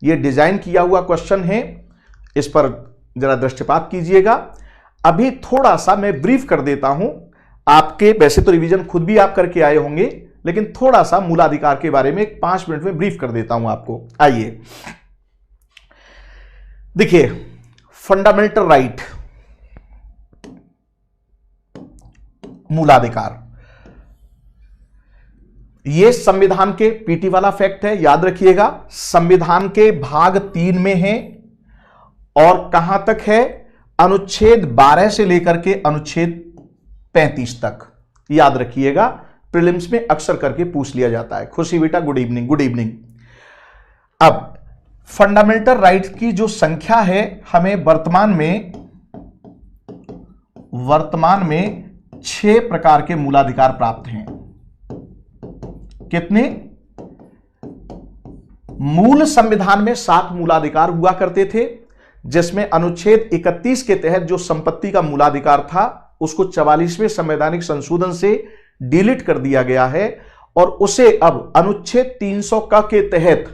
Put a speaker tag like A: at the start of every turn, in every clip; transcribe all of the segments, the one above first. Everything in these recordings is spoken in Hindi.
A: ये डिजाइन किया हुआ क्वेश्चन है, इस पर जरा दृष्टिपात कीजिएगा। अभी थोड़ा सा मैं ब्रीफ कर देता हूं आपके, वैसे तो रिवीजन खुद भी आप करके आए होंगे, लेकिन थोड़ा सा मूलाधिकार के बारे में 5 मिनट में ब्रीफ कर देता हूं आपको। आइए देखिए, फंडामेंटल राइट, मूलाधिकार, यह संविधान के पीटी वाला फैक्ट है, याद रखिएगा। संविधान के भाग 3 में है और कहां तक है? अनुच्छेद 12 से लेकर के अनुच्छेद 35 तक, याद रखिएगा। प्रीलिम्स में अक्सर करके पूछ लिया जाता है। खुशी बेटा गुड इवनिंग, गुड इवनिंग। अब फंडामेंटल राइट्स की जो संख्या है, हमें वर्तमान में 6 प्रकार के मूलाधिकार प्राप्त हैं। कितने? मूल संविधान में 7 मूलाधिकार हुआ करते थे, जिसमें अनुच्छेद 31 के तहत जो संपत्ति का मूलाधिकार था उसको 44वें संवैधानिक संशोधन से डिलीट कर दिया गया है और उसे अब अनुच्छेद 300 का के तहत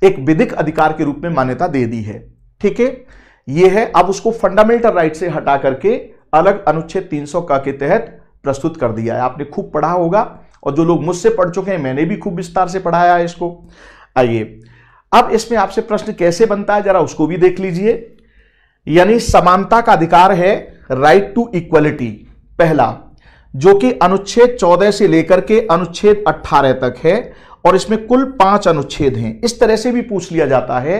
A: एक विधिक अधिकार के रूप में मान्यता दे दी है। ठीक है, यह है। अब उसको फंडामेंटल राइट से हटा करके अलग अनुच्छेद 300 का के तहत प्रस्तुत कर दिया है। आपने खूब पढ़ा होगा और जो लोग मुझसे पढ़ चुके हैं, मैंने भी खूब विस्तार से पढ़ाया है इसको। आइए, अब इसमें आपसे प्रश्न कैसे बनता है जरा उसको भी देख लीजिए। यानी समानता का अधिकार है, राइट टू इक्वलिटी, पहला, जो कि अनुच्छेद 14 से लेकर के अनुच्छेद 18 तक है और इसमें कुल 5 अनुच्छेद हैं। इस तरह से भी पूछ लिया जाता है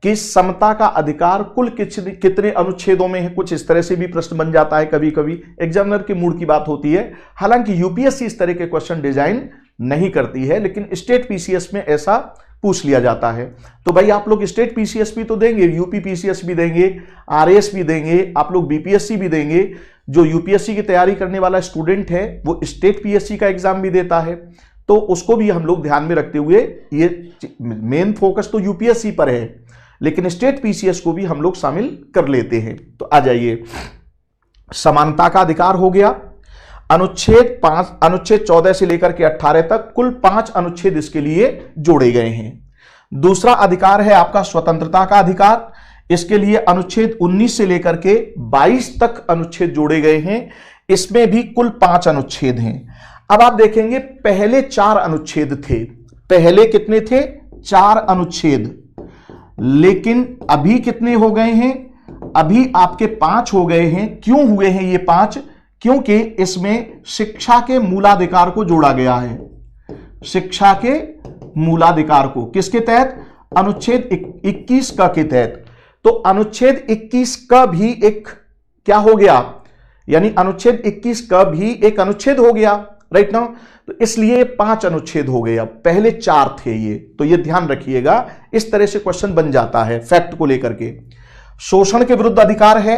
A: कि समता का अधिकार कुल कितने अनुच्छेदों में है, कुछ इस तरह से भी प्रश्न बन जाता है। कभी कभी एग्जामिनर के मूड की बात होती है। हालांकि यूपीएससी इस तरह के क्वेश्चन डिजाइन नहीं करती है, लेकिन स्टेट पीसीएस में ऐसा पूछ लिया जाता है। तो भाई आप लोग स्टेट पीसीएस भी तो देंगे, यूपी पीसीएस भी देंगे, आरएएस भी देंगे, आप लोग बीपीएससी भी देंगे। जो यूपीएससी की तैयारी करने वाला स्टूडेंट है वो स्टेट पीएससी का एग्जाम भी देता है, तो उसको भी हम लोग ध्यान में रखते हुए, ये मेन फोकस तो यूपीएससी पर है, लेकिन स्टेट पीसीएस को भी हम लोग शामिल कर लेते हैं। तो आ जाइए, समानता का अधिकार हो गया। अनुच्छेद 14 से लेकर के 18 तक कुल 5 अनुच्छेद इसके लिए जोड़े गए हैं। दूसरा अधिकार है आपका स्वतंत्रता का अधिकार। इसके लिए अनुच्छेद 19 से लेकर के 22 तक अनुच्छेद जोड़े गए हैं। इसमें भी कुल 5 अनुच्छेद हैं। अब आप देखेंगे पहले 4 अनुच्छेद थे। पहले कितने थे? 4 अनुच्छेद। लेकिन अभी कितने हो गए हैं? अभी आपके 5 हो गए हैं। क्यों हुए हैं ये 5? क्योंकि इसमें शिक्षा के मूलाधिकार को जोड़ा गया है। शिक्षा के मूलाधिकार को किसके तहत? अनुच्छेद 21 का के तहत। तो अनुच्छेद 21 का भी एक क्या हो गया? यानी अनुच्छेद 21 का भी एक अनुच्छेद हो गया, राइट नाउ। तो इसलिए 5 अनुच्छेद हो गए। अब पहले 4 थे ये, तो ये ध्यान रखिएगा। इस तरह से क्वेश्चन बन जाता है फैक्ट को लेकर के। शोषण के विरुद्ध अधिकार है,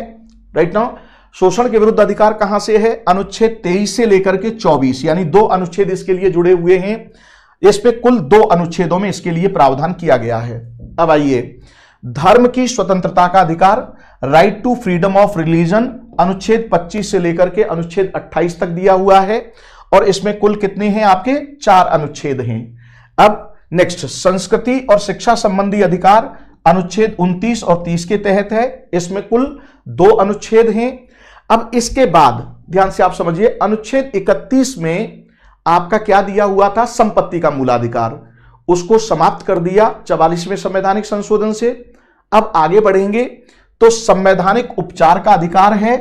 A: राइट नाउ। शोषण के विरुद्ध अधिकार कहां से है? अनुच्छेद 23 से लेकर के 24, यानी 2 अनुच्छेद इसके लिए जुड़े हुए हैं। इस पे कुल 2 अनुच्छेदों में इसके लिए प्रावधान किया गया है। अब आइए, धर्म की स्वतंत्रता का अधिकार, right to freedom of religion, अनुच्छेद 25 से लेकर के अनुच्छेद 28 तक दिया हुआ है और इसमें कुल कितने हैं आपके? 4 अनुच्छेद हैं। अब नेक्स्ट, संस्कृति और शिक्षा संबंधी अधिकार, अनुच्छेद 29 और 30 के तहत है। इसमें कुल 2 अनुच्छेद हैं। अब इसके बाद ध्यान से आप समझिए, अनुच्छेद 31 में आपका क्या दिया हुआ था? संपत्ति का मूलाधिकार। उसको समाप्त कर दिया 44वें संवैधानिक संशोधन से। अब आगे बढ़ेंगे तो संवैधानिक उपचार का अधिकार है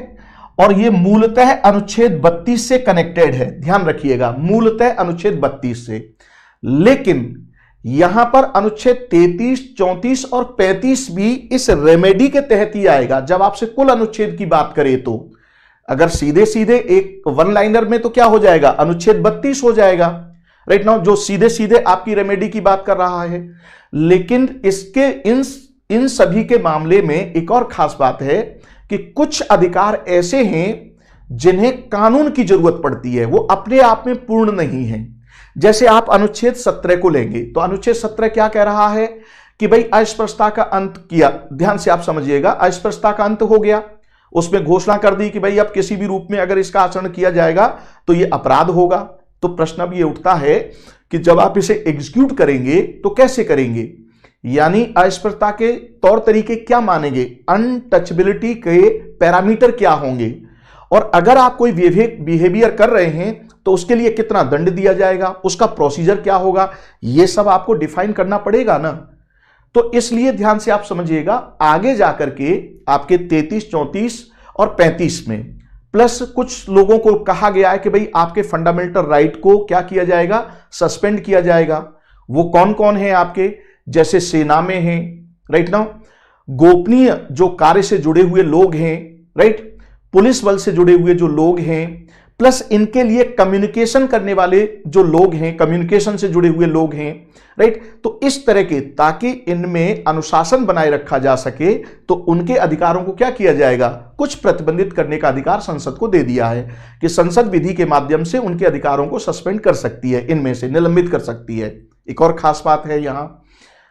A: और यह मूलतः अनुच्छेद 32 से कनेक्टेड है। ध्यान रखिएगा, मूलतः अनुच्छेद 32 से। लेकिन यहां पर अनुच्छेद 33, 34 और 35 भी इस रेमेडी के तहत ही आएगा। जब आपसे कुल अनुच्छेद की बात करें तो अगर सीधे सीधे एक वन लाइनर में तो क्या हो जाएगा? अनुच्छेद 32 हो जाएगा, राइट नाउ, जो सीधे सीधे आपकी रेमेडी की बात कर रहा है। लेकिन इसके इन सभी के मामले में एक और खास बात है कि कुछ अधिकार ऐसे हैं जिन्हें कानून की जरूरत पड़ती है, वो अपने आप में पूर्ण नहीं है। जैसे आप अनुच्छेद 17 को लेंगे तो अनुच्छेद 17 क्या कह रहा है कि भाई अस्पृश्यता का अंत किया। ध्यान से आप समझिएगा, अस्पृश्यता का अंत हो गया। उसमें घोषणा कर दी कि भाई अब किसी भी रूप में अगर इसका आचरण किया जाएगा तो यह अपराध होगा। तो प्रश्न अब यह उठता है कि जब आप इसे एग्जीक्यूट करेंगे तो कैसे करेंगे? यानी अस्पृश्यता के तौर तरीके क्या मानेंगे, अनटचबिलिटी के पैरामीटर क्या होंगे, और अगर आप कोई बिहेवियर कर रहे हैं तो उसके लिए कितना दंड दिया जाएगा, उसका प्रोसीजर क्या होगा, यह सब आपको डिफाइन करना पड़ेगा ना। तो इसलिए ध्यान से आप समझिएगा, आगे जाकर के आपके 33, 34 और 35 में प्लस कुछ लोगों को कहा गया है कि भाई आपके फंडामेंटल राइट को क्या किया जाएगा, सस्पेंड किया जाएगा। वो कौन कौन है आपके, जैसे सेना में हैं, राइट नाउ, गोपनीय जो कार्य से जुड़े हुए लोग हैं, राइट, पुलिस बल से जुड़े हुए जो लोग हैं, प्लस इनके लिए कम्युनिकेशन करने वाले जो लोग हैं, कम्युनिकेशन से जुड़े हुए लोग हैं, राइट। तो इस तरह के, ताकि इनमें अनुशासन बनाए रखा जा सके, तो उनके अधिकारों को क्या किया जाएगा, कुछ प्रतिबंधित करने का अधिकार संसद को दे दिया है कि संसद विधि के माध्यम से उनके अधिकारों को सस्पेंड कर सकती है, इनमें से निलंबित कर सकती है। एक और खास बात है, यहां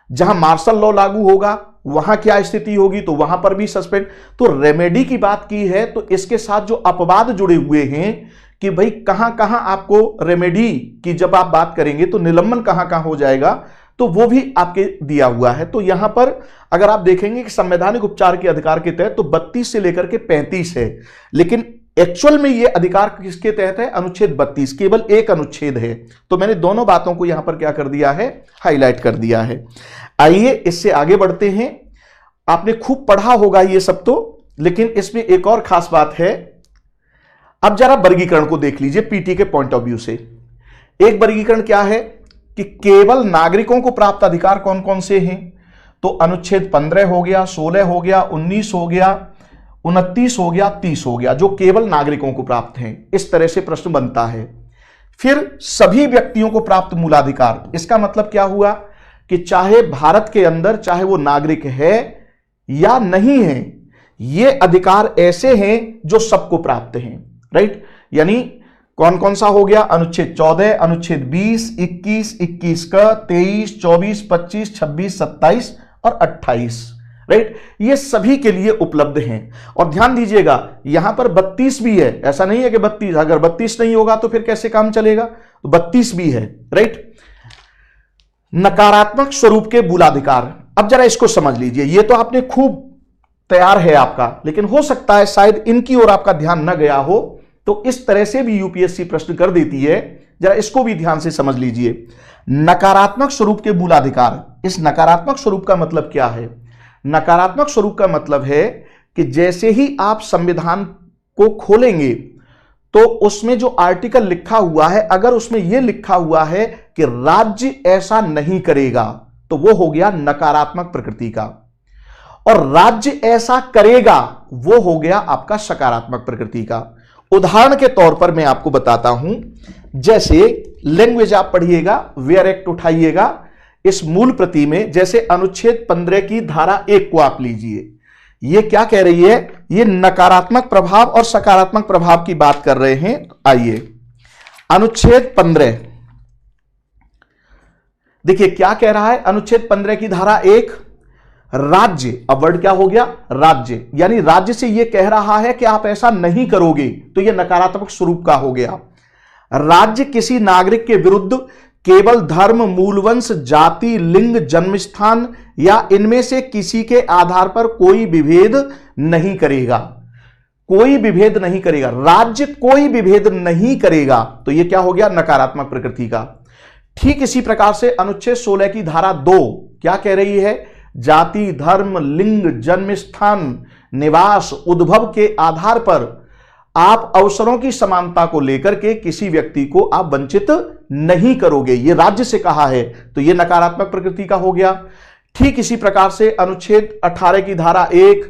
A: जहां मार्शल लॉ लागू होगा वहां क्या स्थिति होगी, तो वहां पर भी सस्पेंड। तो रेमेडी की बात की है, तो इसके साथ जो अपवाद जुड़े हुए हैं कि भाई कहां कहां आपको रेमेडी की जब आप बात करेंगे तो निलंबन कहां कहां हो जाएगा, तो वो भी आपके दिया हुआ है। तो यहां पर अगर आप देखेंगे कि संवैधानिक उपचार के अधिकार के तहत तो 32 से लेकर के 35 है, लेकिन एक्चुअल में ये अधिकार किसके तहत है, अनुच्छेद 32, केवल एक अनुच्छेद है। तो मैंने दोनों बातों को यहां पर क्या कर दिया है, हाईलाइट कर दिया है। आइए इससे आगे बढ़ते हैं। आपने खूब पढ़ा होगा ये सब तो, लेकिन इसमें एक और खास बात है। अब जरा वर्गीकरण को देख लीजिए पीटी के पॉइंट ऑफ व्यू से। एक वर्गीकरण क्या है कि केवल नागरिकों को प्राप्त अधिकार कौन कौन से हैं, तो अनुच्छेद 15 हो गया, 16 हो गया, 19 हो गया, 29 हो गया, 30 हो गया, जो केवल नागरिकों को प्राप्त हैं। इस तरह से प्रश्न बनता है। फिर सभी व्यक्तियों को प्राप्त मूलाधिकार, इसका मतलब क्या हुआ कि चाहे भारत के अंदर चाहे वो नागरिक है या नहीं है, ये अधिकार ऐसे हैं जो सबको प्राप्त हैं, राइट। यानी कौन कौन सा हो गया, अनुच्छेद 14, अनुच्छेद 20, 21, 21 का, 23, 24, 25, 26, 27 और 28, राइट। ये सभी के लिए उपलब्ध हैं। और ध्यान दीजिएगा यहां पर 32 भी है, ऐसा नहीं है कि 32, अगर 32 नहीं होगा तो फिर कैसे काम चलेगा, तो 32 भी है, राइट। नकारात्मक स्वरूप के मूलाधिकार, अब जरा इसको समझ लीजिए। ये तो आपने खूब तैयार है आपका, लेकिन हो सकता है शायद इनकी ओर आपका ध्यान न गया हो, तो इस तरह से भी यूपीएससी प्रश्न कर देती है। जरा इसको भी ध्यान से समझ लीजिए। नकारात्मक स्वरूप के मूलाधिकार, इस नकारात्मक स्वरूप का मतलब क्या है, नकारात्मक स्वरूप का मतलब है कि जैसे ही आप संविधान को खोलेंगे तो उसमें जो आर्टिकल लिखा हुआ है, अगर उसमें यह लिखा हुआ है कि राज्य ऐसा नहीं करेगा, तो वो हो गया नकारात्मक प्रकृति का, और राज्य ऐसा करेगा वो हो गया आपका सकारात्मक प्रकृति का। उदाहरण के तौर पर मैं आपको बताता हूं, जैसे लैंग्वेज आप पढ़िएगा, वेयर एक्ट उठाइएगा, इस मूल प्रति में जैसे अनुच्छेद 15 की धारा 1 को आप लीजिए। ये क्या कह रही है, ये नकारात्मक प्रभाव और सकारात्मक प्रभाव की बात कर रहे हैं। आइए अनुच्छेद 15 देखिए क्या कह रहा है, अनुच्छेद 15 की धारा 1, राज्य, अब वर्ड क्या हो गया, राज्य, यानी राज्य से यह कह रहा है कि आप ऐसा नहीं करोगे, तो यह नकारात्मक स्वरूप का हो गया। राज्य किसी नागरिक के विरुद्ध केवल धर्म, मूलवंश, जाति, लिंग, जन्मस्थान या इनमें से किसी के आधार पर कोई विभेद नहीं करेगा, कोई विभेद नहीं करेगा, राज्य कोई विभेद नहीं करेगा, तो यह क्या हो गया, नकारात्मक प्रकृति का। ठीक इसी प्रकार से अनुच्छेद 16 की धारा 2 क्या कह रही है, जाति, धर्म, लिंग, जन्मस्थान, निवास, उद्भव के आधार पर आप अवसरों की समानता को लेकर के किसी व्यक्ति को आप वंचित नहीं करोगे, ये राज्य से कहा है, तो यह नकारात्मक प्रकृति का हो गया। ठीक इसी प्रकार से अनुच्छेद 18 की धारा 1,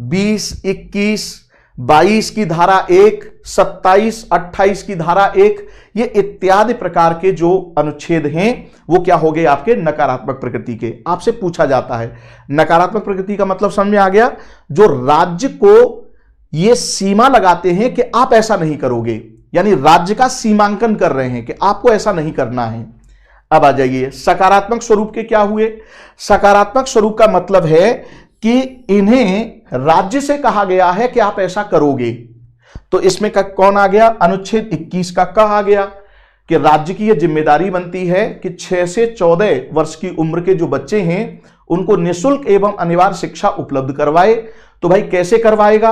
A: 20, 21, 22 की धारा 1, 27, 28 की धारा 1, ये इत्यादि प्रकार के जो अनुच्छेद हैं वो क्या हो गए आपके नकारात्मक प्रकृति के। आपसे पूछा जाता है नकारात्मक प्रकृति का मतलब समझ में आ गया, जो राज्य को ये सीमा लगाते हैं कि आप ऐसा नहीं करोगे, यानी राज्य का सीमांकन कर रहे हैं कि आपको ऐसा नहीं करना है। अब आ जाइए सकारात्मक स्वरूप के क्या हुए। सकारात्मक स्वरूप का मतलब है कि इन्हें राज्य से कहा गया है कि आप ऐसा करोगे, तो इसमें का कौन आ गया, अनुच्छेद 21 का कहा गया कि राज्य की यह जिम्मेदारी बनती है कि 6 से 14 वर्ष की उम्र के जो बच्चे हैं उनको निःशुल्क एवं अनिवार्य शिक्षा उपलब्ध करवाए। तो भाई कैसे करवाएगा?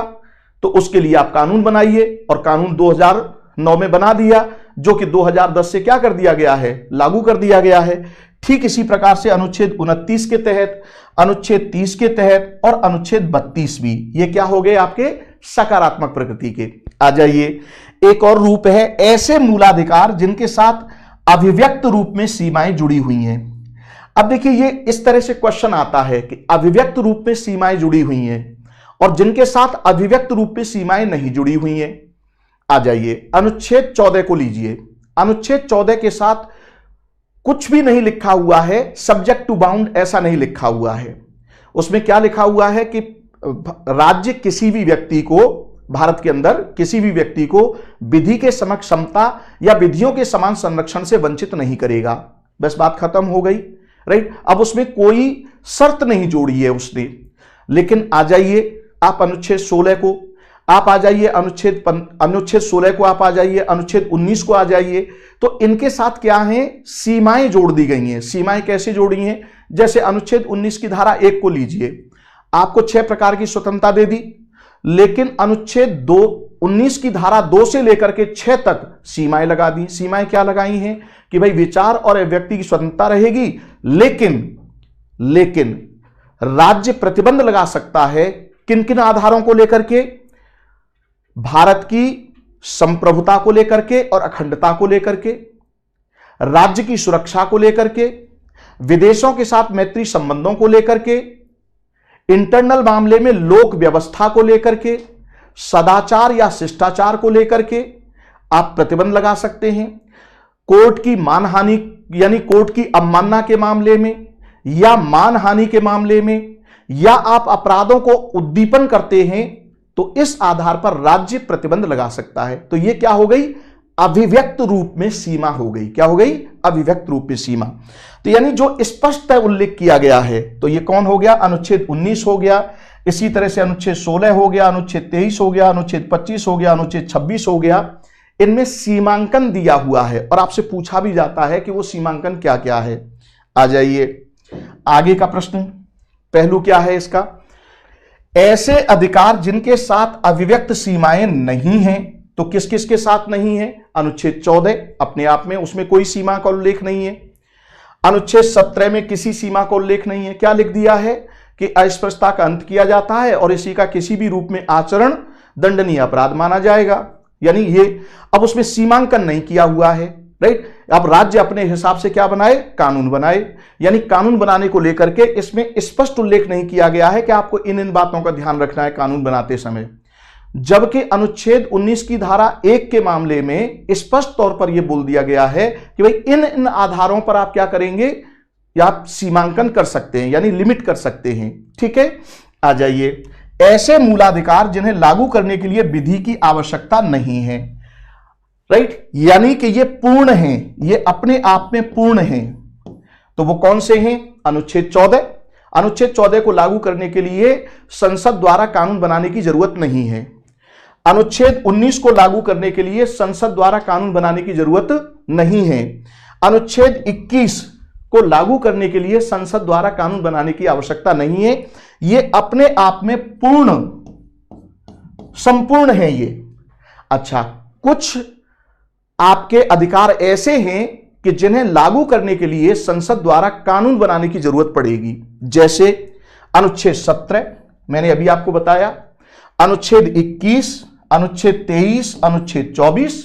A: तो उसके लिए आप कानून बनाइए, और कानून 2009 में बना दिया, जो कि 2010 से क्या कर दिया गया है, लागू कर दिया गया है। ठीक इसी प्रकार से अनुच्छेद 29 के तहत, अनुच्छेद 30 के तहत और अनुच्छेद 32 भी, ये क्या हो गए आपके सकारात्मक प्रकृति के। आ जाइए, एक और रूप है ऐसे मूलाधिकार जिनके साथ अभिव्यक्त रूप में सीमाएं जुड़ी हुई हैं। अब देखिए, ये इस तरह से क्वेश्चन आता है कि अभिव्यक्त रूप में सीमाएं जुड़ी हुई हैं और जिनके साथ अभिव्यक्त रूप में सीमाएं नहीं जुड़ी हुई हैं। आ जाइए, अनुच्छेद 14 को लीजिए। अनुच्छेद 14 के साथ कुछ भी नहीं लिखा हुआ है, सब्जेक्ट टू बाउंड ऐसा नहीं लिखा हुआ है। उसमें क्या लिखा हुआ है कि राज्य किसी भी व्यक्ति को, भारत के अंदर किसी भी व्यक्ति को विधि के समक्ष समता या विधियों के समान संरक्षण से वंचित नहीं करेगा। बस बात खत्म हो गई, राइट। अब उसमें कोई शर्त नहीं जोड़ी है उसने। लेकिन आ जाइए आप अनुच्छेद 16 को, आप आ जाइए अनुच्छेद 16 को, आप आ जाइए अनुच्छेद 19 को आ जाइए, तो इनके साथ क्या है, सीमाएं जोड़ दी गई हैं। सीमाएं कैसे जोड़ी हैं? जैसे अनुच्छेद 19 की धारा 1 को लीजिए, आपको 6 प्रकार की स्वतंत्रता दे दी, लेकिन अनुच्छेद 19 की धारा 2 से लेकर के 6 तक सीमाएं लगा दी। सीमाएं क्या लगाई हैं कि भाई विचार और अभिव्यक्ति की स्वतंत्रता रहेगी, लेकिन राज्य प्रतिबंध लगा सकता है किन किन आधारों को लेकर के, भारत की संप्रभुता को लेकर के और अखंडता को लेकर के, राज्य की सुरक्षा को लेकर के, विदेशों के साथ मैत्री संबंधों को लेकर के, इंटरनल मामले में लोक व्यवस्था को लेकर के, सदाचार या शिष्टाचार को लेकर के आप प्रतिबंध लगा सकते हैं। कोर्ट की मानहानि यानी कोर्ट की अवमानना के मामले में या मानहानि के मामले में, या आप अपराधों को उद्दीपन करते हैं, तो इस आधार पर राज्य प्रतिबंध लगा सकता है। तो यह क्या हो गई, अभिव्यक्त रूप में सीमा हो गई। क्या हो गई, अभिव्यक्त रूप में सीमा। तो यानी जो स्पष्ट उल्लेख किया गया है, तो ये कौन हो गया, अनुच्छेद 19 हो गया। इसी तरह से अनुच्छेद 16 हो गया, अनुच्छेद 23 हो गया, अनुच्छेद 25 हो गया, अनुच्छेद 26 हो गया। इनमें सीमांकन दिया हुआ है और आपसे पूछा भी जाता है कि वो सीमांकन क्या क्या है। आ जाइए आगे का प्रश्न, पहलू क्या है इसका, ऐसे अधिकार जिनके साथ अभिव्यक्त सीमाएं नहीं हैं। तो किस किस के साथ नहीं है, अनुच्छेद 14 अपने आप में, उसमें कोई सीमा का उल्लेख नहीं है। अनुच्छेद 17 में किसी सीमा का उल्लेख नहीं है। क्या लिख दिया है कि अस्पृश्यता का अंत किया जाता है और इसी का किसी भी रूप में आचरण दंडनीय अपराध माना जाएगा। यानी ये अब उसमें सीमांकन नहीं किया हुआ है, राइट। अब राज्य अपने हिसाब से क्या बनाए, कानून बनाए। यानी कानून बनाने को लेकर के इसमें स्पष्ट उल्लेख नहीं किया गया है कि आपको इन इन बातों का ध्यान रखना है कानून बनाते समय। जबकि अनुच्छेद 19 की धारा 1 के मामले में स्पष्ट तौर पर यह बोल दिया गया है कि भाई इन इन आधारों पर आप क्या करेंगे, या आप सीमांकन कर सकते हैं, यानी लिमिट कर सकते हैं। ठीक है, आ जाइए, ऐसे मूलाधिकार जिन्हें लागू करने के लिए विधि की आवश्यकता नहीं है, राइट। यानी कि ये पूर्ण हैं, ये अपने आप में पूर्ण हैं। तो वो कौन से हैं, अनुच्छेद 14। अनुच्छेद 14 को लागू करने के लिए संसद द्वारा कानून बनाने की जरूरत नहीं है। अनुच्छेद 19 को लागू करने के लिए संसद द्वारा कानून बनाने की जरूरत नहीं है। अनुच्छेद 21 को लागू करने के लिए संसद द्वारा कानून बनाने की आवश्यकता नहीं है। ये अपने आप में पूर्ण संपूर्ण है ये। अच्छा, कुछ आपके अधिकार ऐसे हैं कि जिन्हें लागू करने के लिए संसद द्वारा कानून बनाने की जरूरत पड़ेगी। जैसे अनुच्छेद 17 मैंने अभी आपको बताया, अनुच्छेद 21, अनुच्छेद 23, अनुच्छेद 24,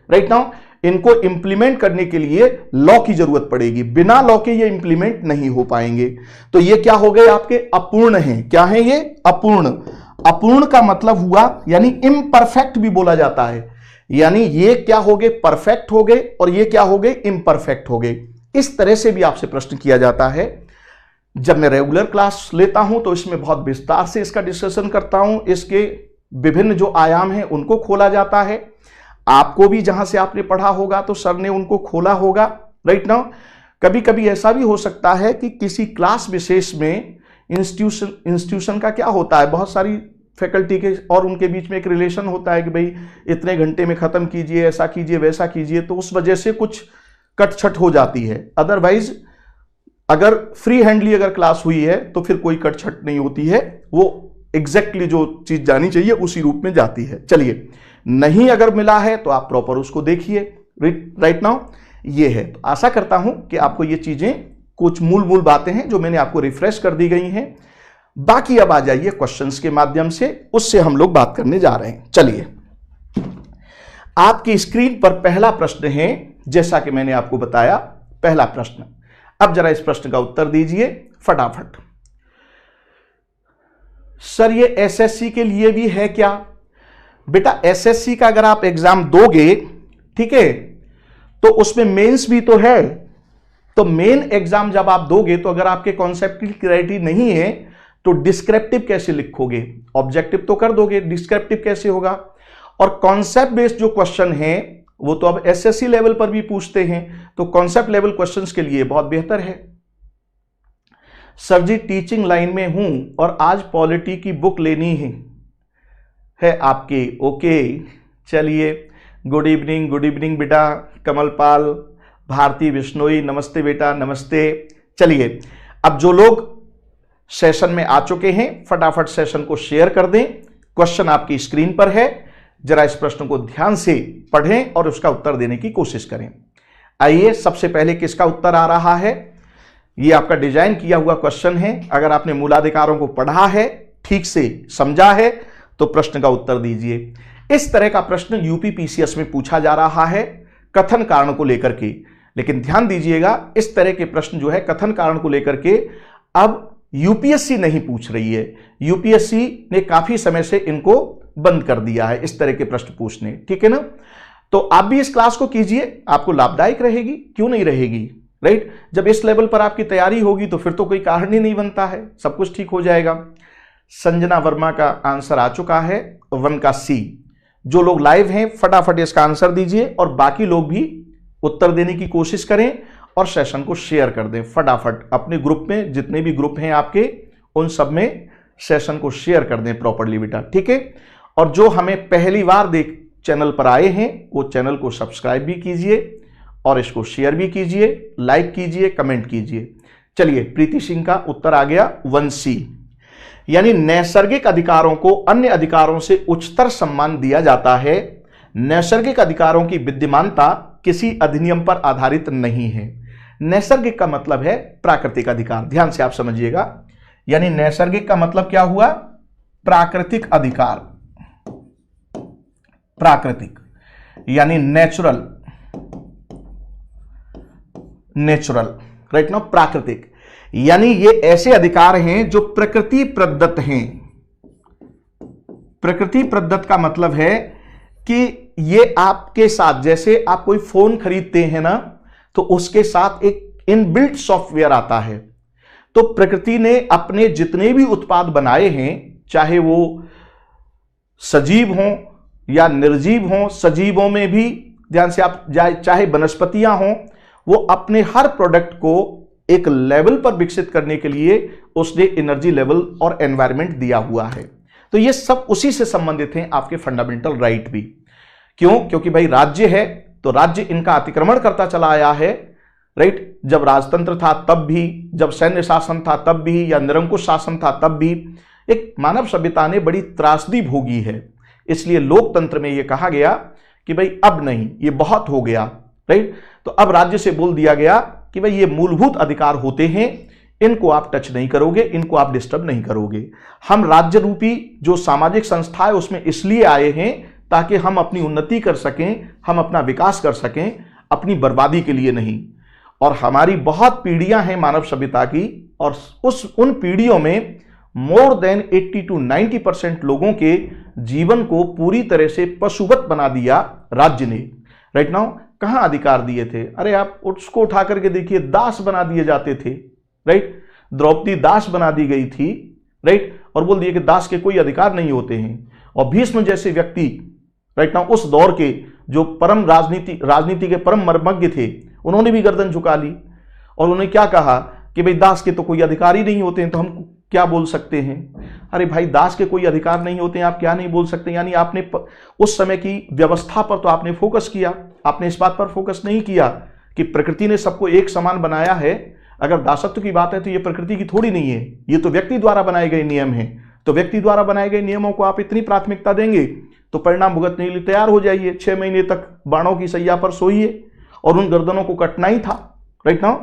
A: राइट नाउ इनको इंप्लीमेंट करने के लिए लॉ की जरूरत पड़ेगी। बिना लॉ के ये इंप्लीमेंट नहीं हो पाएंगे। तो ये क्या हो गए, आपके अपूर्ण हैं। क्या है ये, अपूर्ण। अपूर्ण का मतलब हुआ यानी इम्परफेक्ट भी बोला जाता है। यानी ये क्या हो गए, परफेक्ट हो गए, और ये क्या हो गए, इम्परफेक्ट हो गए। इस तरह से भी आपसे प्रश्न किया जाता है। जब मैं रेगुलर क्लास लेता हूं तो इसमें बहुत विस्तार से इसका डिस्कशन करता हूं। इसके विभिन्न जो आयाम हैं उनको खोला जाता है। आपको भी जहां से आपने पढ़ा होगा तो सर ने उनको खोला होगा, राइट नाउ। कभी कभी ऐसा भी हो सकता है कि किसी क्लास विशेष में इंस्टीट्यूशन का क्या होता है, बहुत सारी फैकल्टी के और उनके बीच में एक रिलेशन होता है कि भाई इतने घंटे में खत्म कीजिए, ऐसा कीजिए, वैसा कीजिए, तो उस वजह से कुछ कट छट हो जाती है। अदरवाइज अगर फ्री हैंडली अगर क्लास हुई है तो फिर कोई कटछट नहीं होती है, वो एग्जैक्टली जो चीज जानी चाहिए उसी रूप में जाती है। चलिए, नहीं अगर मिला है तो आप प्रॉपर उसको देखिए। राइट नाउ ये है। तो आशा करता हूं कि आपको ये चीजें, कुछ मूल बातें हैं जो मैंने आपको रिफ्रेश कर दी गई हैं। बाकी अब आ जाइए क्वेश्चंस के माध्यम से, उससे हम लोग बात करने जा रहे हैं। चलिए, आपकी स्क्रीन पर पहला प्रश्न है, जैसा कि मैंने आपको बताया, पहला प्रश्न। अब जरा इस प्रश्न का उत्तर दीजिए फटाफट। सर ये एसएससी के लिए भी है क्या? बेटा एसएससी का अगर आप एग्जाम दोगे, ठीक है, तो उसमें मेंस भी तो है। तो मेन एग्जाम जब आप दोगे तो अगर आपके कॉन्सेप्ट की क्लैरिटी नहीं है तो डिस्क्रिप्टिव कैसे लिखोगे? ऑब्जेक्टिव तो कर दोगे, डिस्क्रिप्टिव कैसे होगा? और कॉन्सेप्ट बेस्ड जो क्वेश्चन है वो तो अब एसएससी लेवल पर भी पूछते हैं, तो कॉन्सेप्ट लेवल क्वेश्चंस के लिए बहुत बेहतर है। सर जी टीचिंग लाइन में हूं और आज पॉलिटी की बुक लेनी है आपके। ओके, चलिए, गुड इवनिंग बेटा कमलपाल, भारती बिश्नोई, नमस्ते बेटा, नमस्ते। चलिए, अब जो लोग सेशन में आ चुके हैं फटाफट सेशन को शेयर कर दें। क्वेश्चन आपकी स्क्रीन पर है, जरा इस प्रश्न को ध्यान से पढ़ें और उसका उत्तर देने की कोशिश करें। आइए, सबसे पहले किसका उत्तर आ रहा है? ये आपका डिजाइन किया हुआ क्वेश्चन है। अगर आपने मूलाधिकारों को पढ़ा है, ठीक से समझा है, तो प्रश्न का उत्तर दीजिए। इस तरह का प्रश्न यूपी पीसीएस में पूछा जा रहा है कथन कारण को लेकर के। लेकिन ध्यान दीजिएगा, इस तरह के प्रश्न जो है कथन कारण को लेकर के अब यूपीएससी नहीं पूछ रही है। यूपीएससी ने काफी समय से इनको बंद कर दिया है, इस तरह के प्रश्न पूछने। ठीक है ना? तो आप भी इस क्लास को कीजिए, आपको लाभदायक रहेगी, क्यों नहीं रहेगी? राइट, जब इस लेवल पर आपकी तैयारी होगी तो फिर तो कोई कारण ही नहीं बनता है, सब कुछ ठीक हो जाएगा। संजना वर्मा का आंसर आ चुका है, 1 का सी। जो लोग लाइव हैं फटाफट इसका आंसर दीजिए और बाकी लोग भी उत्तर देने की कोशिश करें और सेशन को शेयर कर दें फटाफट अपने ग्रुप में। जितने भी ग्रुप हैं आपके, उन सब में सेशन को शेयर कर दें प्रॉपरली बेटा, ठीक है? और जो हमें पहली बार देख चैनल पर आए हैं वो चैनल को सब्सक्राइब भी कीजिए और इसको शेयर भी कीजिए, लाइक कीजिए, कमेंट कीजिए। चलिए, प्रीति सिंह का उत्तर आ गया 1C, यानी नैसर्गिक अधिकारों को अन्य अधिकारों से उच्चतर सम्मान दिया जाता है। नैसर्गिक अधिकारों की विद्यमानता किसी अधिनियम पर आधारित नहीं है। नैसर्गिक का मतलब है प्राकृतिक अधिकार, ध्यान से आप समझिएगा। यानी नैसर्गिक का मतलब क्या हुआ? प्राकृतिक अधिकार। प्राकृतिक यानी नेचुरल, राइट ना? प्राकृतिक यानी ये ऐसे अधिकार हैं जो प्रकृति प्रदत्त हैं। प्रकृति प्रदत्त का मतलब है कि ये आपके साथ, जैसे आप कोई फोन खरीदते हैं ना, तो उसके साथ एक इनबिल्ट सॉफ्टवेयर आता है। तो प्रकृति ने अपने जितने भी उत्पाद बनाए हैं, चाहे वो सजीव हों या निर्जीव हों, सजीवों में भी ध्यान से आप चाहे वनस्पतियां हों, वो अपने हर प्रोडक्ट को एक लेवल पर विकसित करने के लिए उसने एनर्जी लेवल और एनवायरनमेंट दिया हुआ है। तो ये सब उसी से संबंधित हैं, आपके फंडामेंटल राइट भी। क्यों? क्योंकि भाई राज्य है तो राज्य इनका अतिक्रमण करता चला आया है। राइट, जब राजतंत्र था तब भी, जब सैन्य शासन था तब भी, या निरंकुश शासन था तब भी, एक मानव सभ्यता ने बड़ी त्रासदी भोगी है। इसलिए लोकतंत्र में यह कहा गया कि भाई अब नहीं, ये बहुत हो गया। राइट, तो अब राज्य से बोल दिया गया कि भाई ये मूलभूत अधिकार होते हैं, इनको आप टच नहीं करोगे, इनको आप डिस्टर्ब नहीं करोगे। हम राज्य रूपी जो सामाजिक संस्था है उसमें इसलिए आए हैं ताकि हम अपनी उन्नति कर सकें, हम अपना विकास कर सकें, अपनी बर्बादी के लिए नहीं। और हमारी बहुत पीढ़ियां हैं मानव सभ्यता की, और उन पीढ़ियों में मोर देन 80 to 90% लोगों के जीवन को पूरी तरह से पशुवत बना दिया राज्य ने। राइट नाउ, कहां अधिकार दिए थे? अरे आप उसको उठा करके देखिए, दास बना दिए जाते थे। राइट, द्रौपदी दास बना दी गई थी। राइट, और बोल दिए कि दास के कोई अधिकार नहीं होते हैं। और भीष्म जैसे व्यक्ति, राइट नाउ, उस दौर के जो परम राजनीति के परम मर्मज्ञ थे, उन्होंने भी गर्दन झुका ली और उन्होंने क्या कहा कि भाई दास के तो कोई अधिकार ही नहीं होते हैं, तो हम क्या बोल सकते हैं? अरे भाई, दास के कोई अधिकार नहीं होते हैं, आप क्या नहीं बोल सकते? यानी आपने उस समय की व्यवस्था पर तो आपने फोकस किया, आपने इस बात पर फोकस नहीं किया कि प्रकृति ने सबको एक समान बनाया है। अगर दासत्व की बात है तो ये प्रकृति की थोड़ी नहीं है, ये तो व्यक्ति द्वारा बनाए गए नियम हैं। तो व्यक्ति द्वारा बनाए गए नियमों को आप इतनी प्राथमिकता देंगे तो परिणाम भुगतने के लिए तैयार हो जाइए। 6 महीने तक बाणों की सैया पर सोइए और उन गर्दनों को कटना ही था, राइट नाउ।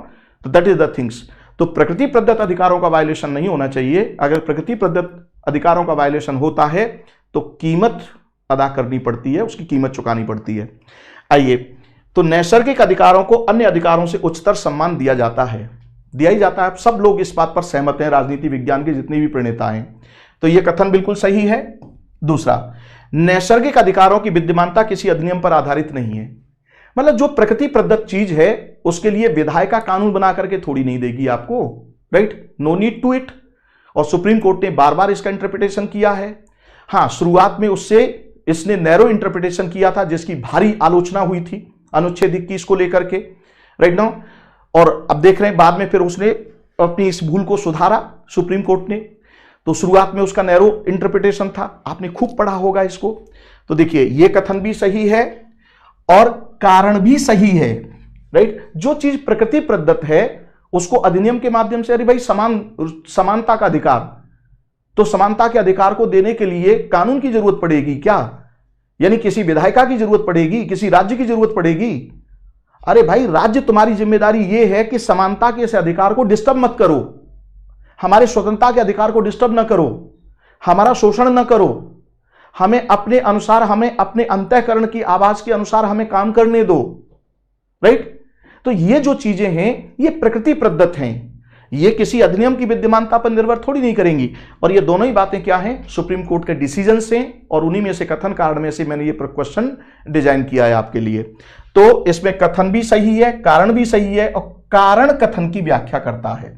A: तो दैट इज द थिंग्स। तो प्रकृति प्रदत्त अधिकारों का वायलेशन नहीं होना चाहिए। अगर प्रकृति प्रदत्त अधिकारों का वायलेशन होता है तो कीमत अदा करनी पड़ती है, उसकी कीमत चुकानी पड़ती है। आइए, तो नैसर्गिक अधिकारों को अन्य अधिकारों से उच्चतर सम्मान दिया जाता है, दिया ही जाता है। सब लोग इस बात पर सहमत हैं, राजनीति विज्ञान के जितने भी प्रणेता हैं। तो यह कथन बिल्कुल सही है। दूसरा, नैसर्गिक अधिकारों की विद्यमानता किसी अधिनियम पर आधारित नहीं है। मतलब जो प्रकृति प्रदत्त चीज है उसके लिए विधायिका कानून बना करके थोड़ी नहीं देगी आपको, right, no need to it. और सुप्रीम कोर्ट ने बार बार इसका इंटरप्रिटेशन किया है। हां, शुरुआत में उससे इसने नैरो इंटरप्रिटेशन किया था जिसकी भारी आलोचना हुई थी अनुच्छेद 21 को लेकर के, राइट नाउ। और अब देख रहे हैं बाद में फिर उसने अपनी इस भूल को सुधारा सुप्रीम कोर्ट ने। तो शुरुआत में उसका नैरो इंटरप्रिटेशन था, आपने खूब पढ़ा होगा इसको। तो देखिए, यह कथन भी सही है और कारण भी सही है, राइट। जो चीज प्रकृति प्रदत्त है उसको अधिनियम के माध्यम से, अरे भाई समानता का अधिकार, तो समानता के अधिकार को देने के लिए कानून की जरूरत पड़ेगी क्या? यानी किसी विधायिका की जरूरत पड़ेगी, किसी राज्य की जरूरत पड़ेगी? अरे भाई, राज्य तुम्हारी जिम्मेदारी यह है कि समानता के इस अधिकार को डिस्टर्ब मत करो, हमारे स्वतंत्रता के अधिकार को डिस्टर्ब न करो, हमारा शोषण न करो, हमें अपने अनुसार, हमें अपने अंतःकरण की आवाज के अनुसार हमें काम करने दो, राइट। तो ये जो चीजें हैं ये प्रकृति प्रदत्त हैं, ये किसी अधिनियम की विद्यमानता पर निर्भर थोड़ी नहीं करेंगी। और ये दोनों ही बातें क्या हैं? सुप्रीम कोर्ट के डिसीजन से, और उन्हीं में से कथन कारण में से मैंने ये क्वेश्चन डिजाइन किया है आपके लिए। तो इसमें कथन भी सही है, कारण भी सही है, और कारण कथन की व्याख्या करता है।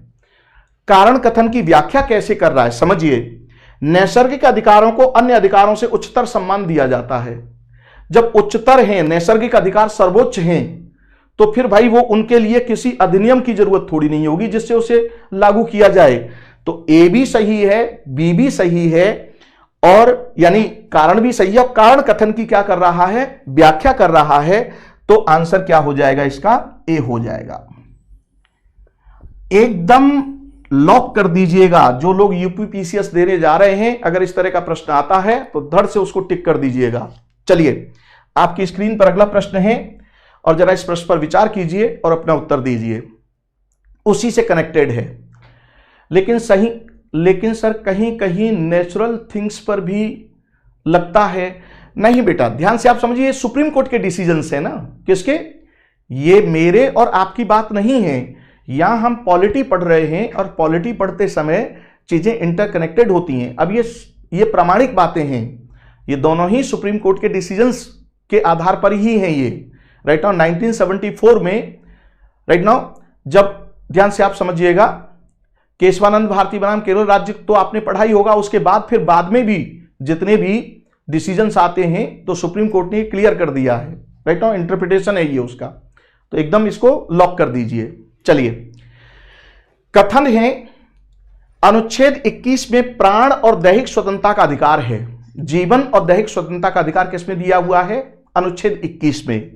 A: कारण कथन की व्याख्या कैसे कर रहा है समझिए। नैसर्गिक अधिकारों को अन्य अधिकारों से उच्चतर सम्मान दिया जाता है। जब उच्चतर हैं, नैसर्गिक अधिकार सर्वोच्च हैं, तो फिर भाई वो उनके लिए किसी अधिनियम की जरूरत थोड़ी नहीं होगी जिससे उसे लागू किया जाए। तो ए भी सही है, बी भी सही है, और यानी कारण भी सही है, और कारण कथन की क्या कर रहा है? व्याख्या कर रहा है। तो आंसर क्या हो जाएगा इसका? ए हो जाएगा। एकदम लॉक कर दीजिएगा। जो लोग यूपीपीसीएस देने जा रहे हैं, अगर इस तरह का प्रश्न आता है तो धड़ से उसको टिक कर दीजिएगा। चलिए, आपकी स्क्रीन पर अगला प्रश्न है और जरा इस प्रश्न पर विचार कीजिए और अपना उत्तर दीजिए। उसी से कनेक्टेड है, लेकिन सर कहीं कहीं नेचुरल थिंग्स पर भी लगता है। नहीं बेटा, ध्यान से आप समझिए, सुप्रीम कोर्ट के डिसीजन है ना। किसके? ये मेरे और आपकी बात नहीं है। यहां हम पॉलिटी पढ़ रहे हैं और पॉलिटी पढ़ते समय चीजें इंटरकनेक्टेड होती हैं। अब ये प्रामाणिक बातें हैं, ये दोनों ही सुप्रीम कोर्ट के डिसीजंस के आधार पर ही हैं ये, राइट नाउ। 1974 में, राइट नाउ, जब ध्यान से आप समझिएगा, केशवानंद भारती बनाम केरल राज्य तो आपने पढ़ा ही होगा। उसके बाद फिर बाद में भी जितने भी डिसीजंस आते हैं तो सुप्रीम कोर्ट ने क्लियर कर दिया है, राइट नाउ। इंटरप्रिटेशन है ये उसका, तो एकदम इसको लॉक कर दीजिए। चलिए, कथन है अनुच्छेद 21 में प्राण और दैहिक स्वतंत्रता का अधिकार है। जीवन और दैहिक स्वतंत्रता का अधिकार किसमें दिया हुआ है? अनुच्छेद 21 में,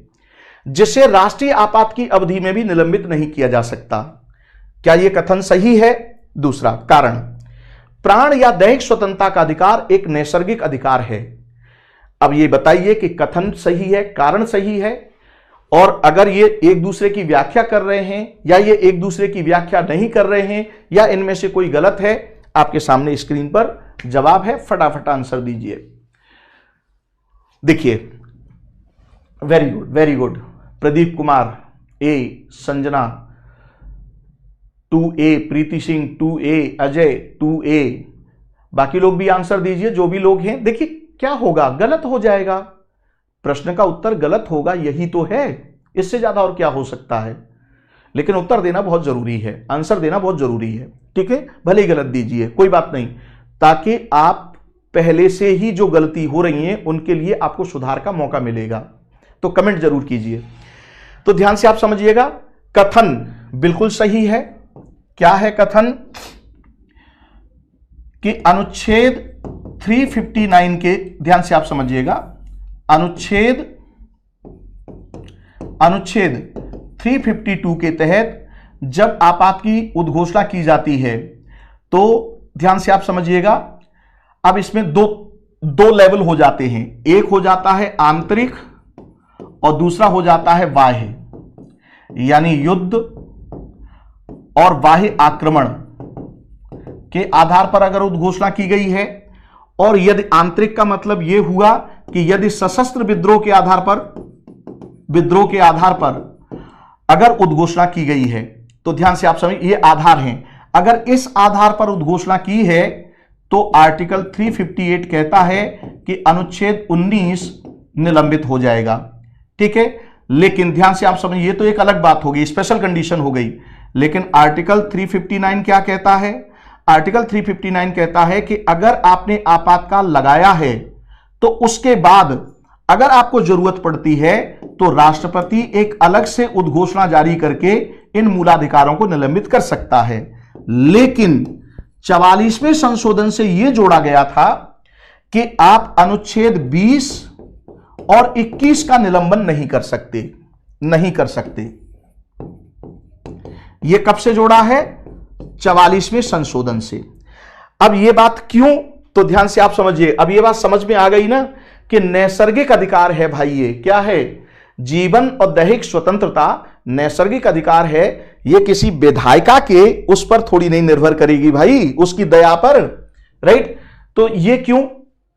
A: जिसे राष्ट्रीय आपात की अवधि में भी निलंबित नहीं किया जा सकता। क्या यह कथन सही है? दूसरा, कारण, प्राण या दैहिक स्वतंत्रता का अधिकार एक नैसर्गिक अधिकार है। अब यह बताइए कि कथन सही है, कारण सही है, और अगर ये एक दूसरे की व्याख्या कर रहे हैं या ये एक दूसरे की व्याख्या नहीं कर रहे हैं, या इनमें से कोई गलत है। आपके सामने स्क्रीन पर जवाब है, फटाफट आंसर दीजिए। देखिए, very good, very good. Pradeep Kumar A, Sanjana 2A, Preeti Singh 2A, Ajay 2A, बाकी लोग भी आंसर दीजिए जो भी लोग हैं। देखिए क्या होगा, गलत हो जाएगा, प्रश्न का उत्तर गलत होगा, यही तो है, इससे ज्यादा और क्या हो सकता है। लेकिन उत्तर देना बहुत जरूरी है, आंसर देना बहुत जरूरी है, ठीक है। भले ही गलत दीजिए, कोई बात नहीं, ताकि आप पहले से ही जो गलती हो रही है उनके लिए आपको सुधार का मौका मिलेगा। तो कमेंट जरूर कीजिए। तो ध्यान से आप समझिएगा, कथन बिल्कुल सही है। क्या है कथन? कि अनुच्छेद 359 के, ध्यान से आप समझिएगा, अनुच्छेद 352 के तहत जब आपात की उद्घोषणा की जाती है तो ध्यान से आप समझिएगा, अब इसमें दो लेवल हो जाते हैं, एक हो जाता है आंतरिक और दूसरा हो जाता है बाह्य, यानी युद्ध और बाह्य आक्रमण के आधार पर अगर उद्घोषणा की गई है, और यदि आंतरिक का मतलब यह हुआ कि यदि सशस्त्र विद्रोह के आधार पर अगर उद्घोषणा की गई है, तो ध्यान से आप समझिए ये आधार हैं। अगर इस आधार पर उद्घोषणा की है तो आर्टिकल 358 कहता है कि अनुच्छेद 19 निलंबित हो जाएगा। ठीक है, लेकिन ध्यान से आप समझिए, ये तो एक अलग बात होगी, स्पेशल कंडीशन हो गई। लेकिन आर्टिकल 359 क्या कहता है? आर्टिकल 359 कहता है कि अगर आपने आपातकाल लगाया है तो उसके बाद अगर आपको जरूरत पड़ती है तो राष्ट्रपति एक अलग से उद्घोषणा जारी करके इन मूलाधिकारों को निलंबित कर सकता है। लेकिन 44वें संशोधन से यह जोड़ा गया था कि आप अनुच्छेद 20 और 21 का निलंबन नहीं कर सकते। यह कब से जोड़ा है? 44वें संशोधन से। अब यह बात क्यों, तो ध्यान से आप समझिए, अब यह बात समझ में आ गई ना कि नैसर्गिक अधिकार है भाई। ये क्या है? जीवन और दैहिक स्वतंत्रता नैसर्गिक अधिकार है। यह किसी विधायिका के उस पर थोड़ी नहीं निर्भर करेगी भाई, उसकी दया पर, राइट? तो ये क्यों,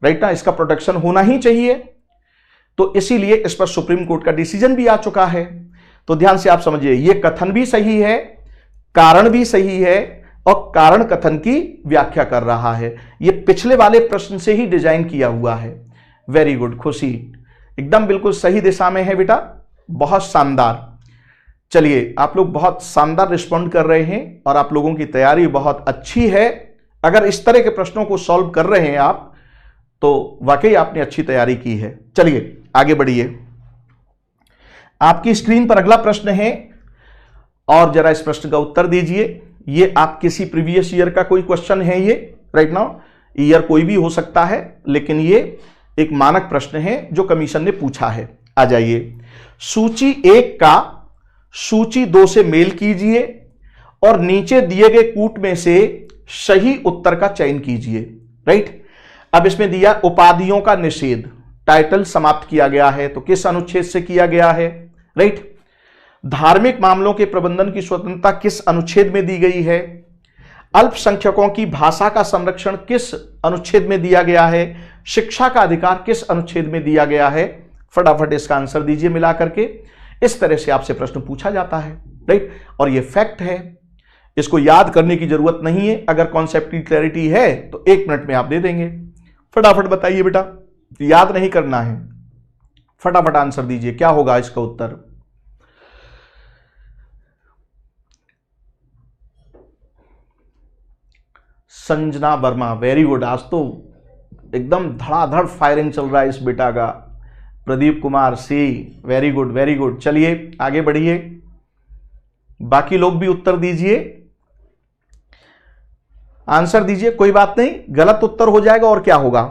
A: राइट ना, इसका प्रोटेक्शन होना ही चाहिए। तो इसीलिए इस पर सुप्रीम कोर्ट का डिसीजन भी आ चुका है। तो ध्यान से आप समझिए, यह कथन भी सही है, कारण भी सही है, और कारण कथन की व्याख्या कर रहा है। यह पिछले वाले प्रश्न से ही डिजाइन किया हुआ है। वेरी गुड खुशी, एकदम बिल्कुल सही दिशा में है बेटा, बहुत शानदार। चलिए, आप लोग बहुत शानदार रिस्पॉन्ड कर रहे हैं और आप लोगों की तैयारी बहुत अच्छी है। अगर इस तरह के प्रश्नों को सॉल्व कर रहे हैं आप, तो वाकई आपने अच्छी तैयारी की है। चलिए आगे बढ़िए, आपकी स्क्रीन पर अगला प्रश्न है और जरा इस प्रश्न का उत्तर दीजिए। ये आप किसी प्रीवियस ईयर का कोई क्वेश्चन है, ये राइट नाउ ईयर कोई भी हो सकता है, लेकिन ये एक मानक प्रश्न है जो कमीशन ने पूछा है। आ जाइए, सूची 1 का सूची 2 से मेल कीजिए और नीचे दिए गए कूट में से सही उत्तर का चयन कीजिए। राइट, अब इसमें दिया उपाधियों का निषेध, टाइटल समाप्त किया गया है, तो किस अनुच्छेद से किया गया है? राइट, धार्मिक मामलों के प्रबंधन की स्वतंत्रता किस अनुच्छेद में दी गई है? अल्पसंख्यकों की भाषा का संरक्षण किस अनुच्छेद में दिया गया है? शिक्षा का अधिकार किस अनुच्छेद में दिया गया है? फटाफट इसका आंसर दीजिए मिला करके। इस तरह से आपसे प्रश्न पूछा जाता है, राइट, और ये फैक्ट है, इसको याद करने की जरूरत नहीं है। अगर कॉन्सेप्ट की क्लैरिटी है तो 1 मिनट में आप दे देंगे। फटाफट बताइए बेटा, याद नहीं करना है, फटाफट आंसर दीजिए, क्या होगा इसका उत्तर? संजना वर्मा, वेरी गुड, आज तो एकदम धड़ाधड़ फायरिंग चल रहा है इस बेटा का। Pradeep Kumar C, very good very good. चलिए आगे बढ़िए, बाकी लोग भी उत्तर दीजिए, आंसर दीजिए, कोई बात नहीं, गलत उत्तर हो जाएगा और क्या होगा।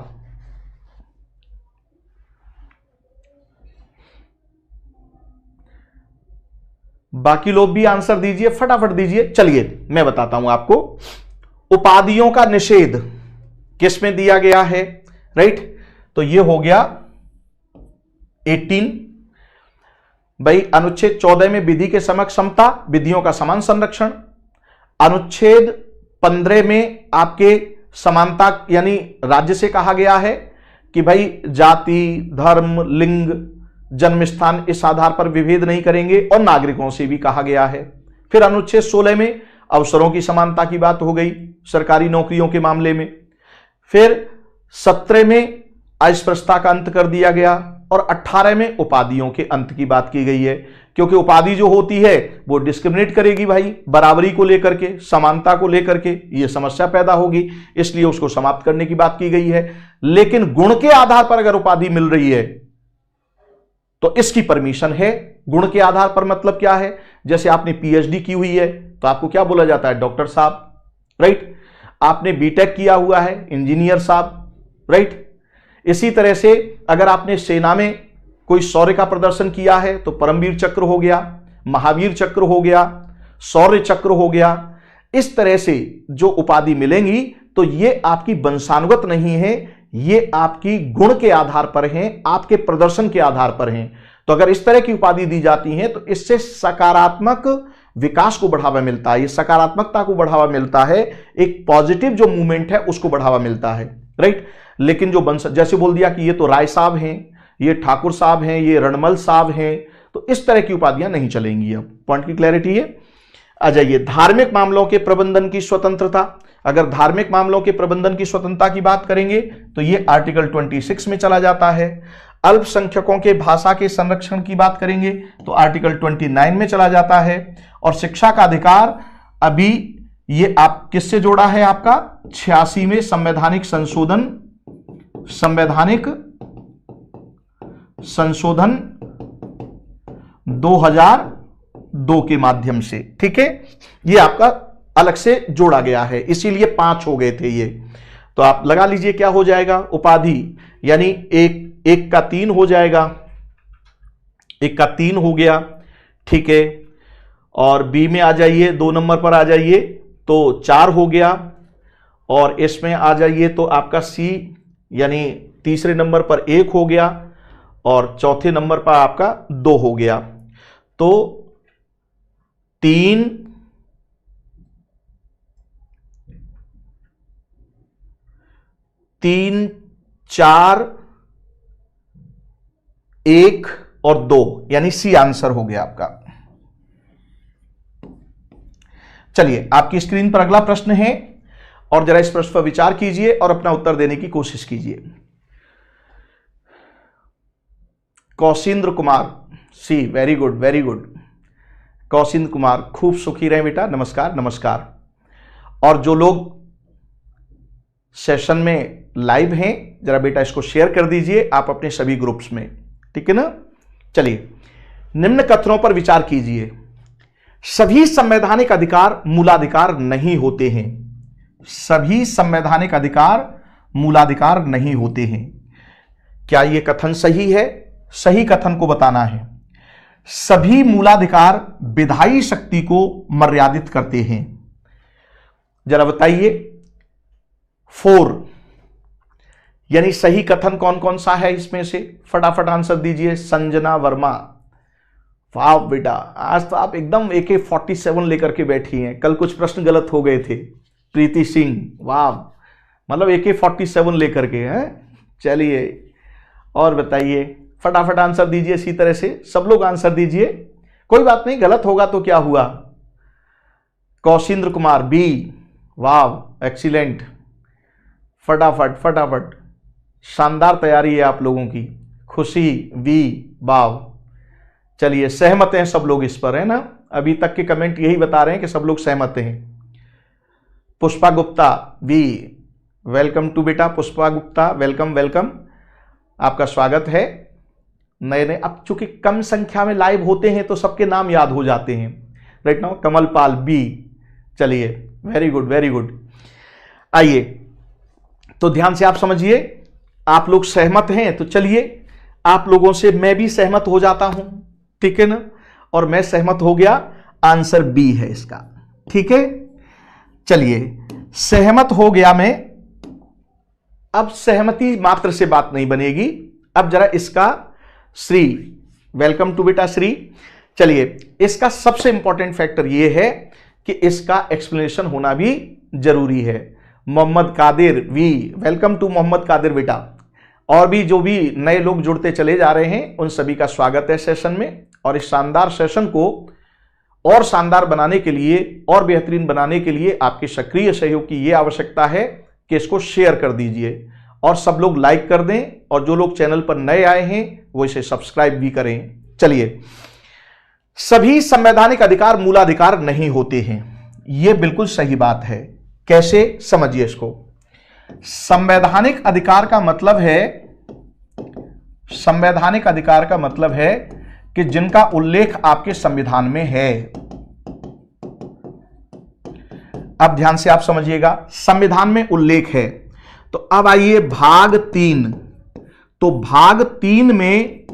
A: बाकी लोग भी आंसर दीजिए, फटाफट दीजिए। चलिए मैं बताता हूं आपको, उपाधियों का निषेध किस में दिया गया है? राइट, तो ये हो गया 18 भाई। अनुच्छेद 14 में विधि के समक्ष समता, विधियों का समान संरक्षण। अनुच्छेद 15 में आपके समानता, यानी राज्य से कहा गया है कि भाई जाति, धर्म, लिंग, जन्म स्थान इस आधार पर विभेद नहीं करेंगे, और नागरिकों से भी कहा गया है। फिर अनुच्छेद 16 में अवसरों की समानता की बात हो गई सरकारी नौकरियों के मामले में। फिर 17 में अस्पृश्यता का अंत कर दिया गया, और 18 में उपाधियों के अंत की बात की गई है, क्योंकि उपाधि जो होती है वो डिस्क्रिमिनेट करेगी भाई, बराबरी को लेकर के, समानता को लेकर के ये समस्या पैदा होगी, इसलिए उसको समाप्त करने की बात की गई है। लेकिन गुण के आधार पर अगर उपाधि मिल रही है तो इसकी परमिशन है। गुण के आधार पर मतलब क्या है? जैसे आपने पीएचडी की हुई है तो आपको क्या बोला जाता है? डॉक्टर साहब, राइट। आपने बीटेक किया हुआ है, इंजीनियर साहब, राइट। इसी तरह से अगर आपने सेना में कोई शौर्य का प्रदर्शन किया है तो परमवीर चक्र हो गया, महावीर चक्र हो गया, शौर्य चक्र हो गया। इस तरह से जो उपाधि मिलेंगी तो ये आपकी वंशानुगत नहीं है, ये आपकी गुण के आधार पर हैं, आपके प्रदर्शन के आधार पर हैं। तो अगर इस तरह की उपाधि दी जाती है तो इससे सकारात्मक विकास को बढ़ावा मिलता है, ये सकारात्मकता को बढ़ावा मिलता है, एक पॉजिटिव जो मूवमेंट है उसको बढ़ावा मिलता है, राइट। लेकिन जो वंश, जैसे बोल दिया कि ये तो राय साहब हैं, ये ठाकुर साहब हैं, ये रणमल साहब हैं, तो इस तरह की उपाधियां नहीं चलेंगी। अब पॉइंट की क्लैरिटी है। आ जाइए, धार्मिक मामलों के प्रबंधन की स्वतंत्रता। अगर धार्मिक मामलों के प्रबंधन की स्वतंत्रता की बात करेंगे तो ये आर्टिकल 26 में चला जाता है। अल्पसंख्यकों के भाषा के संरक्षण की बात करेंगे तो आर्टिकल 29 में चला जाता है। और शिक्षा का अधिकार अभी ये आप किससे जोड़ा है, आपका 86वें संवैधानिक संशोधन 2002 के माध्यम से, ठीक है। ये आपका अलग से जोड़ा गया है, इसीलिए 5 हो गए थे ये। तो आप लगा लीजिए क्या हो जाएगा, उपाधि यानी एक का 3 हो जाएगा, 1 का 3 हो गया, ठीक है। और बी में आ जाइए, 2 नंबर पर आ जाइए तो 4 हो गया। और इसमें आ जाइए तो आपका सी यानी तीसरे नंबर पर 1 हो गया और चौथे नंबर पर आपका 2 हो गया। तो 3 3 4 1 और 2 यानी सी आंसर हो गया आपका। चलिए, आपकी स्क्रीन पर अगला प्रश्न है और जरा इस प्रश्न पर विचार कीजिए और अपना उत्तर देने की कोशिश कीजिए। Kaushindra Kumar C, very good very good. Kaushindra Kumar, खूब सुखी रहे बेटा, नमस्कार नमस्कार। और जो लोग सेशन में लाइव हैं जरा बेटा इसको शेयर कर दीजिए आप अपने सभी ग्रुप्स में, ठीक है ना। चलिए, निम्न कथनों पर विचार कीजिए। सभी संवैधानिक अधिकार मूलाधिकार नहीं होते हैं। सभी संवैधानिक अधिकार मूलाधिकार नहीं होते हैं। क्या यह कथन सही है? सही कथन को बताना है। सभी मूलाधिकार विधायी शक्ति को मर्यादित करते हैं। जरा बताइए 4 यानी सही कथन कौन कौन सा है इसमें से, फटाफट आंसर दीजिए। संजना वर्मा, वाह बेटा, आज तो आप एकदम AK-47 लेकर के बैठी हैं। कल कुछ प्रश्न गलत हो गए थे। प्रीति सिंह, वाह, मतलब AK-47 लेकर के हैं। चलिए और बताइए, फटाफट आंसर दीजिए। इसी तरह से सब लोग आंसर दीजिए, कोई बात नहीं, गलत होगा तो क्या हुआ। कौशिंद्र कुमार बी, वाह एक्सीलेंट, फटाफट फटाफट, शानदार तैयारी है आप लोगों की। खुशी बी, वाह। चलिए, सहमत हैं सब लोग इस पर, है ना। अभी तक के कमेंट यही बता रहे हैं कि सब लोग सहमत हैं। Pushpa Gupta B, welcome to beta Pushpa Gupta, welcome welcome, आपका स्वागत है। नए नए अब चूंकि कम संख्या में लाइव होते हैं तो सबके नाम याद हो जाते हैं, राइट नाउ। कमलपाल बी, चलिए वेरी गुड वेरी गुड। आइए, तो ध्यान से आप समझिए, आप लोग सहमत हैं तो चलिए आप लोगों से मैं भी सहमत हो जाता हूं, ठीक है ना। और मैं सहमत हो गया, आंसर बी है इसका, ठीक है। चलिए, सहमत हो गया मैं। अब सहमति मात्र से बात नहीं बनेगी, अब जरा इसका श्री, वेलकम टू बेटा श्री। चलिए, इसका सबसे इंपॉर्टेंट फैक्टर यह है कि इसका एक्सप्लेनेशन होना भी जरूरी है। Mohammad Qadir V, welcome to Mohammad Qadir beta. और भी जो भी नए लोग जुड़ते चले जा रहे हैं उन सभी का स्वागत है सेशन में। और इस शानदार सेशन को और शानदार बनाने के लिए और बेहतरीन बनाने के लिए आपके सक्रिय सहयोग की यह आवश्यकता है कि इसको शेयर कर दीजिए और सब लोग लाइक कर दें, और जो लोग चैनल पर नए आए हैं वो इसे सब्सक्राइब भी करें। चलिए, सभी संवैधानिक अधिकार मूलाधिकार नहीं होते हैं, यह बिल्कुल सही बात है। कैसे, समझिए इसको। संवैधानिक अधिकार का मतलब है, संवैधानिक अधिकार का मतलब है कि जिनका उल्लेख आपके संविधान में है। अब ध्यान से आप समझिएगा, संविधान में उल्लेख है। तो अब आइए भाग 3। तो भाग 3 में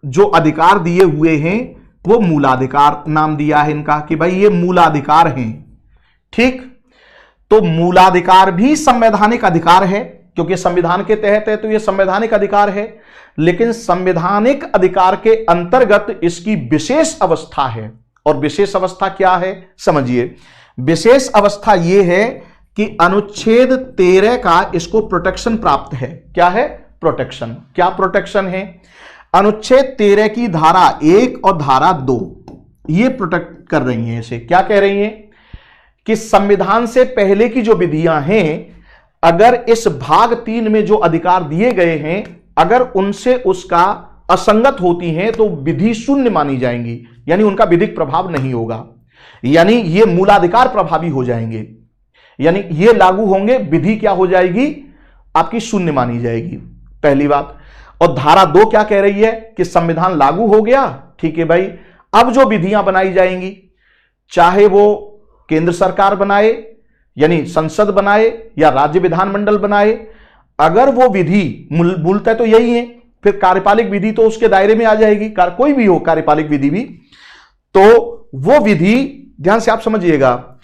A: जो अधिकार दिए हुए हैं वो मूलाधिकार नाम दिया है इनका कि भाई ये मूलाधिकार हैं। ठीक, तो मूलाधिकार भी संवैधानिक अधिकार है, क्योंकि संविधान के तहत है तो ये संवैधानिक अधिकार है, लेकिन संवैधानिक अधिकार के अंतर्गत इसकी विशेष अवस्था है। और विशेष अवस्था क्या है समझिए। विशेष अवस्था यह है कि अनुच्छेद 13 का इसको प्रोटेक्शन प्राप्त है। क्या है? प्रोटेक्शन। क्या प्रोटेक्शन है? अनुच्छेद 13 की धारा 1 और धारा 2 ये प्रोटेक्ट कर रही हैं इसे। क्या कह रही हैं कि संविधान से पहले की जो विधियां हैं, अगर इस भाग 3 में जो अधिकार दिए गए हैं अगर उनसे उसका असंगत होती हैं तो विधि शून्य मानी जाएंगी, यानी उनका विधिक प्रभाव नहीं होगा, यानी ये मूलाधिकार प्रभावी हो जाएंगे, यानी ये लागू होंगे, विधि क्या हो जाएगी? आपकी शून्य मानी जाएगी। पहली बात। और धारा 2 क्या कह रही है कि संविधान लागू हो गया, ठीक है भाई, अब जो विधियां बनाई जाएंगी, चाहे वो केंद्र सरकार बनाए यानी संसद बनाए या राज्य विधानमंडल बनाए, अगर वो विधि मूलतः तो यही है, फिर कार्यपालिक विधि तो उसके दायरे में आ जाएगी, कोई भी हो कार्यपालिक विधि भी, तो वो विधि, ध्यान से आप समझिएगा,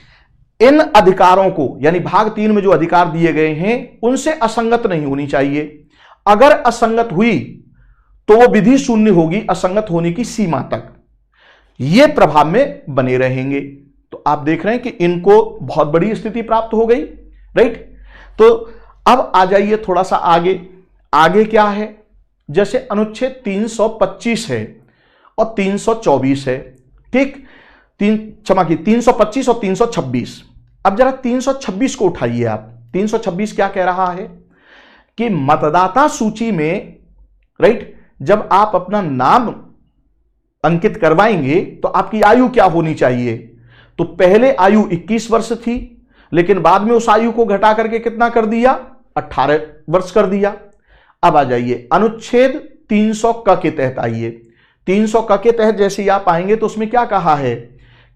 A: इन अधिकारों को यानी भाग 3 में जो अधिकार दिए गए हैं उनसे असंगत नहीं होनी चाहिए। अगर असंगत हुई तो वो विधि शून्य होगी असंगत होने की सीमा तक, ये प्रभाव में बने रहेंगे। तो आप देख रहे हैं कि इनको बहुत बड़ी स्थिति प्राप्त हो गई, राइट। तो अब आ जाइए थोड़ा सा आगे। आगे क्या है? जैसे अनुच्छेद 325 है और 324 है, ठीक, 325 और 326। अब जरा 326 को उठाइए आप। 326 क्या कह रहा है कि मतदाता सूची में, राइट, जब आप अपना नाम अंकित करवाएंगे तो आपकी आयु क्या होनी चाहिए? तो पहले आयु 21 वर्ष थी, लेकिन बाद में उस आयु को घटा करके कितना कर दिया? 18 वर्ष कर दिया। अब आ जाइए अनुच्छेद 300 क के तहत आइए। 300 क के तहत जैसे ही आप आएंगे तो उसमें क्या कहा है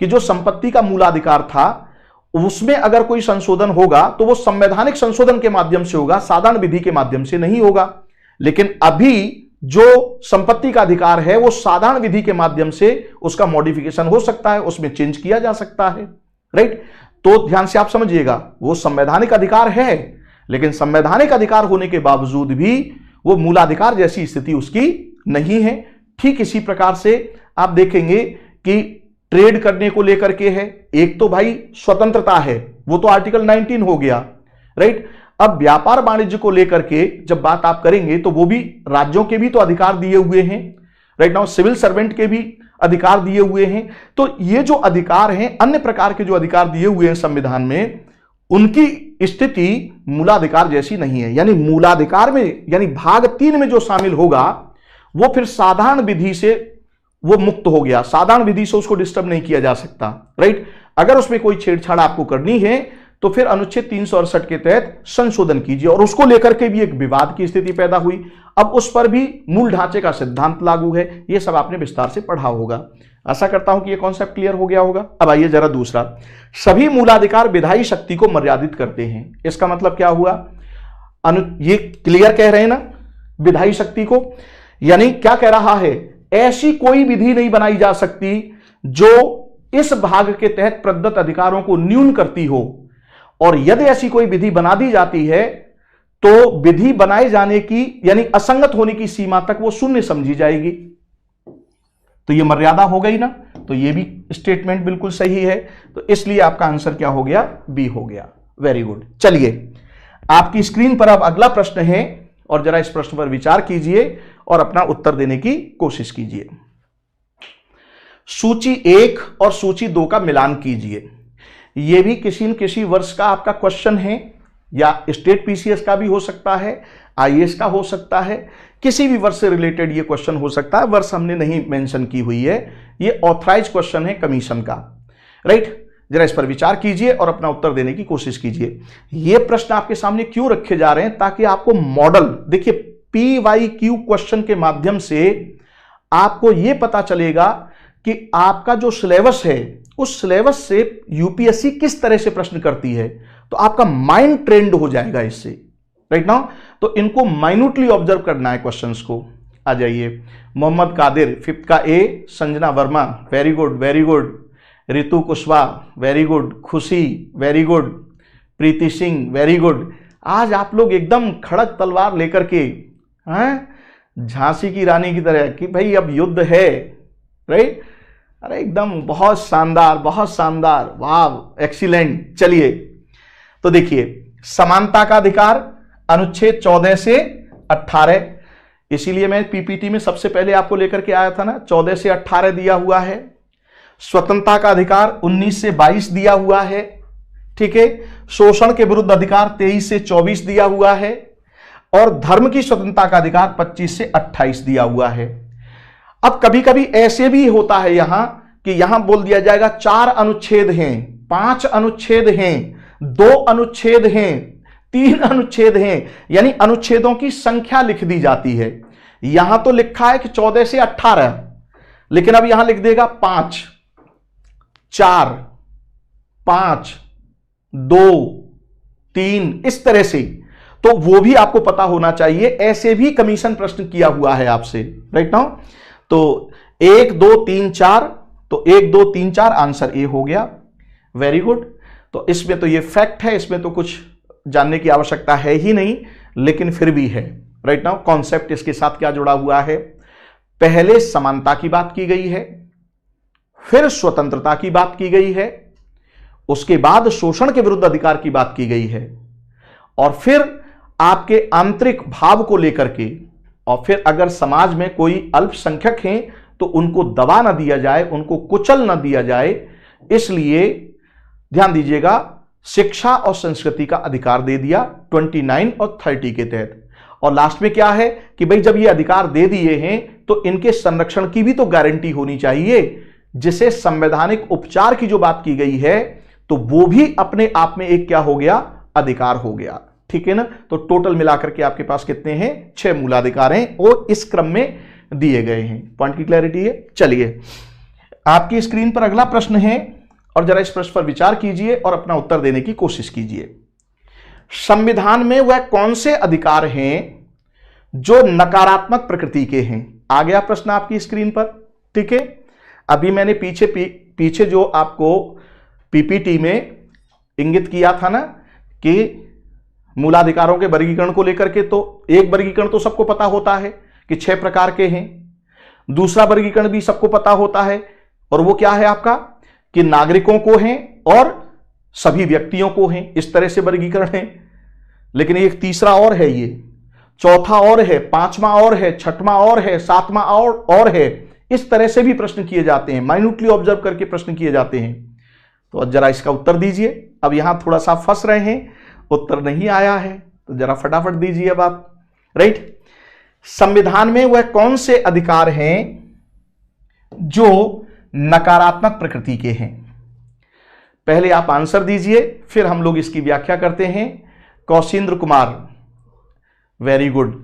A: कि जो संपत्ति का मूलाधिकार था उसमें अगर कोई संशोधन होगा तो वो संवैधानिक संशोधन के माध्यम से होगा, साधारण विधि के माध्यम से नहीं होगा। लेकिन अभी जो संपत्ति का अधिकार है वो साधारण विधि के माध्यम से उसका मॉडिफिकेशन हो सकता है, उसमें चेंज किया जा सकता है, राइट। तो ध्यान से आप समझिएगा, वो संवैधानिक अधिकार है, लेकिन संवैधानिक अधिकार होने के बावजूद भी वो मूलाधिकार जैसी स्थिति उसकी नहीं है। ठीक इसी प्रकार से आप देखेंगे कि ट्रेड करने को लेकर के है, एक तो भाई स्वतंत्रता है, वो तो आर्टिकल 19 हो गया, राइट। अब व्यापार वाणिज्य को लेकर के जब बात आप करेंगे तो वो भी राज्यों के भी तो अधिकार दिए हुए हैं, राइट नाउ सिविल सर्वेंट के भी अधिकार दिए हुए हैं। तो ये जो अधिकार हैं, अन्य प्रकार के जो अधिकार दिए हुए हैं संविधान में, उनकी स्थिति मूलाधिकार जैसी नहीं है। यानी मूलाधिकार में, यानी भाग 3 में जो शामिल होगा वो फिर साधारण विधि से वो मुक्त हो गया, साधारण विधि से उसको डिस्टर्ब नहीं किया जा सकता, राइट। अगर उसमें कोई छेड़छाड़ आपको करनी है तो फिर अनुच्छेद 368 के तहत संशोधन कीजिए। और उसको लेकर के भी एक विवाद की स्थिति पैदा हुई। अब उस पर भी मूल ढांचे का सिद्धांत लागू है। यह सब आपने विस्तार से पढ़ा होगा। आशा करता हूं कि यह कॉन्सेप्ट क्लियर हो गया होगा। अब आइए जरा दूसरा, सभी मूलाधिकार विधायी शक्ति को मर्यादित करते हैं। इसका मतलब क्या हुआ? ये क्लियर कह रहे हैं ना, विधायी शक्ति को, यानी क्या कह रहा है? ऐसी कोई विधि नहीं बनाई जा सकती जो इस भाग के तहत प्रदत्त अधिकारों को न्यून करती हो, और यदि ऐसी कोई विधि बना दी जाती है तो विधि बनाए जाने की यानी असंगत होने की सीमा तक वो शून्य समझी जाएगी। तो ये मर्यादा हो गई ना, तो ये भी स्टेटमेंट बिल्कुल सही है। तो इसलिए आपका आंसर क्या हो गया? बी हो गया। Very good. चलिए आपकी स्क्रीन पर अब अगला प्रश्न है और जरा इस प्रश्न पर विचार कीजिए और अपना उत्तर देने की कोशिश कीजिए। सूची 1 और सूची 2 का मिलान कीजिए। यह भी किसी न किसी वर्ष का आपका क्वेश्चन है, या स्टेट पीसीएस का भी हो सकता है, आईएएस का हो सकता है, किसी भी वर्ष से रिलेटेड यह क्वेश्चन हो सकता है। वर्ष हमने नहीं मेंशन की हुई है, यह ऑथराइज क्वेश्चन है कमीशन का, राइट। जरा इस पर विचार कीजिए और अपना उत्तर देने की कोशिश कीजिए। यह प्रश्न आपके सामने क्यों रखे जा रहे हैं? ताकि आपको मॉडल, देखिए पीवाईक्यू क्वेश्चन के माध्यम से आपको यह पता चलेगा कि आपका जो सिलेबस है उस सिलेबस से यूपीएससी किस तरह से प्रश्न करती है। तो आपका माइंड ट्रेंड हो जाएगा इससे, राइट नाउ। तो इनको माइन्यूटली ऑब्जर्व करना है क्वेश्चंस को। आ जाइए। मोहम्मद कादिर, फिफ्थ का A. Sanjana Verma, very good very good. Ritu Kushwaha, very good. Khushi, very good. Preeti Singh, very good. आज आप लोग एकदम खड़क तलवार लेकर के हैं, झांसी की रानी की तरह कि भाई अब युद्ध है, राइट। अरे एकदम बहुत शानदार, बहुत शानदार, वाह, एक्सीलेंट। चलिए तो देखिए, समानता का अधिकार अनुच्छेद 14 से 18, इसीलिए मैं पीपीटी में सबसे पहले आपको लेकर के आया था ना, 14 से 18 दिया हुआ है। स्वतंत्रता का अधिकार 19 से 22 दिया हुआ है, ठीक है। शोषण के विरुद्ध अधिकार 23 से 24 दिया हुआ है, और धर्म की स्वतंत्रता का अधिकार 25 से 28 दिया हुआ है। अब कभी कभी ऐसे भी होता है यहां कि यहां बोल दिया जाएगा 4 अनुच्छेद हैं, 5 अनुच्छेद हैं, 2 अनुच्छेद हैं, 3 अनुच्छेद हैं, यानी अनुच्छेदों की संख्या लिख दी जाती है। यहां तो लिखा है कि 14 से 18, लेकिन अब यहां लिख देगा 5, 4, 5, 2, 3, इस तरह से। तो वो भी आपको पता होना चाहिए, ऐसे भी कमीशन प्रश्न किया हुआ है आपसे, राइट नाउ। तो 1 2 3 4, तो 1 2 3 4 आंसर ए हो गया, वेरी गुड। तो इसमें तो ये फैक्ट है, इसमें तो कुछ जानने की आवश्यकता है ही नहीं, लेकिन फिर भी है, राइट नाउ। कॉन्सेप्ट इसके साथ क्या जुड़ा हुआ है, पहले समानता की बात की गई है, फिर स्वतंत्रता की बात की गई है, उसके बाद शोषण के विरुद्ध अधिकार की बात की गई है, और फिर आपके आंतरिक भाव को लेकर के, और फिर अगर समाज में कोई अल्पसंख्यक हैं तो उनको दबा ना दिया जाए, उनको कुचल ना दिया जाए, इसलिए ध्यान दीजिएगा, शिक्षा और संस्कृति का अधिकार दे दिया 29 और 30 के तहत। और लास्ट में क्या है कि भाई जब ये अधिकार दे दिए हैं तो इनके संरक्षण की भी तो गारंटी होनी चाहिए, जिसे संवैधानिक उपचार की जो बात की गई है, तो वो भी अपने आप में एक क्या हो गया, अधिकार हो गया, ठीक है ना। तो टोटल मिलाकर के आपके पास कितने हैं, 6 मूलाधिकार हैं, और इस क्रम में दिए गए हैं। पॉइंट की क्लैरिटी है। चलिए आपकी स्क्रीन पर अगला प्रश्न है, और जरा इस प्रश्न पर विचार कीजिए और अपना उत्तर देने की कोशिश कीजिए। संविधान में वह कौन से अधिकार हैं जो नकारात्मक प्रकृति के हैं। आ गया प्रश्न आपकी स्क्रीन पर, ठीक है। अभी मैंने पीछे जो आपको पीपीटी में इंगित किया था ना कि मूलाधिकारों के वर्गीकरण को लेकर के, तो एक वर्गीकरण तो सबको पता होता है कि 6 प्रकार के हैं, दूसरा वर्गीकरण भी सबको पता होता है, और वो क्या है आपका कि नागरिकों को हैं और सभी व्यक्तियों को हैं, इस तरह से वर्गीकरण है। लेकिन एक तीसरा और है, ये चौथा और है, 5वां और है, 6वां और है, 7वां और है। इस तरह से भी प्रश्न किए जाते हैं, माइन्यूटली ऑब्जर्व करके प्रश्न किए जाते हैं। तो जरा इसका उत्तर दीजिए। अब यहां थोड़ा सा फंस रहे हैं, उत्तर नहीं आया है, तो जरा फटाफट दीजिए अब आप, राइट। संविधान में वह कौन से अधिकार हैं जो नकारात्मक प्रकृति के हैं। पहले आप आंसर दीजिए, फिर हम लोग इसकी व्याख्या करते हैं। कौशिंद्र कुमार, वेरी गुड,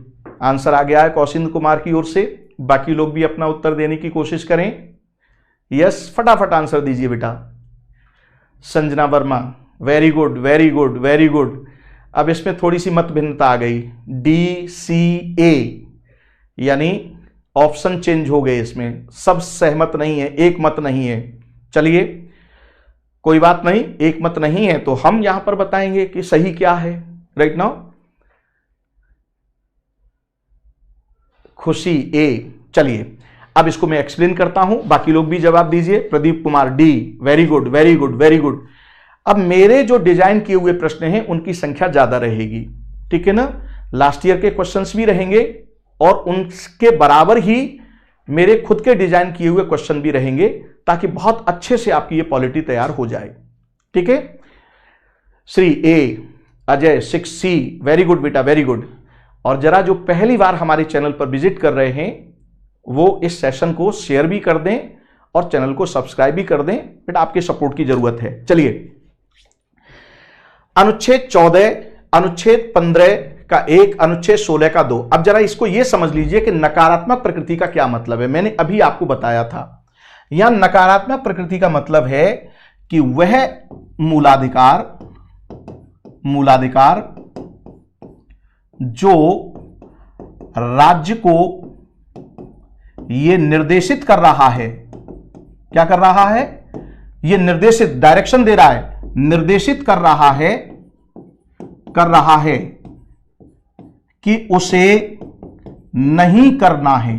A: आंसर आ गया है कौशिंद्र कुमार की ओर से। बाकी लोग भी अपना उत्तर देने की कोशिश करें। यस, फटाफट आंसर दीजिए बेटा। Sanjana Verma, very good very good very good. अब इसमें थोड़ी सी मत भिन्नता आ गई, DCA, यानी ऑप्शन चेंज हो गए, इसमें सब सहमत नहीं है, एक मत नहीं है। चलिए कोई बात नहीं, एक मत नहीं है तो हम यहां पर बताएंगे कि सही क्या है, राइट नाउ। खुशी A, चलिए अब इसको मैं एक्सप्लेन करता हूं, बाकी लोग भी जवाब दीजिए। Pradeep Kumar D, very good very good very good. अब मेरे जो डिजाइन किए हुए प्रश्न हैं उनकी संख्या ज्यादा रहेगी, ठीक है ना। लास्ट ईयर के क्वेश्चंस भी रहेंगे और उनके बराबर ही मेरे खुद के डिजाइन किए हुए क्वेश्चन भी रहेंगे, ताकि बहुत अच्छे से आपकी ये पॉलिटी तैयार हो जाए, ठीक है। Shri A, Ajay 6C, very good बेटा वेरी गुड। और जरा जो पहली बार हमारे चैनल पर विजिट कर रहे हैं वो इस सेशन को शेयर भी कर दें और चैनल को सब्सक्राइब भी कर दें, बेटा आपके सपोर्ट की जरूरत है। चलिए, अनुच्छेद 14, अनुच्छेद 15 का 1, अनुच्छेद 16 का 2। अब जरा इसको यह समझ लीजिए कि नकारात्मक प्रकृति का क्या मतलब है। मैंने अभी आपको बताया था, यहां नकारात्मक प्रकृति का मतलब है कि वह मूलाधिकार जो राज्य को ये निर्देशित कर रहा है, क्या कर रहा है, ये निर्देशित, डायरेक्शन दे रहा है, निर्देशित कर रहा है कि उसे नहीं करना है,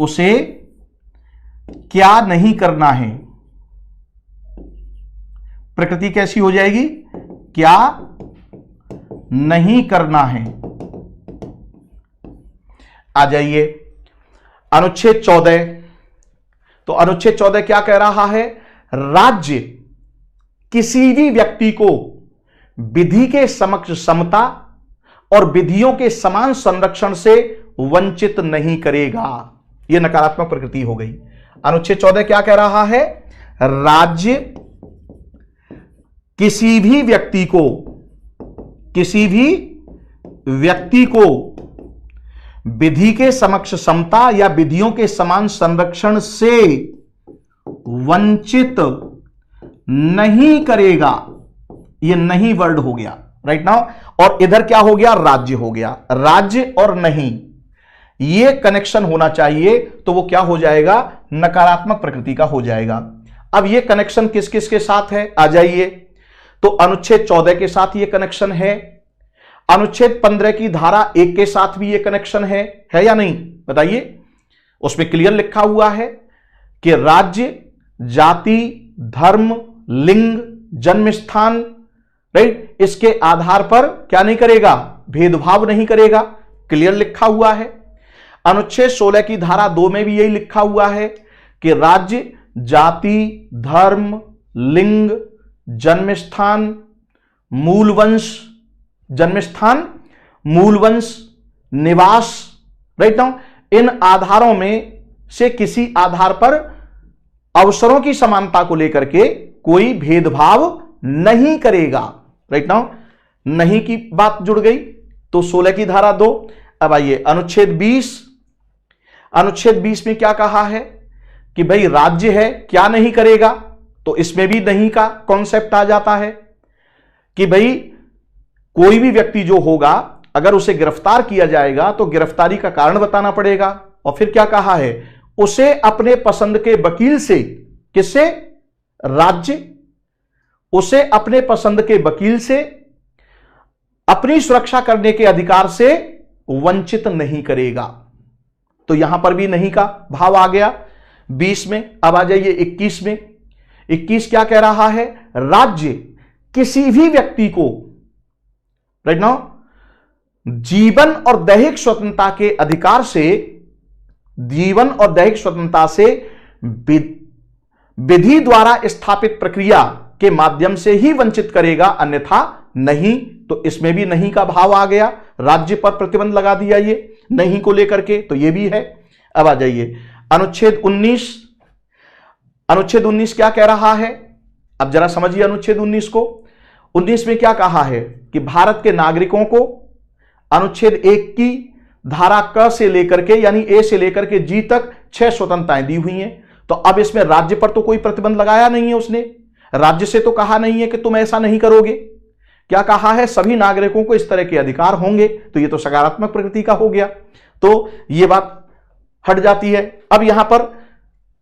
A: उसे क्या नहीं करना है। प्रकृति कैसी हो जाएगी, क्या नहीं करना है। आ जाइए अनुच्छेद 14। तो अनुच्छेद 14 क्या कह रहा है, राज्य किसी भी व्यक्ति को विधि के समक्ष समता और विधियों के समान संरक्षण से वंचित नहीं करेगा। यह नकारात्मक प्रकृति हो गई। अनुच्छेद 14 क्या कह रहा है, राज्य किसी भी व्यक्ति को विधि के समक्ष समता या विधियों के समान संरक्षण से वंचित नहीं करेगा। ये नहीं वर्ड हो गया राइट नाउ, और इधर क्या हो गया, राज्य हो गया। राज्य और नहीं ये कनेक्शन होना चाहिए, तो वो क्या हो जाएगा, नकारात्मक प्रकृति का हो जाएगा। अब ये कनेक्शन किस किस के साथ है, आ जाइए। तो अनुच्छेद 14 के साथ ये कनेक्शन है, अनुच्छेद 15 की धारा 1 के साथ भी ये कनेक्शन है या नहीं, बताइए। उसमें क्लियर लिखा हुआ है कि राज्य, जाति, धर्म, लिंग, जन्म स्थान, राइट, इसके आधार पर क्या नहीं करेगा, भेदभाव नहीं करेगा। क्लियर लिखा हुआ है। अनुच्छेद 16 की धारा 2 में भी यही लिखा हुआ है कि राज्य, जाति, धर्म, लिंग, जन्म स्थान, मूल वंश, जन्म स्थान, मूल वंश, निवास, राइट नाउ, इन आधारों में से किसी आधार पर अवसरों की समानता को लेकर के कोई भेदभाव नहीं करेगा। राइट नाउ, नहीं की बात जुड़ गई, तो 16 की धारा 2। अब आइए अनुच्छेद 20। अनुच्छेद 20 में क्या कहा है कि भाई राज्य है, क्या नहीं करेगा, तो इसमें भी नहीं का कॉन्सेप्ट आ जाता है कि भाई कोई भी व्यक्ति जो होगा अगर उसे गिरफ्तार किया जाएगा तो गिरफ्तारी का कारण बताना पड़ेगा। और फिर क्या कहा है, उसे अपने पसंद के वकील से, किससे, राज्य, उसे अपने पसंद के वकील से अपनी सुरक्षा करने के अधिकार से वंचित नहीं करेगा। तो यहां पर भी नहीं का भाव आ गया 20 में। अब आ जाइए 21 में। 21 क्या कह रहा है, राज्य किसी भी व्यक्ति को, राइट नाउ, जीवन और दैहिक स्वतंत्रता के अधिकार से, जीवन और दैहिक स्वतंत्रता से विधि द्वारा स्थापित प्रक्रिया के माध्यम से ही वंचित करेगा, अन्यथा नहीं। तो इसमें भी नहीं का भाव आ गया, राज्य पर प्रतिबंध लगा दिया ये नहीं को लेकर के, तो ये भी है। अब आ जाइए अनुच्छेद 19। अनुच्छेद 19 क्या कह रहा है, अब जरा समझिए अनुच्छेद 19 को। 19 में क्या कहा है कि भारत के नागरिकों को अनुच्छेद 1 की धारा क से लेकर के, यानी ए से लेकर के जी तक 6 स्वतंत्रताएं दी हुई हैं। तो अब इसमें राज्य पर तो कोई प्रतिबंध लगाया नहीं है उसने, राज्य से तो कहा नहीं है कि तुम ऐसा नहीं करोगे। क्या कहा है, सभी नागरिकों को इस तरह के अधिकार होंगे। तो ये तो सकारात्मक प्रकृति का हो गया, तो ये बात हट जाती है। अब यहां पर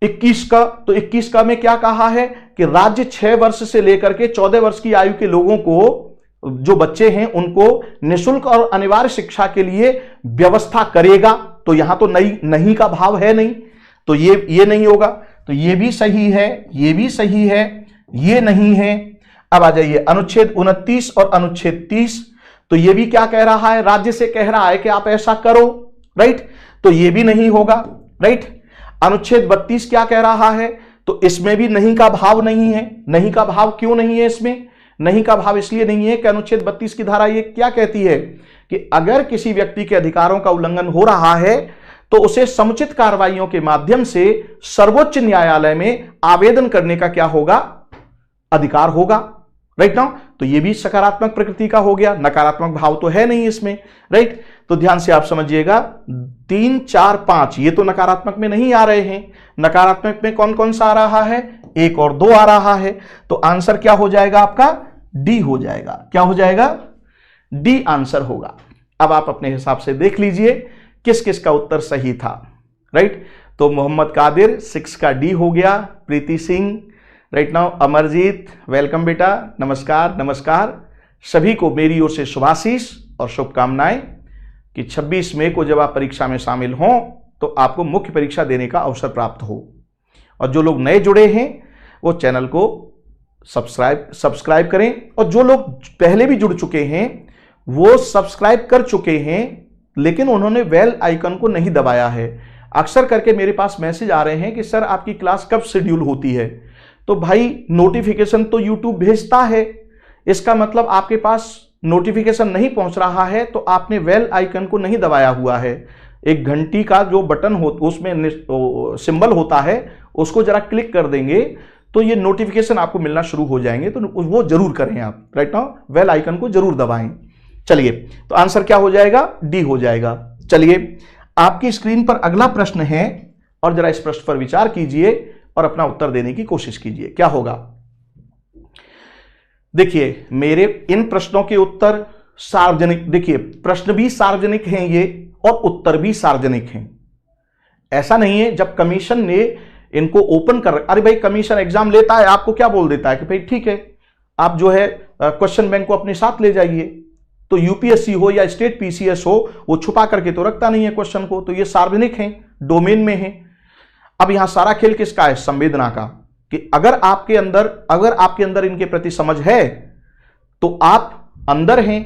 A: 21 का, तो 21 का में क्या कहा है कि राज्य 6 वर्ष से लेकर के 14 वर्ष की आयु के लोगों को, जो बच्चे हैं, उनको निःशुल्क और अनिवार्य शिक्षा के लिए व्यवस्था करेगा। तो यहां तो नहीं का भाव है नहीं, तो ये नहीं होगा। तो ये भी सही है, ये भी सही है, ये नहीं है। अब आ जाइए अनुच्छेद 29 और अनुच्छेद 30। तो ये भी क्या कह रहा है, राज्य से कह रहा है कि आप ऐसा करो, राइट, तो ये भी नहीं होगा, राइट। अनुच्छेद 32 क्या कह रहा है, तो इसमें भी नहीं का भाव नहीं है। नहीं का भाव क्यों नहीं है इसमें, नहीं का भाव इसलिए नहीं है कि अनुच्छेद 32 की धारा ये क्या कहती है कि अगर किसी व्यक्ति के अधिकारों का उल्लंघन हो रहा है तो उसे समुचित कार्रवाइयों के माध्यम से सर्वोच्च न्यायालय में आवेदन करने का क्या होगा, अधिकार होगा। राइट नाउ, तो ये भी सकारात्मक प्रकृति का हो गया, नकारात्मक भाव तो है नहीं इसमें, राइट। तो ध्यान से आप समझिएगा 3, 4, 5 ये तो नकारात्मक में नहीं आ रहे हैं। नकारात्मक में कौन कौन सा आ रहा है, 1 और 2 आ रहा है। तो आंसर क्या हो जाएगा आपका, डी हो जाएगा। क्या हो जाएगा, डी आंसर होगा। अब आप अपने हिसाब से देख लीजिए किस किस का उत्तर सही था, राइट। तो मोहम्मद कादिर 6 का डी हो गया। Preeti Singh, right now. Amarjeet, welcome बेटा, नमस्कार नमस्कार। सभी को मेरी ओर से शुभाशीष और शुभकामनाएं कि 26 मई को जब आप परीक्षा में शामिल हों तो आपको मुख्य परीक्षा देने का अवसर प्राप्त हो। और जो लोग नए जुड़े हैं वो चैनल को सब्सक्राइब करें, और जो लोग पहले भी जुड़ चुके हैं वो सब्सक्राइब कर चुके हैं लेकिन उन्होंने बेल आइकन को नहीं दबाया है। अक्सर करके मेरे पास मैसेज आ रहे हैं कि सर आपकी क्लास कब शेड्यूल होती है। तो भाई नोटिफिकेशन तो यूट्यूब भेजता है, इसका मतलब आपके पास नोटिफिकेशन नहीं पहुंच रहा है तो आपने बेल आइकन को नहीं दबाया हुआ है। एक घंटी का जो बटन हो उसमें सिंबल होता है उसको जरा क्लिक कर देंगे तो ये नोटिफिकेशन आपको मिलना शुरू हो जाएंगे, तो वो जरूर करें आप, राइट नाउ बेल आइकन को जरूर दबाएं। चलिए, तो आंसर क्या हो जाएगा? डी हो जाएगा। चलिए, आपकी स्क्रीन पर अगला प्रश्न है और जरा इस प्रश्न पर विचार कीजिए और अपना उत्तर देने की कोशिश कीजिए। क्या होगा? देखिए, मेरे इन प्रश्नों के उत्तर सार्वजनिक, देखिए प्रश्न भी सार्वजनिक हैं ये और उत्तर भी सार्वजनिक हैं। ऐसा नहीं है जब कमीशन ने इनको ओपन कर, अरे भाई कमीशन एग्जाम लेता है, आपको क्या बोल देता है कि भाई ठीक है आप जो है क्वेश्चन बैंक को अपने साथ ले जाइए। तो यूपीएससी हो या स्टेट पीसीएस हो, वो छुपा करके तो रखता नहीं है क्वेश्चन को, तो ये सार्वजनिक हैं, डोमेन में है। अब यहां सारा खेल किसका है? संवेदना का, कि अगर आपके अंदर इनके प्रति समझ है तो आप अंदर हैं,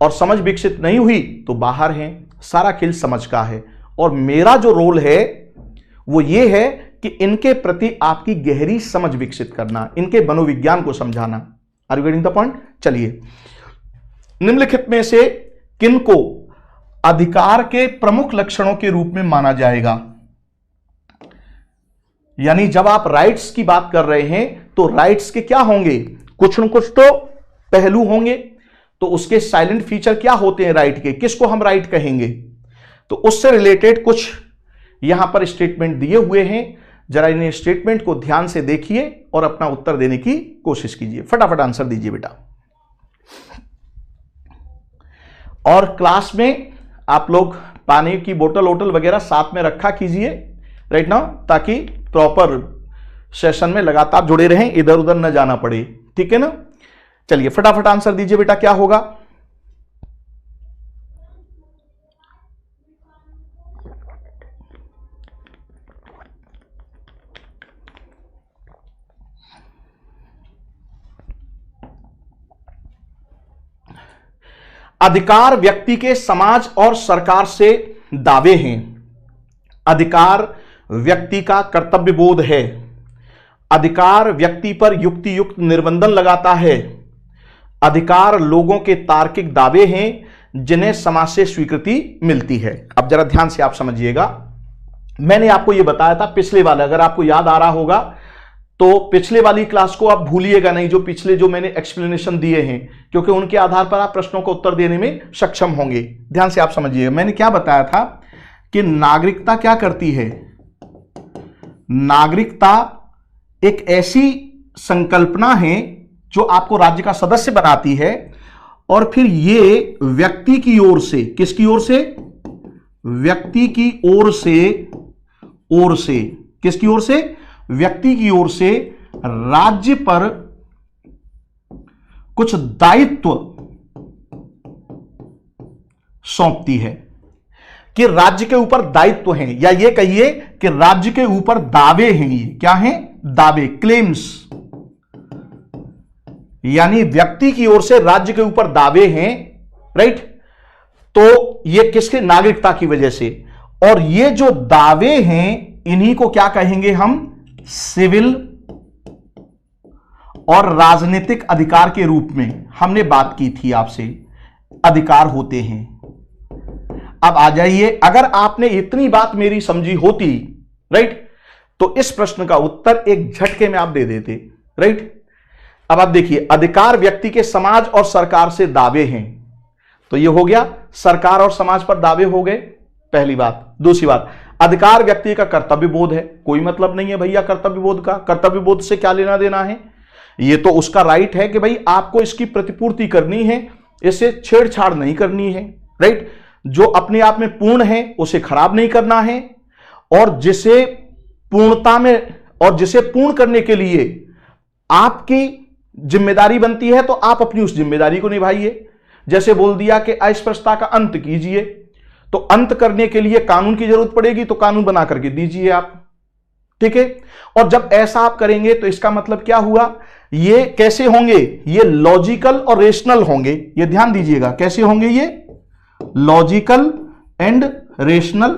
A: और समझ विकसित नहीं हुई तो बाहर हैं। सारा खेल समझ का है, और मेरा जो रोल है वो ये है कि इनके प्रति आपकी गहरी समझ विकसित करना, इनके मनोविज्ञान को समझाना। Are you getting the point? चलिए, निम्नलिखित में से किनको अधिकार के प्रमुख लक्षणों के रूप में माना जाएगा? यानी जब आप राइट्स की बात कर रहे हैं तो राइट्स के क्या होंगे? कुछ न कुछ तो पहलू होंगे। तो उसके साइलेंट फीचर क्या होते हैं राइट के? किसको हम राइट कहेंगे? तो उससे रिलेटेड कुछ यहां पर स्टेटमेंट दिए हुए हैं। जरा इन स्टेटमेंट को ध्यान से देखिए और अपना उत्तर देने की कोशिश कीजिए। फटाफट आंसर दीजिए बेटा। और क्लास में आप लोग पानी की बोतल वोटल वगैरह साथ में रखा कीजिए, राइट नाउ, ताकि प्रॉपर सेशन में लगातार जुड़े रहें, इधर उधर न जाना पड़े, ठीक है ना। चलिए फटाफट आंसर दीजिए बेटा, क्या होगा? अधिकार व्यक्ति के समाज और सरकार से दावे हैं। अधिकार व्यक्ति का कर्तव्य बोध है। अधिकार व्यक्ति पर युक्ति युक्त निर्बंधन लगाता है। अधिकार लोगों के तार्किक दावे हैं जिन्हें समाज से स्वीकृति मिलती है। अब जरा ध्यान से आप समझिएगा, मैंने आपको यह बताया था पिछले वाले, अगर आपको याद आ रहा होगा तो पिछले वाली क्लास को आप भूलिएगा नहीं, जो पिछले जो मैंने एक्सप्लेनेशन दिए हैं, क्योंकि उनके आधार पर आप प्रश्नों का उत्तर देने में सक्षम होंगे। ध्यान से आप समझिएगा, मैंने क्या बताया था कि नागरिकता क्या करती है? नागरिकता एक ऐसी संकल्पना है जो आपको राज्य का सदस्य बनाती है, और फिर ये व्यक्ति की ओर से, किसकी ओर से? व्यक्ति की ओर से किसकी ओर से? व्यक्ति की ओर से राज्य पर कुछ दायित्व सौंपती है, कि राज्य के ऊपर दायित्व हैं, या ये कहिए कि राज्य के ऊपर दावे हैं। ये क्या हैं? दावे, क्लेम्स। यानी व्यक्ति की ओर से राज्य के ऊपर दावे हैं, राइट। तो ये किसके? नागरिकता की वजह से। और ये जो दावे हैं इन्हीं को क्या कहेंगे हम? सिविल और राजनीतिक अधिकार के रूप में हमने बात की थी आपसे, अधिकार होते हैं। अब आ जाइए, अगर आपने इतनी बात मेरी समझी होती, राइट, तो इस प्रश्न का उत्तर एक झटके में आप दे देते, राइट। अब आप देखिए, अधिकार व्यक्ति के समाज और सरकार से दावे हैं, तो ये हो गया सरकार और समाज पर दावे हो गए, पहली बात। दूसरी बात, अधिकार व्यक्ति का कर्तव्य बोध है। कोई मतलब नहीं है भैया कर्तव्य बोध का, कर्तव्य बोध से क्या लेना देना है? ये तो उसका राइट है कि भाई आपको इसकी प्रतिपूर्ति करनी है, इससे छेड़छाड़ नहीं करनी है, राइट, जो अपने आप में पूर्ण है उसे खराब नहीं करना है, और जिसे पूर्णता में और जिसे पूर्ण करने के लिए आपकी जिम्मेदारी बनती है तो आप अपनी उस जिम्मेदारी को निभाइए। जैसे बोल दिया कि अस्पृश्यता का अंत कीजिए, तो अंत करने के लिए कानून की जरूरत पड़ेगी, तो कानून बना करके दीजिए आप, ठीक है। और जब ऐसा आप करेंगे तो इसका मतलब क्या हुआ, ये कैसे होंगे, ये लॉजिकल और रेशनल होंगे। ये ध्यान दीजिएगा, कैसे होंगे ये, लॉजिकल एंड रेशनल।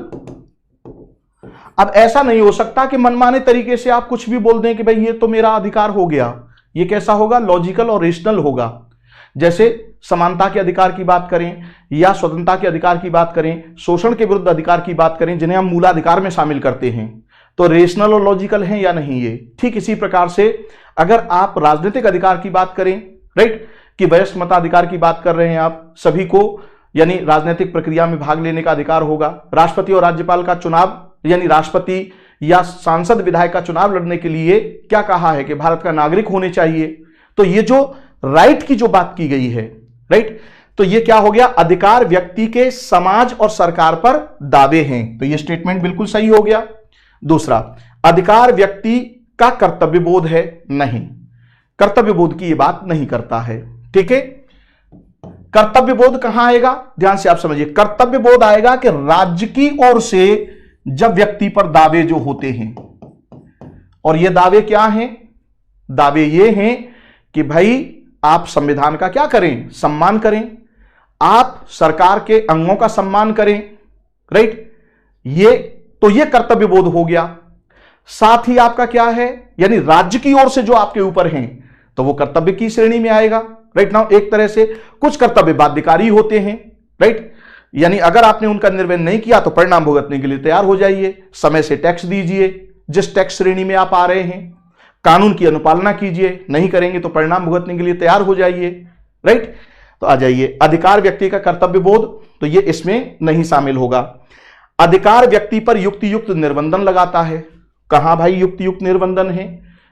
A: अब ऐसा नहीं हो सकता कि मनमाने तरीके से आप कुछ भी बोल दें कि भाई ये तो मेरा अधिकार हो गया। ये कैसा होगा, लॉजिकल और रेशनल होगा। जैसे समानता के अधिकार की बात करें या स्वतंत्रता के अधिकार की बात करें, शोषण के विरुद्ध अधिकार की बात करें, जिन्हें हम मूलाधिकार में शामिल करते हैं, तो रेशनल और लॉजिकल हैं या नहीं ये। ठीक इसी प्रकार से अगर आप राजनीतिक अधिकार की बात करें, राइट, कि वयस्क मताधिकार की बात कर रहे हैं आप, सभी को यानी राजनीतिक प्रक्रिया में भाग लेने का अधिकार होगा। राष्ट्रपति और राज्यपाल का चुनाव यानी राष्ट्रपति या सांसद विधायक का चुनाव लड़ने के लिए क्या कहा है कि भारत का नागरिक होने चाहिए। तो ये जो राइट की जो बात की गई है, राइट, तो ये क्या हो गया, अधिकार व्यक्ति के समाज और सरकार पर दावे हैं, तो ये स्टेटमेंट बिल्कुल सही हो गया। दूसरा, अधिकार व्यक्ति का कर्तव्य बोध है, नहीं, कर्तव्य बोध की ये बात नहीं करता है, ठीक है। कर्तव्य बोध कहां आएगा, ध्यान से आप समझिए, कर्तव्य बोध आएगा कि राज्य की ओर से जब व्यक्ति पर दावे जो होते हैं, और ये दावे क्या हैं, दावे ये हैं कि भाई आप संविधान का क्या करें, सम्मान करें, आप सरकार के अंगों का सम्मान करें, राइट, ये कर्तव्य बोध हो गया। साथ ही आपका क्या है, यानी राज्य की ओर से जो आपके ऊपर हैं तो वो कर्तव्य की श्रेणी में आएगा, राइट। नाउ एक तरह से कुछ कर्तव्य बाध्यकारी होते हैं, राइट, यानी अगर आपने उनका निर्वहन नहीं किया तो परिणाम भुगतने के लिए तैयार हो जाइए। समय से टैक्स दीजिए जिस टैक्स श्रेणी में आप आ रहे हैं, कानून की अनुपालना कीजिए, नहीं करेंगे तो परिणाम भुगतने के लिए तैयार हो जाइए, राइट। तो आ जाइए, अधिकार व्यक्ति का कर्तव्य बोध, तो ये इसमें नहीं शामिल होगा। अधिकार व्यक्ति पर युक्ति युक्त निर्बंधन लगाता है, कहां भाई युक्ति युक्त निर्बंधन है,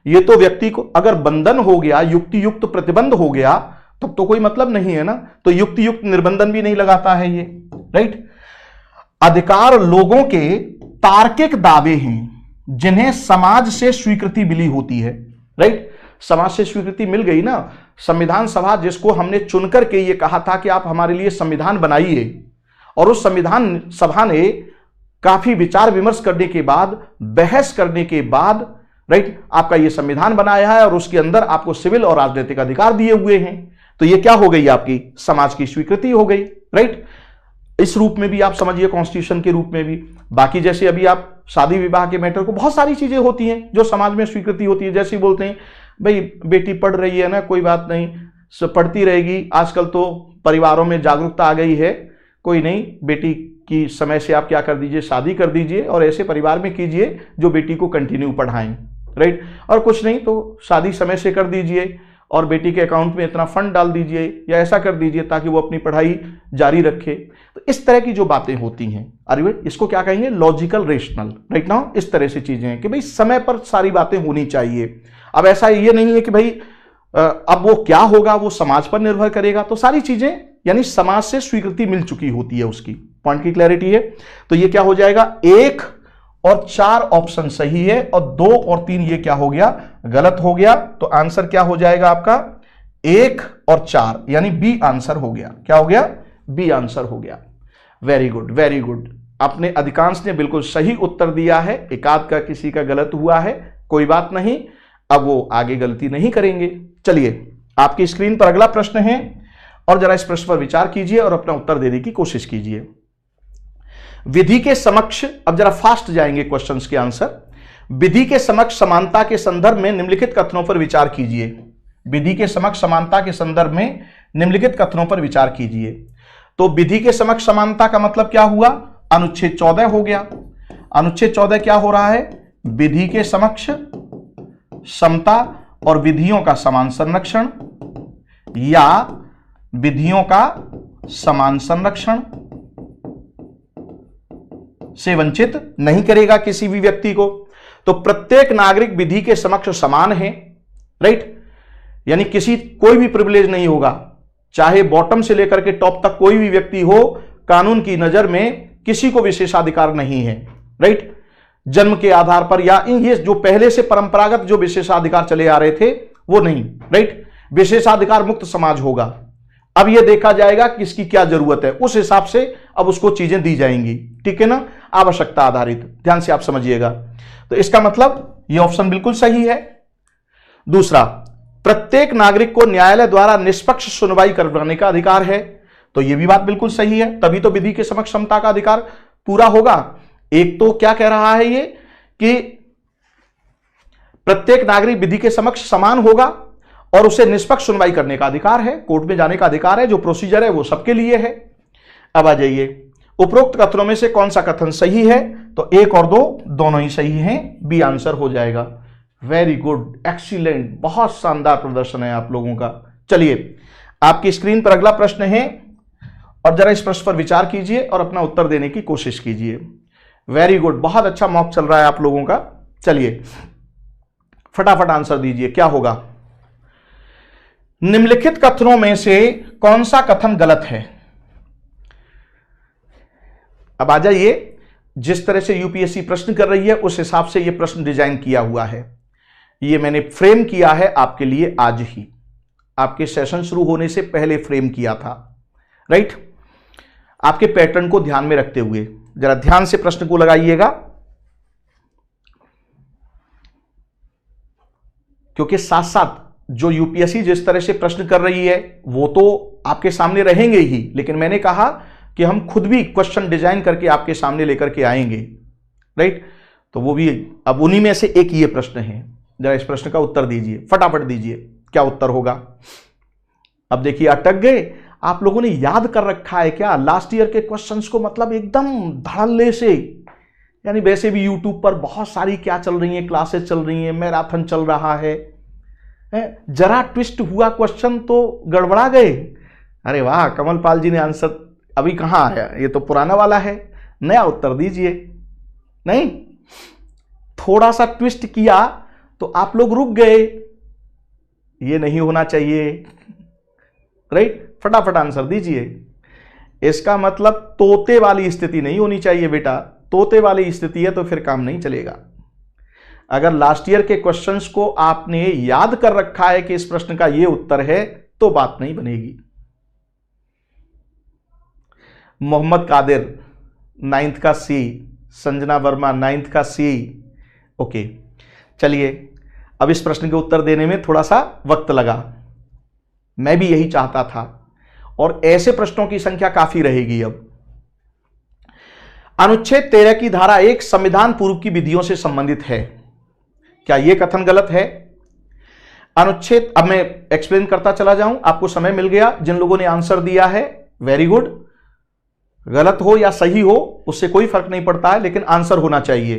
A: ये तो व्यक्ति को अगर बंधन हो गया, युक्ति युक्त प्रतिबंध हो गया तब तो कोई मतलब नहीं है ना, तो युक्ति युक्त निर्बंधन भी नहीं लगाता है ये, राइट। अधिकार लोगों के तार्किक दावे हैं जिन्हें समाज से स्वीकृति मिली होती है, राइट। समाज से स्वीकृति मिल गई ना, संविधान सभा जिसको हमने चुनकर के ये कहा था कि आप हमारे लिए संविधान बनाइए, और उस संविधान सभा ने काफी विचार विमर्श करने के बाद, बहस करने के बाद, राइट, आपका ये संविधान बनाया है और उसके अंदर आपको सिविल और राजनीतिक अधिकार दिए हुए हैं। तो ये क्या हो गई, आपकी समाज की स्वीकृति हो गई, राइट। इस रूप में भी आप समझिए, कॉन्स्टिट्यूशन के रूप में भी। बाकी जैसे अभी आप शादी विवाह के मैटर को, बहुत सारी चीजें होती हैं जो समाज में स्वीकृति होती है। जैसे बोलते हैं भाई बेटी पढ़ रही है ना, कोई बात नहीं, पढ़ती रहेगी, आजकल तो परिवारों में जागरूकता आ गई है, कोई नहीं, बेटी की समय से आप क्या कर दीजिए, शादी कर दीजिए, और ऐसे परिवार में कीजिए जो बेटी को कंटिन्यू पढ़ाएं, राइट। और कुछ नहीं तो शादी समय से कर दीजिए और बेटी के अकाउंट में इतना फंड डाल दीजिए या ऐसा कर दीजिए ताकि वो अपनी पढ़ाई जारी रखे। तो इस तरह की जो बातें होती हैं, अरे इसको क्या कहेंगे, लॉजिकल रेशनल, राइट नाउ। इस तरह से चीजें हैं कि भाई समय पर सारी बातें होनी चाहिए। अब ऐसा ये नहीं है कि भाई अब वो क्या होगा वो समाज पर निर्भर करेगा, तो सारी चीजें यानी समाज से स्वीकृति मिल चुकी होती है, उसकी पॉइंट की क्लैरिटी है। तो ये क्या हो जाएगा, 1 और 4 ऑप्शन सही है और 2 और 3 ये क्या हो गया, गलत हो गया। तो आंसर क्या हो जाएगा आपका, 1 और 4 यानी बी आंसर हो गया। क्या हो गया, बी आंसर हो गया। वेरी गुड, वेरी गुड, अपने अधिकांश ने बिल्कुल सही उत्तर दिया है, एकाध का किसी का गलत हुआ है, कोई बात नहीं, अब वो आगे गलती नहीं करेंगे। चलिए आपकी स्क्रीन पर अगला प्रश्न है और जरा इस प्रश्न पर विचार कीजिए और अपना उत्तर देने की कोशिश कीजिए। विधि के समक्ष, अब जरा फास्ट जाएंगे क्वेश्चंस के आंसर। विधि के समक्ष समानता के संदर्भ में निम्नलिखित कथनों पर विचार कीजिए। विधि के समक्ष समानता के संदर्भ में निम्नलिखित कथनों पर विचार कीजिए। तो विधि के समक्ष समानता का मतलब क्या हुआ, अनुच्छेद 14 हो गया। अनुच्छेद 14 क्या हो रहा है, विधि के समक्ष समता और विधियों का समान संरक्षण या विधियों का समान संरक्षण से वंचित नहीं करेगा किसी भी व्यक्ति को। तो प्रत्येक नागरिक विधि के समक्ष समान है, राइट, यानी किसी कोई भी प्रिविलेज नहीं होगा, चाहे बॉटम से लेकर के टॉप तक कोई भी व्यक्ति हो, कानून की नजर में किसी को विशेषाधिकार नहीं है, राइट। जन्म के आधार पर या ये जो पहले से परंपरागत जो विशेषाधिकार चले आ रहे थे वो नहीं, राइट। विशेषाधिकार मुक्त समाज होगा। अब ये देखा जाएगा कि इसकी क्या जरूरत है, उस हिसाब से अब उसको चीजें दी जाएंगी, ठीक है ना, आवश्यकता आधारित। ध्यान से आप समझिएगा। तो इसका मतलब ये ऑप्शन बिल्कुल सही है। दूसरा, प्रत्येक नागरिक को न्यायालय द्वारा निष्पक्ष सुनवाई करवाने का अधिकार है, तो यह भी बात बिल्कुल सही है, तभी तो विधि के समक्ष समता का अधिकार पूरा होगा। एक तो क्या कह रहा है ये कि प्रत्येक नागरिक विधि के समक्ष समान होगा और उसे निष्पक्ष सुनवाई करने का अधिकार है, कोर्ट में जाने का अधिकार है, जो प्रोसीजर है वो सबके लिए है। अब आ जाइए, उपरोक्त कथनों में से कौन सा कथन सही है, तो 1 और 2 दोनों ही सही हैं, बी आंसर हो जाएगा। वेरी गुड, एक्सीलेंट, बहुत शानदार प्रदर्शन है आप लोगों का। चलिए, आपकी स्क्रीन पर अगला प्रश्न है और जरा इस प्रश्न पर विचार कीजिए और अपना उत्तर देने की कोशिश कीजिए। वेरी गुड, बहुत अच्छा मॉक चल रहा है आप लोगों का। चलिए फटाफट आंसर दीजिए, क्या होगा। निम्नलिखित कथनों में से कौन सा कथन गलत है। अब आ जाइए, जिस तरह से यूपीएससी प्रश्न कर रही है उस हिसाब से यह प्रश्न डिजाइन किया हुआ है। ये मैंने फ्रेम किया है आपके लिए आज ही, आपके सेशन शुरू होने से पहले फ्रेम किया था, राइट। आपके पैटर्न को ध्यान में रखते हुए जरा ध्यान से प्रश्न को लगाइएगा, क्योंकि साथ साथ जो यूपीएससी जिस तरह से प्रश्न कर रही है वो तो आपके सामने रहेंगे ही, लेकिन मैंने कहा कि हम खुद भी क्वेश्चन डिजाइन करके आपके सामने लेकर के आएंगे, राइट। तो वो भी अब उन्हीं में से एक ये प्रश्न है। जरा इस प्रश्न का उत्तर दीजिए, फटाफट दीजिए, क्या उत्तर होगा। अब देखिए, अटक गए आप लोगों ने, याद कर रखा है क्या लास्ट ईयर के क्वेश्चंस को, मतलब एकदम धड़ल्ले से। यानी वैसे भी यूट्यूब पर बहुत सारी क्या चल रही है, क्लासेस चल रही हैं, मैराथन चल रहा है, जरा ट्विस्ट हुआ क्वेश्चन तो गड़बड़ा गए। अरे वाह, कमलपाल जी ने आंसर अभी कहां आया, ये तो पुराना वाला है, नया उत्तर दीजिए। नहीं, थोड़ा सा ट्विस्ट किया तो आप लोग रुक गए, ये नहीं होना चाहिए, राइट। फटाफट आंसर दीजिए। इसका मतलब तोते वाली स्थिति नहीं होनी चाहिए बेटा, तोते वाली स्थिति है तो फिर काम नहीं चलेगा। अगर लास्ट ईयर के क्वेश्चंस को आपने याद कर रखा है कि इस प्रश्न का यह उत्तर है तो बात नहीं बनेगी। मोहम्मद कादिर 9th का सी, संजना वर्मा 9th का सी। ओके, चलिए अब इस प्रश्न के उत्तर देने में थोड़ा सा वक्त लगा, मैं भी यही चाहता था, और ऐसे प्रश्नों की संख्या काफी रहेगी। अब अनुच्छेद 13 की धारा 1 संविधान पूर्व की विधियों से संबंधित है, क्या यह कथन गलत है। अनुच्छेद, अब मैं एक्सप्लेन करता चला जाऊं, आपको समय मिल गया। जिन लोगों ने आंसर दिया है वेरी गुड, गलत हो या सही हो उससे कोई फर्क नहीं पड़ता है, लेकिन आंसर होना चाहिए।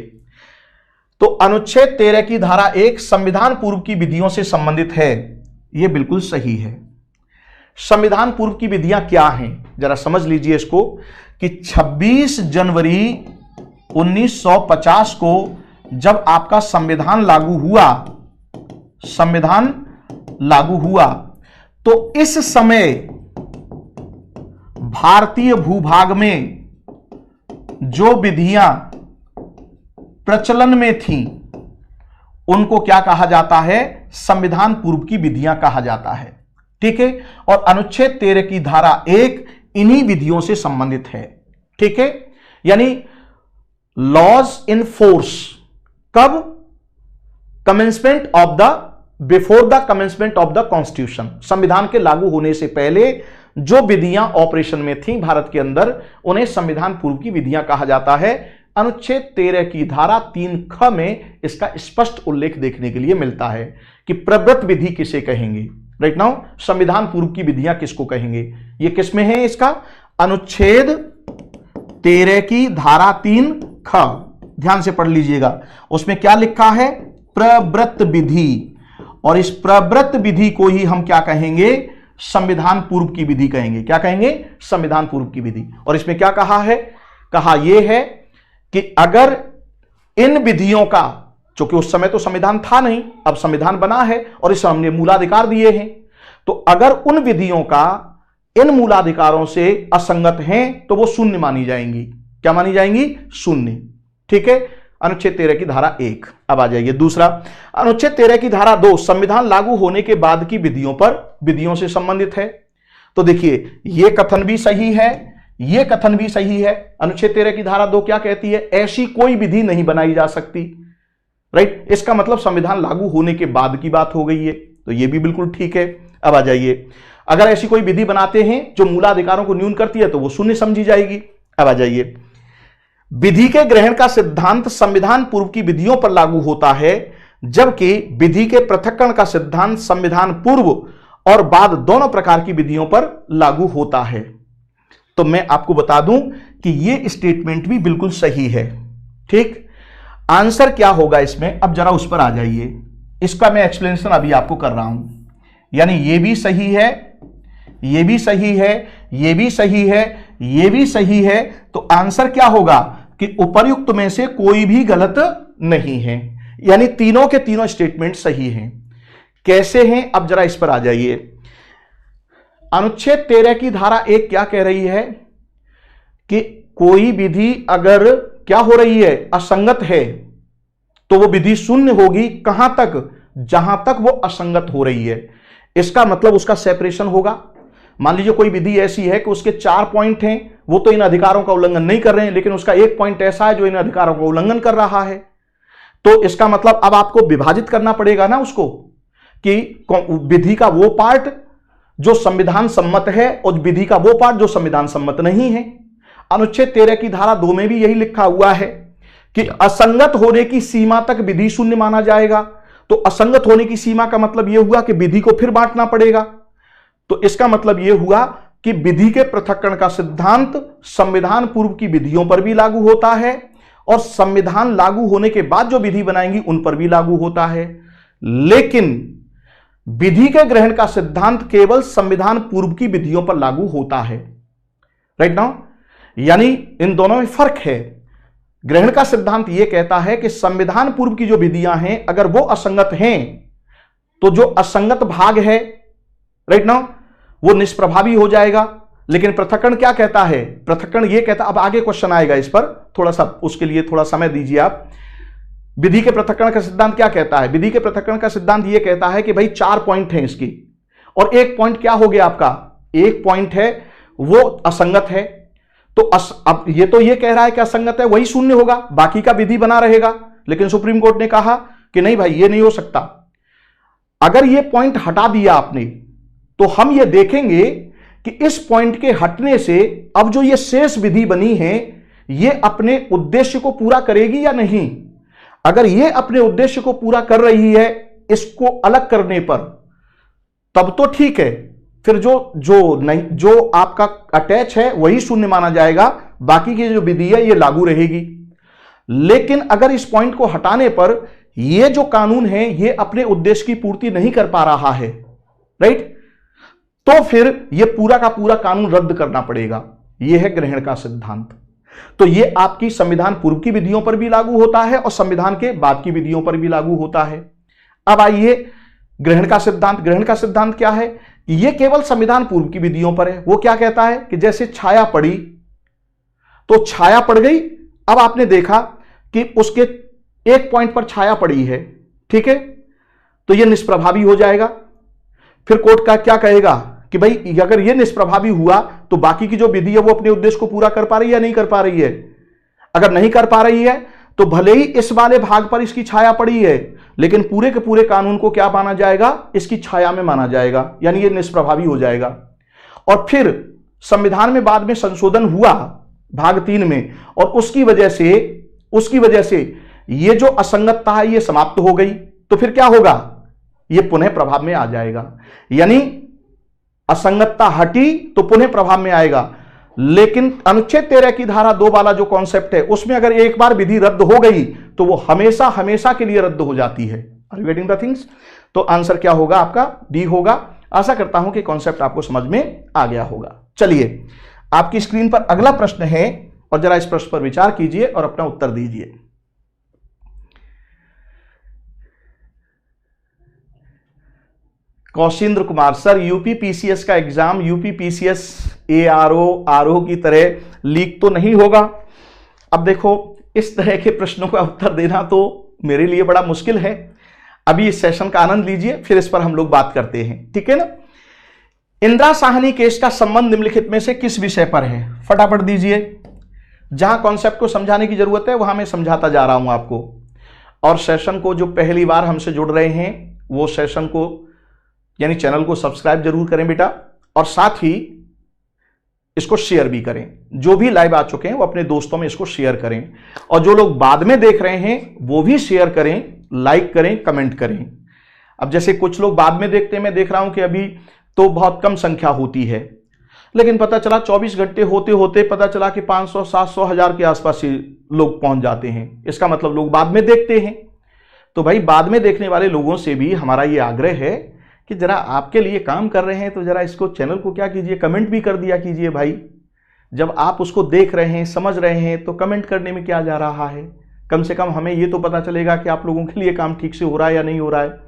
A: तो अनुच्छेद 13 की धारा 1 संविधान पूर्व की विधियों से संबंधित है, यह बिल्कुल सही है। संविधान पूर्व की विधियां क्या हैं, जरा समझ लीजिए इसको, कि 26 जनवरी 1950 को जब आपका संविधान लागू हुआ तो इस समय भारतीय भूभाग में जो विधियां प्रचलन में थीं उनको क्या कहा जाता है, संविधान पूर्व की विधियां कहा जाता है, ठीक है। और अनुच्छेद 13 की धारा 1 इन्हीं विधियों से संबंधित है, ठीक है। यानी लॉज इन फोर्स कब, commencement of the, before the commencement of the constitution, संविधान के लागू होने से पहले जो विधियां ऑपरेशन में थीं भारत के अंदर उन्हें संविधान पूर्व की विधियां कहा जाता है। अनुच्छेद 13 की धारा 3 में इसका स्पष्ट उल्लेख देखने के लिए मिलता है कि प्रवृत्त विधि किसे कहेंगे, राइट नाउ संविधान पूर्व की विधियां किसको कहेंगे। ये किस में है, इसका अनुच्छेद 13 की धारा 3 ध्यान से पढ़ लीजिएगा, उसमें क्या लिखा है, प्रवृत्त विधि, और इस प्रवृत्त विधि को ही हम क्या कहेंगे, संविधान पूर्व की विधि कहेंगे। क्या कहेंगे, संविधान पूर्व की विधि। और इसमें क्या कहा है, कहा यह है कि अगर इन विधियों का, चूंकि उस समय तो संविधान था नहीं, अब संविधान बना है और इस हमने मूलाधिकार दिए हैं, तो अगर उन विधियों का इन मूलाधिकारों से असंगत हैं तो वो शून्य मानी जाएंगी। क्या मानी जाएंगी? शून्य। ठीक है, अनुच्छेद 13 की धारा 1। अब आ जाइए दूसरा, अनुच्छेद 13 की धारा 2 संविधान लागू होने के बाद की विधियों से संबंधित है। तो देखिए, यह कथन भी सही है, यह कथन भी सही है। अनुच्छेद 13 की धारा 2 क्या कहती है? ऐसी कोई विधि नहीं बनाई जा सकती। राइट, इसका मतलब संविधान लागू होने के बाद की बात हो गई है, तो यह भी बिल्कुल ठीक है। अब आ जाइए, अगर ऐसी कोई विधि बनाते हैं जो मूलाधिकारों को न्यून करती है तो वो शून्य समझी जाएगी। अब आ जाइए, विधि के ग्रहण का सिद्धांत संविधान पूर्व की विधियों पर लागू होता है, जबकि विधि के पृथक्करण का सिद्धांत संविधान पूर्व और बाद दोनों प्रकार की विधियों पर लागू होता है। तो मैं आपको बता दूं कि यह स्टेटमेंट भी बिल्कुल सही है। ठीक, आंसर क्या होगा इसमें? अब जरा उस पर आ जाइए, इसका मैं एक्सप्लेनेशन अभी आपको कर रहा हूं। यानी यह भी सही है, यह भी सही है, यह भी सही है, यह भी सही है, तो आंसर क्या होगा कि उपर्युक्त में से कोई भी गलत नहीं है। यानी तीनों के तीनों स्टेटमेंट सही हैं। कैसे हैं? अब जरा इस पर आ जाइए। अनुच्छेद 13 की धारा 1 क्या कह रही है कि कोई विधि अगर क्या हो रही है? असंगत है, तो वो विधि शून्य होगी। कहां तक? जहां तक वो असंगत हो रही है। इसका मतलब उसका सेपरेशन होगा। मान लीजिए कोई विधि ऐसी है कि उसके 4 पॉइंट हैं, वो तो इन अधिकारों का उल्लंघन नहीं कर रहे हैं, लेकिन उसका एक पॉइंट ऐसा है जो इन अधिकारों का उल्लंघन कर रहा है। तो इसका मतलब अब आपको विभाजित करना पड़ेगा ना उसको, कि विधि का वो पार्ट जो संविधान सम्मत है और विधि का वो पार्ट जो संविधान सम्मत नहीं है। अनुच्छेद 13 की धारा 2 में भी यही लिखा हुआ है कि असंगत होने की सीमा तक विधि शून्य माना जाएगा। तो असंगत होने की सीमा का मतलब यह हुआ कि विधि को फिर बांटना पड़ेगा। तो इसका मतलब यह हुआ कि विधि के पृथक्करण का सिद्धांत संविधान पूर्व की विधियों पर भी लागू होता है और संविधान लागू होने के बाद जो विधि बनाएंगी उन पर भी लागू होता है। लेकिन विधि के ग्रहण का सिद्धांत केवल संविधान पूर्व की विधियों पर लागू होता है। राइट नाउ, यानी इन दोनों में फर्क है। ग्रहण का सिद्धांत यह कहता है कि संविधान पूर्व की जो विधियां हैं अगर वो असंगत हैं तो जो असंगत भाग है, राइट नाउ, वो निष्प्रभावी हो जाएगा। लेकिन पृथक्करण क्या कहता है? पृथक्करण यह कहता, अब आगे क्वेश्चन आएगा इस पर, थोड़ा सा उसके लिए थोड़ा समय दीजिए आप। विधि के पृथक्करण का सिद्धांत क्या कहता है? विधि के पृथक्करण का सिद्धांत यह कहता है कि भाई 4 पॉइंट हैं इसकी, और एक पॉइंट क्या हो गया आपका? एक पॉइंट है वो असंगत है। तो अब ये तो ये कह रहा है कि असंगत है, वही शून्य होगा, बाकी का विधि बना रहेगा। लेकिन सुप्रीम कोर्ट ने कहा कि नहीं भाई, ये नहीं हो सकता। अगर ये पॉइंट हटा दिया आपने तो हम ये देखेंगे कि इस पॉइंट के हटने से अब जो ये शेष विधि बनी है ये अपने उद्देश्य को पूरा करेगी या नहीं। अगर ये अपने उद्देश्य को पूरा कर रही है इसको अलग करने पर, तब तो ठीक है, फिर जो आपका अटैच है वही शून्य माना जाएगा, बाकी की जो विधि है ये लागू रहेगी। लेकिन अगर इस पॉइंट को हटाने पर ये जो कानून है ये अपने उद्देश्य की पूर्ति नहीं कर पा रहा है, राइट, तो फिर ये पूरा का पूरा कानून रद्द करना पड़ेगा। यह है ग्रहण का सिद्धांत। तो ये आपकी संविधान पूर्व की विधियों पर भी लागू होता है और संविधान के बाद की विधियों पर भी लागू होता है। अब आइए ग्रहण का सिद्धांत। ग्रहण का सिद्धांत क्या है? ये केवल संविधान पूर्व की विधियों पर है। वो क्या कहता है कि जैसे छाया पड़ी तो छाया पड़ गई, अब आपने देखा कि उसके एक पॉइंट पर छाया पड़ी है, ठीक है, तो यह निष्प्रभावी हो जाएगा। फिर कोर्ट का क्या कहेगा कि भाई अगर यह निष्प्रभावी हुआ तो बाकी की जो विधि है वो अपने उद्देश्य को पूरा कर पा रही है या नहीं कर पा रही है। अगर नहीं कर पा रही है तो भले ही इस वाले भाग पर इसकी छाया पड़ी है, लेकिन पूरे के पूरे कानून को क्या माना जाएगा? इसकी छाया में माना जाएगा, यानी यह निष्प्रभावी हो जाएगा। और फिर संविधान में बाद में संशोधन हुआ भाग 3 में, और उसकी वजह से ये जो असंगतता है ये समाप्त हो गई। तो फिर क्या होगा? ये पुनः प्रभाव में आ जाएगा, यानी असंगतता हटी तो पुनः प्रभाव में आएगा। लेकिन अनुच्छेद 13 की धारा 2 वाला जो कॉन्सेप्ट है उसमें अगर एक बार विधि रद्द हो गई तो वो हमेशा हमेशा के लिए रद्द हो जाती है। Are you getting the things? तो आंसर क्या होगा आपका? डी होगा। आशा करता हूं कि कॉन्सेप्ट आपको समझ में आ गया होगा। चलिए आपकी स्क्रीन पर अगला प्रश्न है और जरा इस प्रश्न पर विचार कीजिए और अपना उत्तर दीजिए। कौशिंद्र कुमार सर, यूपी पीसीएस का exam UP PCS ARO RO की तरह लीक तो नहीं होगा? अब देखो, इस तरह के प्रश्नों का उत्तर देना तो मेरे लिए बड़ा मुश्किल है। अभी इस सेशन का आनंद लीजिए, फिर इस पर हम लोग बात करते हैं, ठीक है ना। इंदिरा साहनी केस का संबंध निम्नलिखित में से किस विषय पर है? फटाफट दीजिए। जहां कॉन्सेप्ट को समझाने की जरूरत है वहां मैं समझाता जा रहा हूं आपको। और सेशन को जो पहली बार हमसे जुड़ रहे हैं वो सेशन को यानी चैनल को सब्सक्राइब जरूर करें बेटा, और साथ ही इसको शेयर भी करें। जो भी लाइव आ चुके हैं वो अपने दोस्तों में इसको शेयर करें, और जो लोग बाद में देख रहे हैं वो भी शेयर करें, लाइक करें, कमेंट करें। अब जैसे कुछ लोग बाद में देखते हैं, मैं देख रहा हूं कि अभी तो बहुत कम संख्या होती है, लेकिन पता चला 24 घंटे होते होते पता चला कि 500, 700, 1000 के आसपास ही लोग पहुंच जाते हैं। इसका मतलब लोग बाद में देखते हैं। तो भाई बाद में देखने वाले लोगों से भी हमारा ये आग्रह है कि जरा आपके लिए काम कर रहे हैं तो जरा इसको चैनल को क्या कीजिए, कमेंट भी कर दिया कीजिए भाई। जब आप उसको देख रहे हैं, समझ रहे हैं, तो कमेंट करने में क्या जा रहा है? कम से कम हमें ये तो पता चलेगा कि आप लोगों के लिए काम ठीक से हो रहा है या नहीं हो रहा है।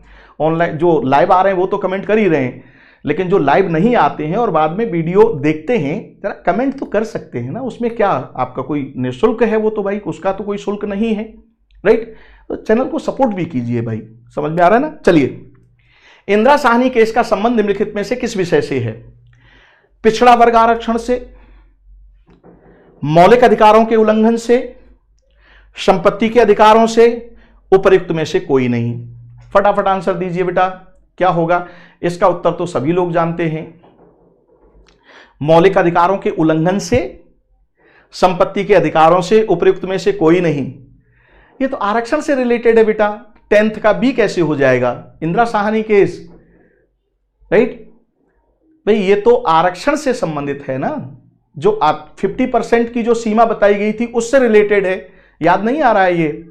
A: ऑनलाइन जो लाइव आ रहे हैं वो तो कमेंट कर ही रहे हैं, लेकिन जो लाइव नहीं आते हैं और बाद में वीडियो देखते हैं, जरा कमेंट तो कर सकते हैं ना। उसमें क्या आपका कोई निःशुल्क है? वो तो भाई उसका तो कोई शुल्क नहीं है, राइट। तो चैनल को सपोर्ट भी कीजिए भाई, समझ में आ रहा है ना। चलिए, इंदिरा साहनी केस का संबंध निम्नलिखित में से किस विषय से है? पिछड़ा वर्ग आरक्षण से, मौलिक अधिकारों के उल्लंघन से, संपत्ति के अधिकारों से, उपर्युक्त में से कोई नहीं। फटाफट आंसर दीजिए बेटा, क्या होगा? इसका उत्तर तो सभी लोग जानते हैं, मौलिक अधिकारों के उल्लंघन से, संपत्ति के अधिकारों से, उपर्युक्त में से कोई नहीं। ये तो आरक्षण से रिलेटेड है बेटा, 10th का बी कैसे हो जाएगा? इंदिरा साहनी केस, राइट भाई, ये तो आरक्षण से संबंधित है ना। जो आप 50% की जो सीमा बताई गई थी उससे रिलेटेड है। याद नहीं आ रहा है ये?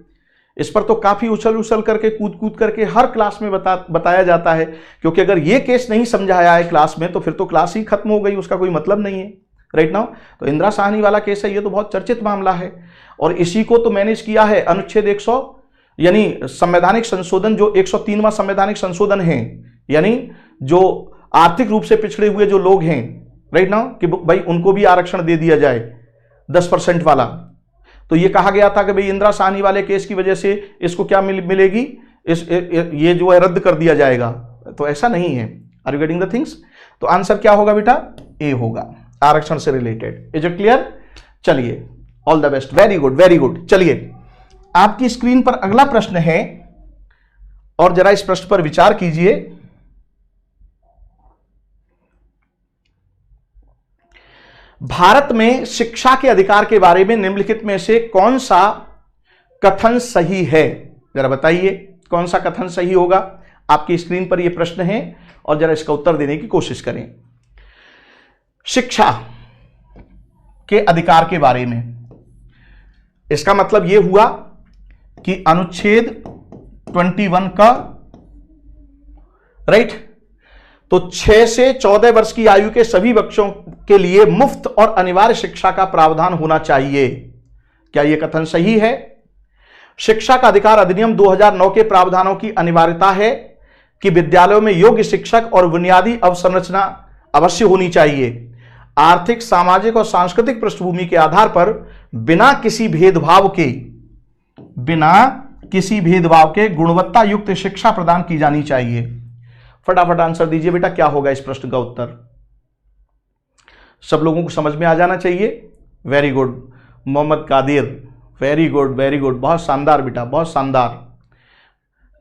A: इस पर तो काफी उछल उछल करके, कूद कूद करके हर क्लास में बताया जाता है, क्योंकि अगर ये केस नहीं समझाया है क्लास में तो फिर तो क्लास ही खत्म हो गई, उसका कोई मतलब नहीं है, राइट नाउ। तो इंदिरा साहनी वाला केस है, ये तो बहुत चर्चित मामला है, और इसी को तो मैनेज किया है अनुच्छेद 100 यानी संवैधानिक संशोधन, जो 103वां संवैधानिक संशोधन है, यानी जो आर्थिक रूप से पिछड़े हुए जो लोग हैं, राइट नाउ, कि भाई उनको भी आरक्षण दे दिया जाए 10% वाला। तो ये कहा गया था कि भाई इंदिरा साहनी वाले केस की वजह से इसको क्या मिलेगी, ये जो है रद्द कर दिया जाएगा। तो ऐसा नहीं है। Are you getting the things? तो आंसर क्या होगा बेटा? ए होगा, आरक्षण से रिलेटेड। Is it clear? चलिए, all the best, very good very good. चलिए, आपकी स्क्रीन पर अगला प्रश्न है, और जरा इस प्रश्न पर विचार कीजिए। भारत में शिक्षा के अधिकार के बारे में निम्नलिखित में से कौन सा कथन सही है? जरा बताइए कौन सा कथन सही होगा। आपकी स्क्रीन पर यह प्रश्न है, और जरा इसका उत्तर देने की कोशिश करें। शिक्षा के अधिकार के बारे में, इसका मतलब यह हुआ कि अनुच्छेद 21 का, राइट, तो 6 से 14 वर्ष की आयु के सभी बच्चों के लिए मुफ्त और अनिवार्य शिक्षा का प्रावधान होना चाहिए। क्या यह कथन सही है? शिक्षा का अधिकार अधिनियम 2009 के प्रावधानों की अनिवार्यता है कि विद्यालयों में योग्य शिक्षक और बुनियादी अवसंरचना अवश्य होनी चाहिए। आर्थिक, सामाजिक और सांस्कृतिक पृष्ठभूमि के आधार पर बिना किसी भेदभाव के गुणवत्ता युक्त शिक्षा प्रदान की जानी चाहिए। फटाफट आंसर दीजिए बेटा, क्या होगा इस प्रश्न का उत्तर? सब लोगों को समझ में आ जाना चाहिए। Very good Mohammad Qadir, very good very good, बहुत शानदार बेटा, बहुत शानदार।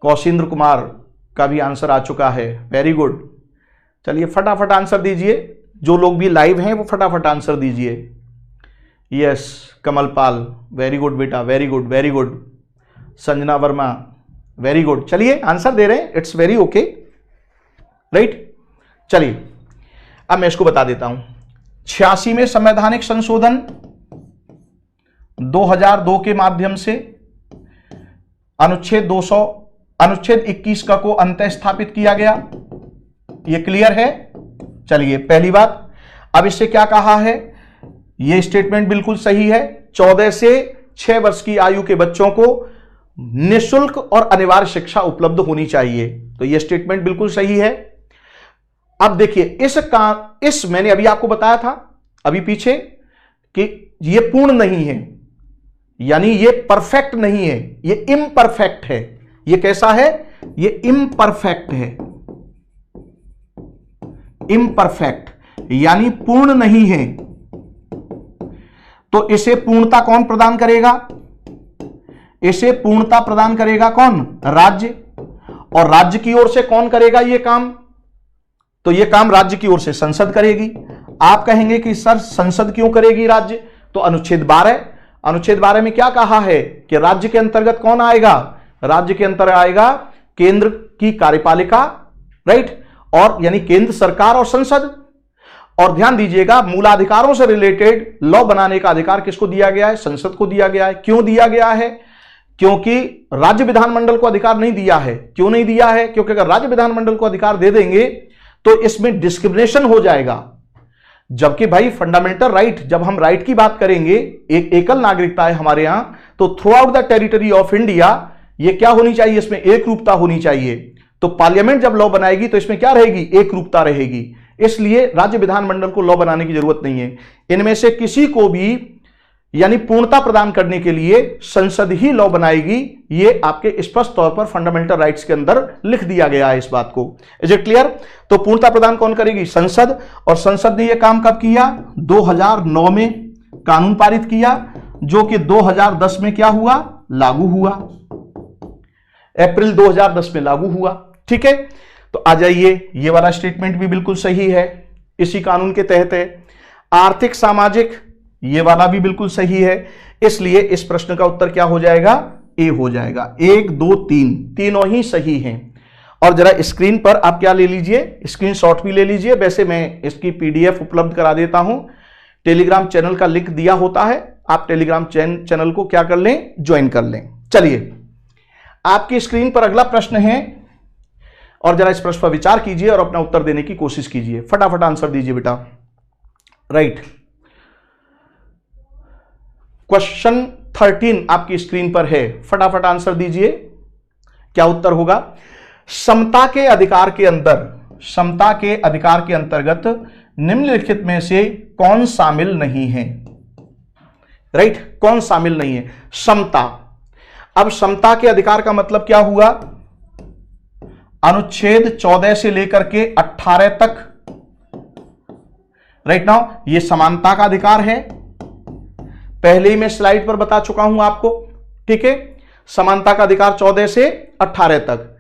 A: कौशिंद्र कुमार का भी आंसर आ चुका है, वेरी गुड। चलिए फटाफट आंसर दीजिए, जो लोग भी लाइव हैं वो फटाफट आंसर दीजिए। यस कमलपाल, वेरी गुड बेटा, very good very good. Sanjana Verma, very good. चलिए आंसर दे रहे हैं, इट्स वेरी ओके, राइट। चलिए अब मैं इसको बता देता हूं। 86 में संवैधानिक संशोधन 2002 के माध्यम से अनुच्छेद 21 का को अंतः स्थापित किया गया। यह क्लियर है? चलिए पहली बात, अब इससे क्या कहा है? यह स्टेटमेंट बिल्कुल सही है। 14 से 6 वर्ष की आयु के बच्चों को निःशुल्क और अनिवार्य शिक्षा उपलब्ध होनी चाहिए, तो यह स्टेटमेंट बिल्कुल सही है। अब देखिए इस मैंने अभी आपको बताया था अभी पीछे कि ये पूर्ण नहीं है, यानी ये परफेक्ट नहीं है, ये इम्परफेक्ट है। ये कैसा है? ये इम्परफेक्ट है, इम्परफेक्ट यानी पूर्ण नहीं है। तो इसे पूर्णता कौन प्रदान करेगा? इसे पूर्णता प्रदान करेगा कौन? राज्य। और राज्य की ओर से कौन करेगा ये काम? तो ये काम राज्य की ओर से संसद करेगी। आप कहेंगे कि सर संसद क्यों करेगी राज्य? तो अनुच्छेद 12 में क्या कहा है कि राज्य के अंतर्गत कौन आएगा? राज्य के अंतर्गत आएगा केंद्र की कार्यपालिका, राइट, और यानी केंद्र सरकार और संसद। और ध्यान दीजिएगा, मूलाधिकारों से रिलेटेड लॉ बनाने का अधिकार किसको दिया गया है? संसद को दिया गया है। क्यों दिया गया है? क्योंकि राज्य विधानमंडल को अधिकार नहीं दिया है। क्यों नहीं दिया है? क्योंकि अगर राज्य विधानमंडल को अधिकार दे देंगे तो इसमें डिस्क्रिमिनेशन हो जाएगा। जबकि भाई फंडामेंटल राइट, जब हम राइट की बात करेंगे, एक एकल नागरिकता है हमारे यहां, तो through out the territory of India ये क्या होनी चाहिए? इसमें एक रूपता होनी चाहिए। तो पार्लियामेंट जब लॉ बनाएगी तो इसमें क्या रहेगी? एक रूपता रहेगी। इसलिए राज्य विधानमंडल को लॉ बनाने की जरूरत नहीं है। इनमें से किसी को भी यानी पूर्णता प्रदान करने के लिए संसद ही लॉ बनाएगी। ये आपके स्पष्ट तौर पर फंडामेंटल राइट्स के अंदर लिख दिया गया है इस बात को। Is it clear? तो पूर्णता प्रदान कौन करेगी? संसद। और संसद ने यह काम कब किया? 2009 में कानून पारित किया, जो कि 2010 में क्या हुआ? लागू हुआ। अप्रैल 2010 में लागू हुआ। ठीक है, तो आ जाइए, ये वाला स्टेटमेंट भी बिल्कुल सही है, इसी कानून के तहत है। आर्थिक सामाजिक, ये वाला भी बिल्कुल सही है। इसलिए इस प्रश्न का उत्तर क्या हो जाएगा? ए हो जाएगा। 1 2 3 तीनों ही सही हैं। और जरा स्क्रीन पर आप क्या ले लीजिए, स्क्रीनशॉट भी ले लीजिए। वैसे मैं इसकी पीडीएफ उपलब्ध करा देता हूं, टेलीग्राम चैनल का लिंक दिया होता है, आप टेलीग्राम चैनल को क्या कर लें? ज्वाइन कर लें। चलिए, आपकी स्क्रीन पर अगला प्रश्न है और जरा इस प्रश्न पर विचार कीजिए और अपना उत्तर देने की कोशिश कीजिए। फटाफट आंसर दीजिए बेटा। राइट, क्वेश्चन 13 आपकी स्क्रीन पर है, फटाफट आंसर दीजिए। क्या उत्तर होगा? समता के अधिकार के अंतर्गत निम्नलिखित में से कौन शामिल नहीं है? राइट, कौन शामिल नहीं है? समता। अब समता के अधिकार का मतलब क्या हुआ? अनुच्छेद 14 से लेकर के 18 तक। राइट नाउ ये समानता का अधिकार है, पहले ही मैं स्लाइड पर बता चुका हूं आपको। ठीक है, समानता का अधिकार 14 से 18 तक।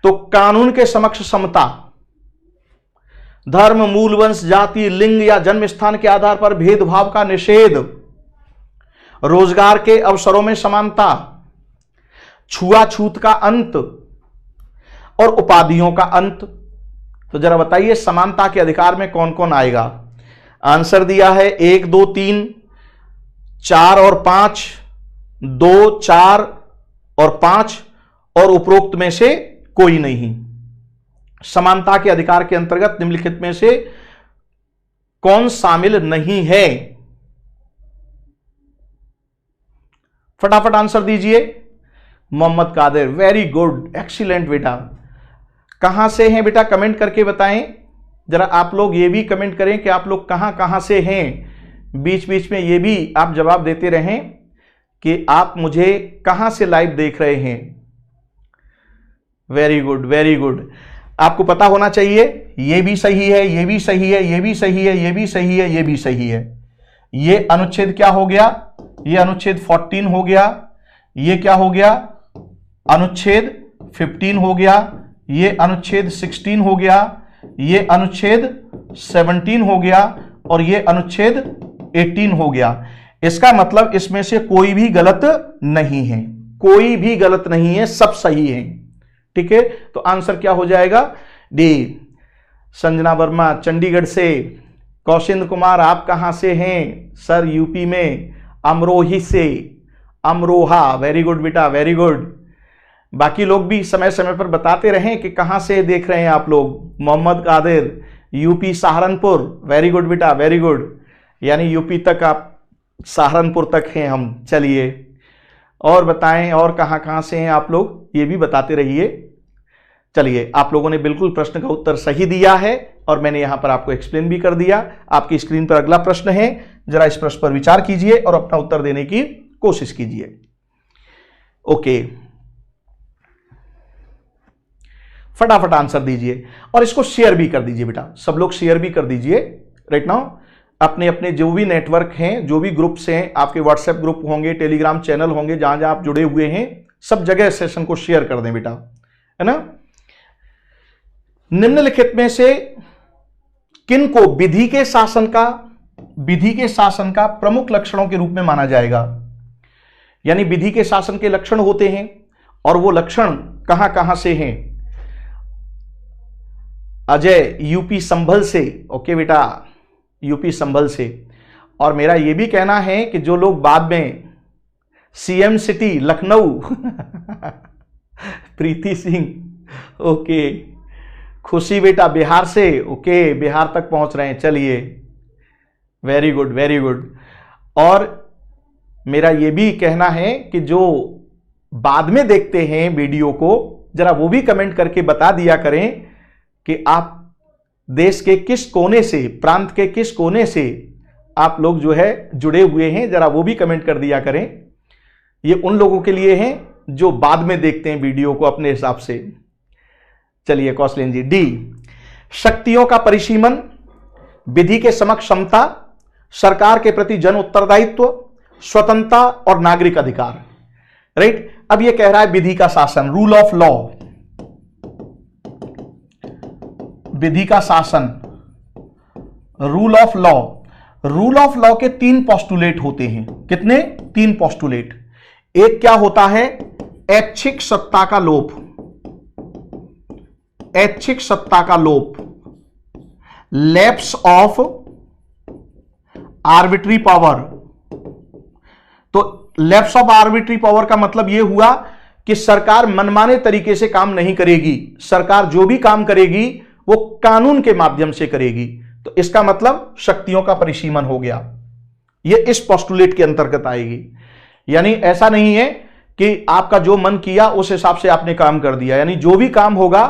A: तो कानून के समक्ष समता, धर्म, मूल, वंश, जाति, लिंग या जन्म स्थान के आधार पर भेदभाव का निषेध, रोजगार के अवसरों में समानता, छुआछूत का अंत और उपाधियों का अंत। तो जरा बताइए समानता के अधिकार में कौन कौन आएगा? आंसर दिया है 1 2 3 4 और 5, 2 4 और 5, और उपरोक्त में से कोई नहीं। समानता के अधिकार के अंतर्गत निम्नलिखित में से कौन शामिल नहीं है? फटाफट आंसर दीजिए। Mohammad Qadir, very good, excellent बेटा। कहां से हैं बेटा? कमेंट करके बताएं। जरा आप लोग ये भी कमेंट करें कि आप लोग कहां कहां से हैं। बीच बीच में ये भी आप जवाब देते रहें कि आप मुझे कहां से लाइव देख रहे हैं। Very good, very good. आपको पता होना चाहिए ये भी सही है, ये भी सही है, ये भी सही है, ये भी सही है, ये भी सही है। ये अनुच्छेद क्या हो गया? ये अनुच्छेद 14 हो गया। ये क्या हो गया? अनुच्छेद 15 हो गया। ये अनुच्छेद 16 हो गया। ये अनुच्छेद 17 हो गया और ये अनुच्छेद 18 हो गया। इसका मतलब इसमें से कोई भी गलत नहीं है, कोई भी गलत नहीं है, सब सही है। ठीक है, तो आंसर क्या हो जाएगा? डी। संजना वर्मा चंडीगढ़ से। कौशिंद कुमार आप कहां से हैं? सर यूपी में अमरोही से, अमरोहा। वेरी गुड बेटा, वेरी गुड। बाकी लोग भी समय समय पर बताते रहें कि कहां से देख रहे हैं आप लोग। Mohammad Qadir UP Saharanpur, very good बेटा, वेरी गुड। यानी यूपी तक आप, सहारनपुर तक हैं हम। चलिए और बताएं और कहां कहां से हैं आप लोग, ये भी बताते रहिए। चलिए, आप लोगों ने बिल्कुल प्रश्न का उत्तर सही दिया है और मैंने यहां पर आपको एक्सप्लेन भी कर दिया। आपकी स्क्रीन पर अगला प्रश्न है, जरा इस प्रश्न पर विचार कीजिए और अपना उत्तर देने की कोशिश कीजिए। ओके, फटाफट आंसर दीजिए और इसको शेयर भी कर दीजिए बेटा, सब लोग शेयर भी कर दीजिए राइट नाउ। अपने अपने जो भी नेटवर्क हैं, जो भी ग्रुप्स हैं, आपके व्हाट्सएप ग्रुप होंगे, टेलीग्राम चैनल होंगे, जहां जहां आप जुड़े हुए हैं, सब जगह सेशन को शेयर कर दें बेटा, है ना। निम्नलिखित में से किन को विधि के शासन का प्रमुख लक्षणों के रूप में माना जाएगा? यानी विधि के शासन के लक्षण होते हैं और वो लक्षण कहां कहां से हैं? अजय यूपी संभल से, ओके बेटा, यूपी संभल से। और मेरा यह भी कहना है कि जो लोग बाद में सीएम सिटी लखनऊ प्रीति सिंह, ओके, खुशी बेटा बिहार से, ओके, बिहार तक पहुंच रहे हैं, चलिए, वेरी गुड वेरी गुड। और मेरा यह भी कहना है कि जो बाद में देखते हैं वीडियो को, जरा वो भी कमेंट करके बता दिया करें कि आप देश के किस कोने से, प्रांत के किस कोने से आप लोग जो है जुड़े हुए हैं, जरा वो भी कमेंट कर दिया करें। ये उन लोगों के लिए है जो बाद में देखते हैं वीडियो को अपने हिसाब से। चलिए कौशलेन जी, डी, शक्तियों का परिसीमन, विधि के समक्ष समता, सरकार के प्रति जन उत्तरदायित्व, स्वतंत्रता और नागरिक अधिकार। राइट, अब ये कह रहा है विधि का शासन, रूल ऑफ लॉ, विधि का शासन, rule of law. Rule of law के 3 पोस्टुलेट होते हैं। कितने? 3 पोस्टुलेट। एक क्या होता है? ऐच्छिक सत्ता का लोप, ऐच्छिक सत्ता का लोप, लैप्स ऑफ आर्बिट्री पावर। तो लैप्स ऑफ आर्बिट्री पावर का मतलब यह हुआ कि सरकार मनमाने तरीके से काम नहीं करेगी, सरकार जो भी काम करेगी वो कानून के माध्यम से करेगी। तो इसका मतलब शक्तियों का परिसीमन हो गया, यह इस पोस्टुलेट के अंतर्गत आएगी। यानी ऐसा नहीं है कि आपका जो मन किया उस हिसाब से आपने काम कर दिया, यानी जो भी काम होगा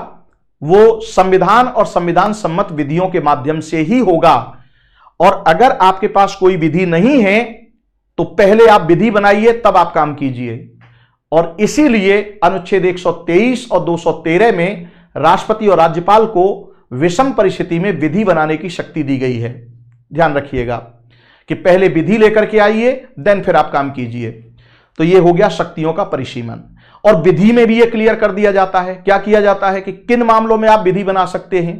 A: वो संविधान और संविधान सम्मत विधियों के माध्यम से ही होगा। और अगर आपके पास कोई विधि नहीं है तो पहले आप विधि बनाइए, तब आप काम कीजिए। और इसीलिए अनुच्छेद 123 और 213 में राष्ट्रपति और राज्यपाल को विषम परिस्थिति में विधि बनाने की शक्ति दी गई है। ध्यान रखिएगा कि पहले विधि लेकर के आइए, देन फिर आप काम कीजिए। तो यह हो गया शक्तियों का परिसीमन। और विधि में भी यह क्लियर कर दिया जाता है, क्या किया जाता है कि किन मामलों में आप विधि बना सकते हैं।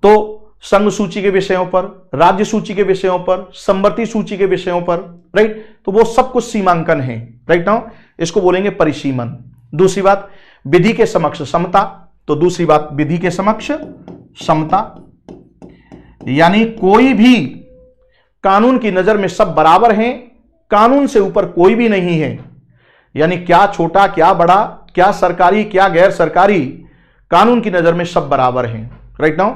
A: तो संघ सूची के विषयों पर, राज्य सूची के विषयों पर, समवर्ती सूची के विषयों पर, राइट। तो वो सब कुछ सीमांकन है, राइट नाउ, इसको बोलेंगे परिसीमन। दूसरी बात, विधि के समक्ष समता। तो दूसरी बात, विधि के समक्ष समता, यानी कोई भी कानून की नजर में सब बराबर हैं, कानून से ऊपर कोई भी नहीं है। यानी क्या छोटा क्या बड़ा, क्या सरकारी क्या गैर सरकारी, कानून की नजर में सब बराबर हैं, राइट नाउ।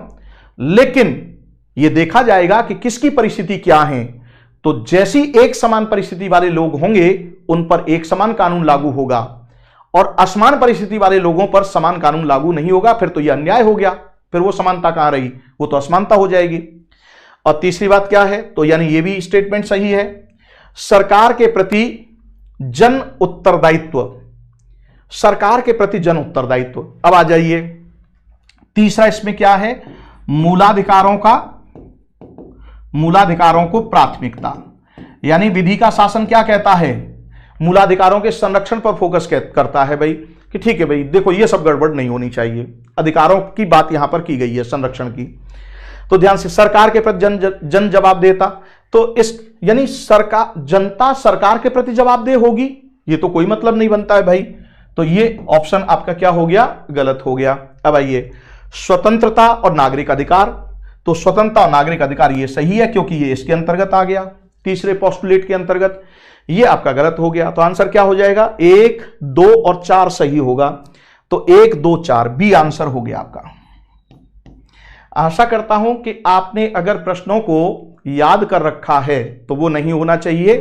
A: लेकिन यह देखा जाएगा कि किसकी परिस्थिति क्या है। तो जैसी एक समान परिस्थिति वाले लोग होंगे उन पर एक समान कानून लागू होगा, और असमान परिस्थिति वाले लोगों पर समान कानून लागू नहीं होगा। फिर तो यह अन्याय हो गया, फिर वो समानता कहां रही, वो तो असमानता हो जाएगी। और तीसरी बात क्या है, तो यानी ये भी स्टेटमेंट सही है, सरकार के प्रति जन उत्तरदायित्व, सरकार के प्रति जन उत्तरदायित्व। अब आ जाइए तीसरा, इसमें क्या है, मूलाधिकारों को प्राथमिकता। यानी विधि का शासन क्या कहता है, मूलाधिकारों के संरक्षण पर फोकस करता है भाई, कि ठीक है भाई देखो ये सब गड़बड़ नहीं होनी चाहिए, अधिकारों की बात यहां पर की गई है, संरक्षण की। तो ध्यान से, सरकार के प्रति जन जवाबदेहता। तो इस यानी सरकार, जनता सरकार के प्रति जवाबदेह होगी, ये तो कोई मतलब नहीं बनता है भाई। तो ये ऑप्शन आपका क्या हो गया, गलत हो गया। अब आइए, स्वतंत्रता और नागरिक अधिकार। तो स्वतंत्रता और नागरिक अधिकार ये सही है क्योंकि ये इसके अंतर्गत आ गया, तीसरे पोस्टुलेट के अंतर्गत। ये आपका गलत हो गया। तो आंसर क्या हो जाएगा, 1, 2 और 4 सही होगा। तो 1, 2, 4 बी आंसर हो गया आपका। आशा करता हूं कि आपने अगर प्रश्नों को याद कर रखा है तो वो नहीं होना चाहिए।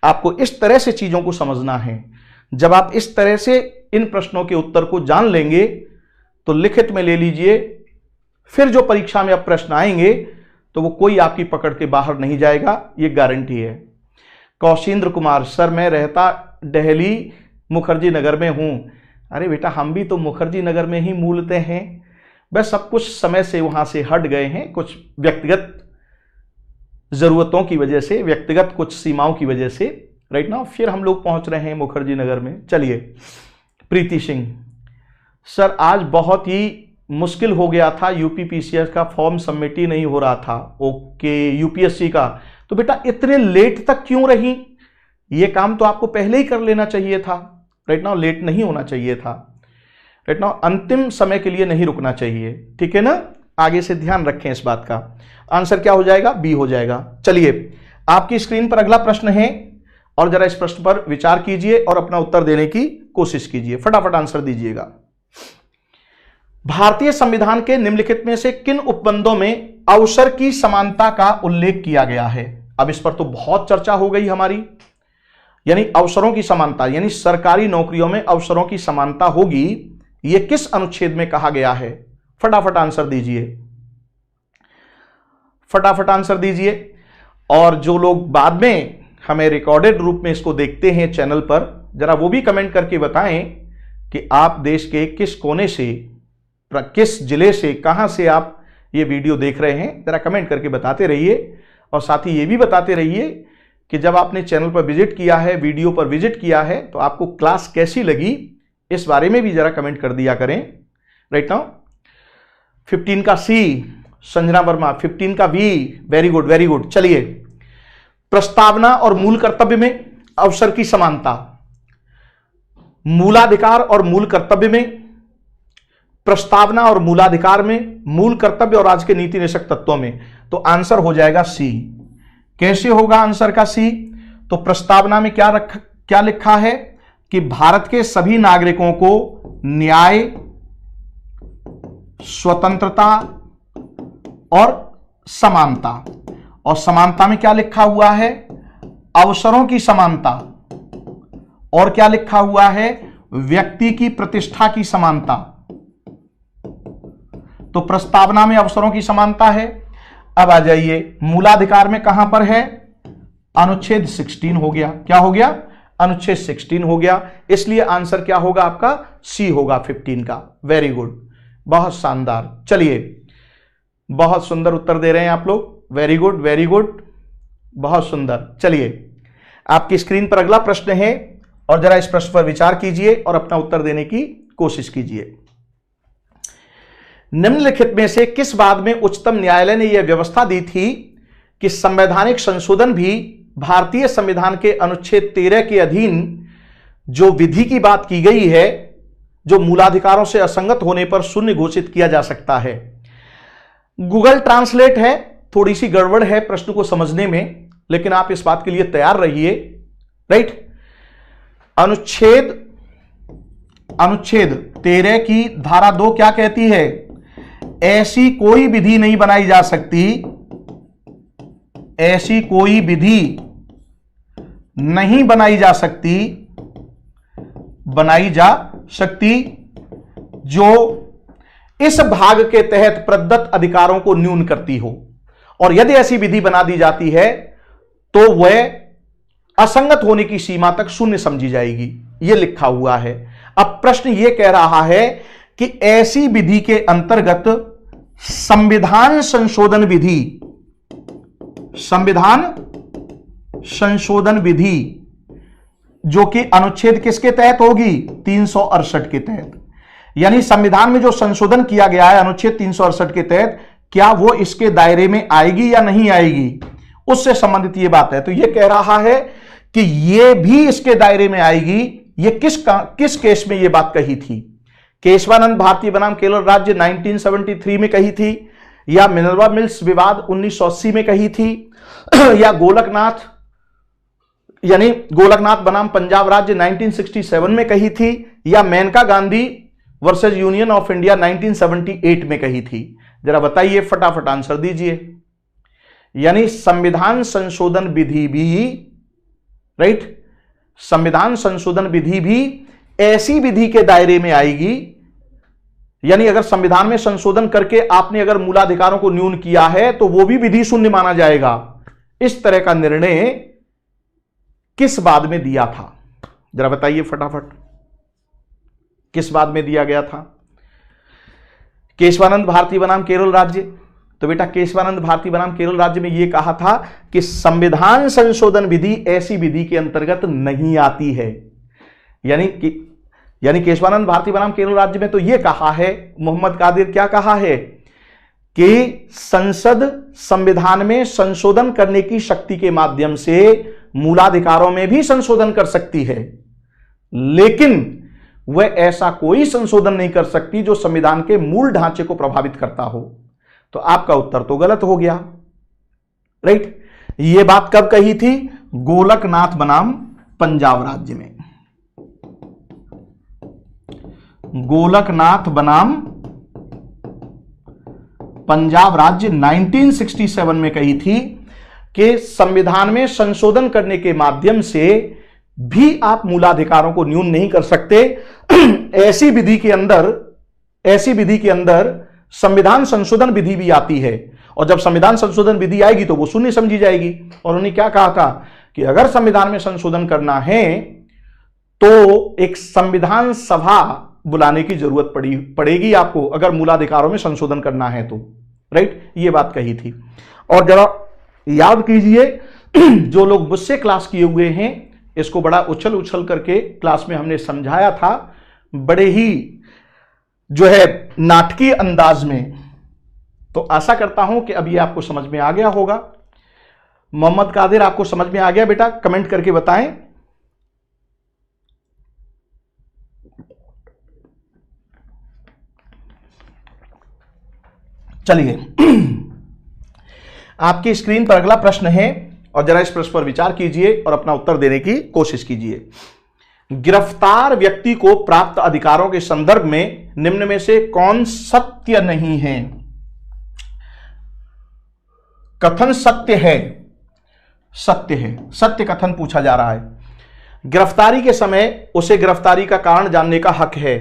A: आपको इस तरह से चीजों को समझना है। जब आप इस तरह से इन प्रश्नों के उत्तर को जान लेंगे तो लिखित में ले लीजिए, फिर जो परीक्षा में अब प्रश्न आएंगे तो वो कोई आपकी पकड़ के बाहर नहीं जाएगा, ये गारंटी है। कौशिंद्र कुमार, सर मैं रहता दिल्ली मुखर्जी नगर में हूं। अरे बेटा, हम भी तो मुखर्जी नगर में ही मूलते हैं, बस सब कुछ समय से वहां से हट गए हैं, कुछ व्यक्तिगत जरूरतों की वजह से, व्यक्तिगत कुछ सीमाओं की वजह से राइट नाउ फिर हम लोग पहुंच रहे हैं मुखर्जी नगर में। चलिए, प्रीति सिंह, सर आज बहुत ही मुश्किल हो गया था, यूपीपीसीएस का फॉर्म सबमिट ही नहीं हो रहा था। ओके, यूपीएससी का, तो बेटा इतने लेट तक क्यों रही? ये काम तो आपको पहले ही कर लेना चाहिए था। राइट नाउ लेट नहीं होना चाहिए था, राइट नाउ अंतिम समय के लिए नहीं रुकना चाहिए, ठीक है ना? आगे से ध्यान रखें इस बात का। आंसर क्या हो जाएगा? बी हो जाएगा। चलिए, आपकी स्क्रीन पर अगला प्रश्न है और जरा इस प्रश्न पर विचार कीजिए और अपना उत्तर देने की कोशिश कीजिए, फटाफट आंसर दीजिएगा। भारतीय संविधान के निम्नलिखित में से किन उपबंधों में अवसर की समानता का उल्लेख किया गया है? अब इस पर तो बहुत चर्चा हो गई हमारी, यानी अवसरों की समानता, यानी सरकारी नौकरियों में अवसरों की समानता होगी, यह किस अनुच्छेद में कहा गया है? फटाफट आंसर दीजिए, फटाफट आंसर दीजिए। और जो लोग बाद में हमें रिकॉर्डेड रूप में इसको देखते हैं चैनल पर, जरा वो भी कमेंट करके बताएं कि आप देश के किस कोने से, किस जिले से, कहां से आप ये वीडियो देख रहे हैं, जरा कमेंट करके बताते रहिए। और साथ ही ये भी बताते रहिए कि जब आपने चैनल पर विजिट किया है, वीडियो पर विजिट किया है, तो आपको क्लास कैसी लगी, इस बारे में भी जरा कमेंट कर दिया करें। राइट नाउ 15 का सी, संजना वर्मा, 15 का B, very good very good. चलिए, प्रस्तावना और मूल कर्तव्य में अवसर की समानता, मूलाधिकार और मूल कर्तव्य में, प्रस्तावना और मूलाधिकार में, मूल कर्तव्य और आज के नीति निषेधक तत्वों में, तो आंसर हो जाएगा सी। कैसे होगा आंसर का सी? तो प्रस्तावना में क्या लिखा है कि भारत के सभी नागरिकों को न्याय, स्वतंत्रता और समानता, और समानता में क्या लिखा हुआ है? अवसरों की समानता, और क्या लिखा हुआ है? व्यक्ति की प्रतिष्ठा की समानता। तो प्रस्तावना में अवसरों की समानता है। अब आ जाइए, मूलाधिकार में कहां पर है? अनुच्छेद 16 हो गया। क्या हो गया? अनुच्छेद 16 हो गया। इसलिए आंसर क्या होगा आपका? सी होगा 15 का। वेरी गुड, बहुत शानदार। चलिए, बहुत सुंदर उत्तर दे रहे हैं आप लोग, वेरी गुड वेरी गुड, बहुत सुंदर। चलिए, आपकी स्क्रीन पर अगला प्रश्न है और जरा इस प्रश्न पर विचार कीजिए और अपना उत्तर देने की कोशिश कीजिए। निम्नलिखित में से किस बात में उच्चतम न्यायालय ने यह व्यवस्था दी थी कि संवैधानिक संशोधन भी भारतीय संविधान के अनुच्छेद 13 के अधीन जो विधि की बात की गई है, जो मूलाधिकारों से असंगत होने पर शून्य घोषित किया जा सकता है? गूगल ट्रांसलेट है, थोड़ी सी गड़बड़ है प्रश्न को समझने में, लेकिन आप इस बात के लिए तैयार रहिए। राइट, अनुच्छेद 13 की धारा 2 क्या कहती है? ऐसी कोई विधि नहीं बनाई जा सकती, ऐसी कोई विधि नहीं बनाई जा सकती जो इस भाग के तहत प्रदत्त अधिकारों को न्यून करती हो, और यदि ऐसी विधि बना दी जाती है तो वह असंगत होने की सीमा तक शून्य समझी जाएगी, यह लिखा हुआ है। अब प्रश्न यह कह रहा है कि ऐसी विधि के अंतर्गत संविधान संशोधन विधि जो कि अनुच्छेद किसके तहत होगी? 368 के तहत। यानी संविधान में जो संशोधन किया गया है अनुच्छेद 368 के तहत, क्या वो इसके दायरे में आएगी या नहीं आएगी, उससे संबंधित ये बात है। तो ये कह रहा है कि ये भी इसके दायरे में आएगी। ये किस केस में ये बात कही थी? केशवानंद भारतीय बनाम केरल राज्य 1973 में कही थी, या मिनर्वा मिल्स विवाद 1980 में कही थी, या गोलकनाथ बनाम पंजाब राज्य 1967 में कही थी, या Maneka Gandhi versus union of India 1978 में कही थी? जरा बताइए, फटाफट आंसर दीजिए। यानी संविधान संशोधन विधि भी, राइट, संविधान संशोधन विधि भी ऐसी विधि के दायरे में आएगी, यानी अगर संविधान में संशोधन करके आपने अगर मूलाधिकारों को न्यून किया है तो वो भी विधि शून्य माना जाएगा। इस तरह का निर्णय किस बाद में दिया था, जरा बताइए फटाफट, किस बाद में दिया गया था? केशवानंद भारती बनाम केरल राज्य। तो बेटा केशवानंद भारती बनाम केरल राज्य में यह कहा था कि संविधान संशोधन विधि ऐसी विधि के अंतर्गत नहीं आती है। यानी केशवानंद भारती बनाम केरल राज्य में तो यह कहा है, मोहम्मद कादिर क्या कहा है कि संसद संविधान में संशोधन करने की शक्ति के माध्यम से मूलाधिकारों में भी संशोधन कर सकती है, लेकिन वह ऐसा कोई संशोधन नहीं कर सकती जो संविधान के मूल ढांचे को प्रभावित करता हो। तो आपका उत्तर तो गलत हो गया, राइट। यह बात कब कही थी? गोलकनाथ बनाम पंजाब राज्य में। गोलकनाथ बनाम पंजाब राज्य 1967 में कही थी कि संविधान में संशोधन करने के माध्यम से भी आप मूलाधिकारों को न्यून नहीं कर सकते। ऐसी विधि के अंदर संविधान संशोधन विधि भी आती है, और जब संविधान संशोधन विधि आएगी तो वो शून्य समझी जाएगी। और उन्होंने क्या कहा था कि अगर संविधान में संशोधन करना है तो एक संविधान सभा बुलाने की जरूरत पड़ेगी आपको, अगर मूलाधिकारों में संशोधन करना है तो, राइट। ये बात कही थी। और जरा याद कीजिए, जो लोग मुझसे क्लास किए हुए हैं, इसको बड़ा उछल करके क्लास में हमने समझाया था, बड़े ही जो है नाटकीय अंदाज में। तो आशा करता हूं कि अब ये आपको समझ में आ गया होगा। मोहम्मद कादिर, आपको समझ में आ गया बेटा? कमेंट करके बताएं। चलिए, आपकी स्क्रीन पर अगला प्रश्न है, और जरा इस प्रश्न पर विचार कीजिए और अपना उत्तर देने की कोशिश कीजिए। गिरफ्तार व्यक्ति को प्राप्त अधिकारों के संदर्भ में निम्न में से कौन सत्य नहीं है? कथन सत्य है, सत्य है, सत्य कथन पूछा जा रहा है। गिरफ्तारी के समय उसे गिरफ्तारी का कारण जानने का हक है।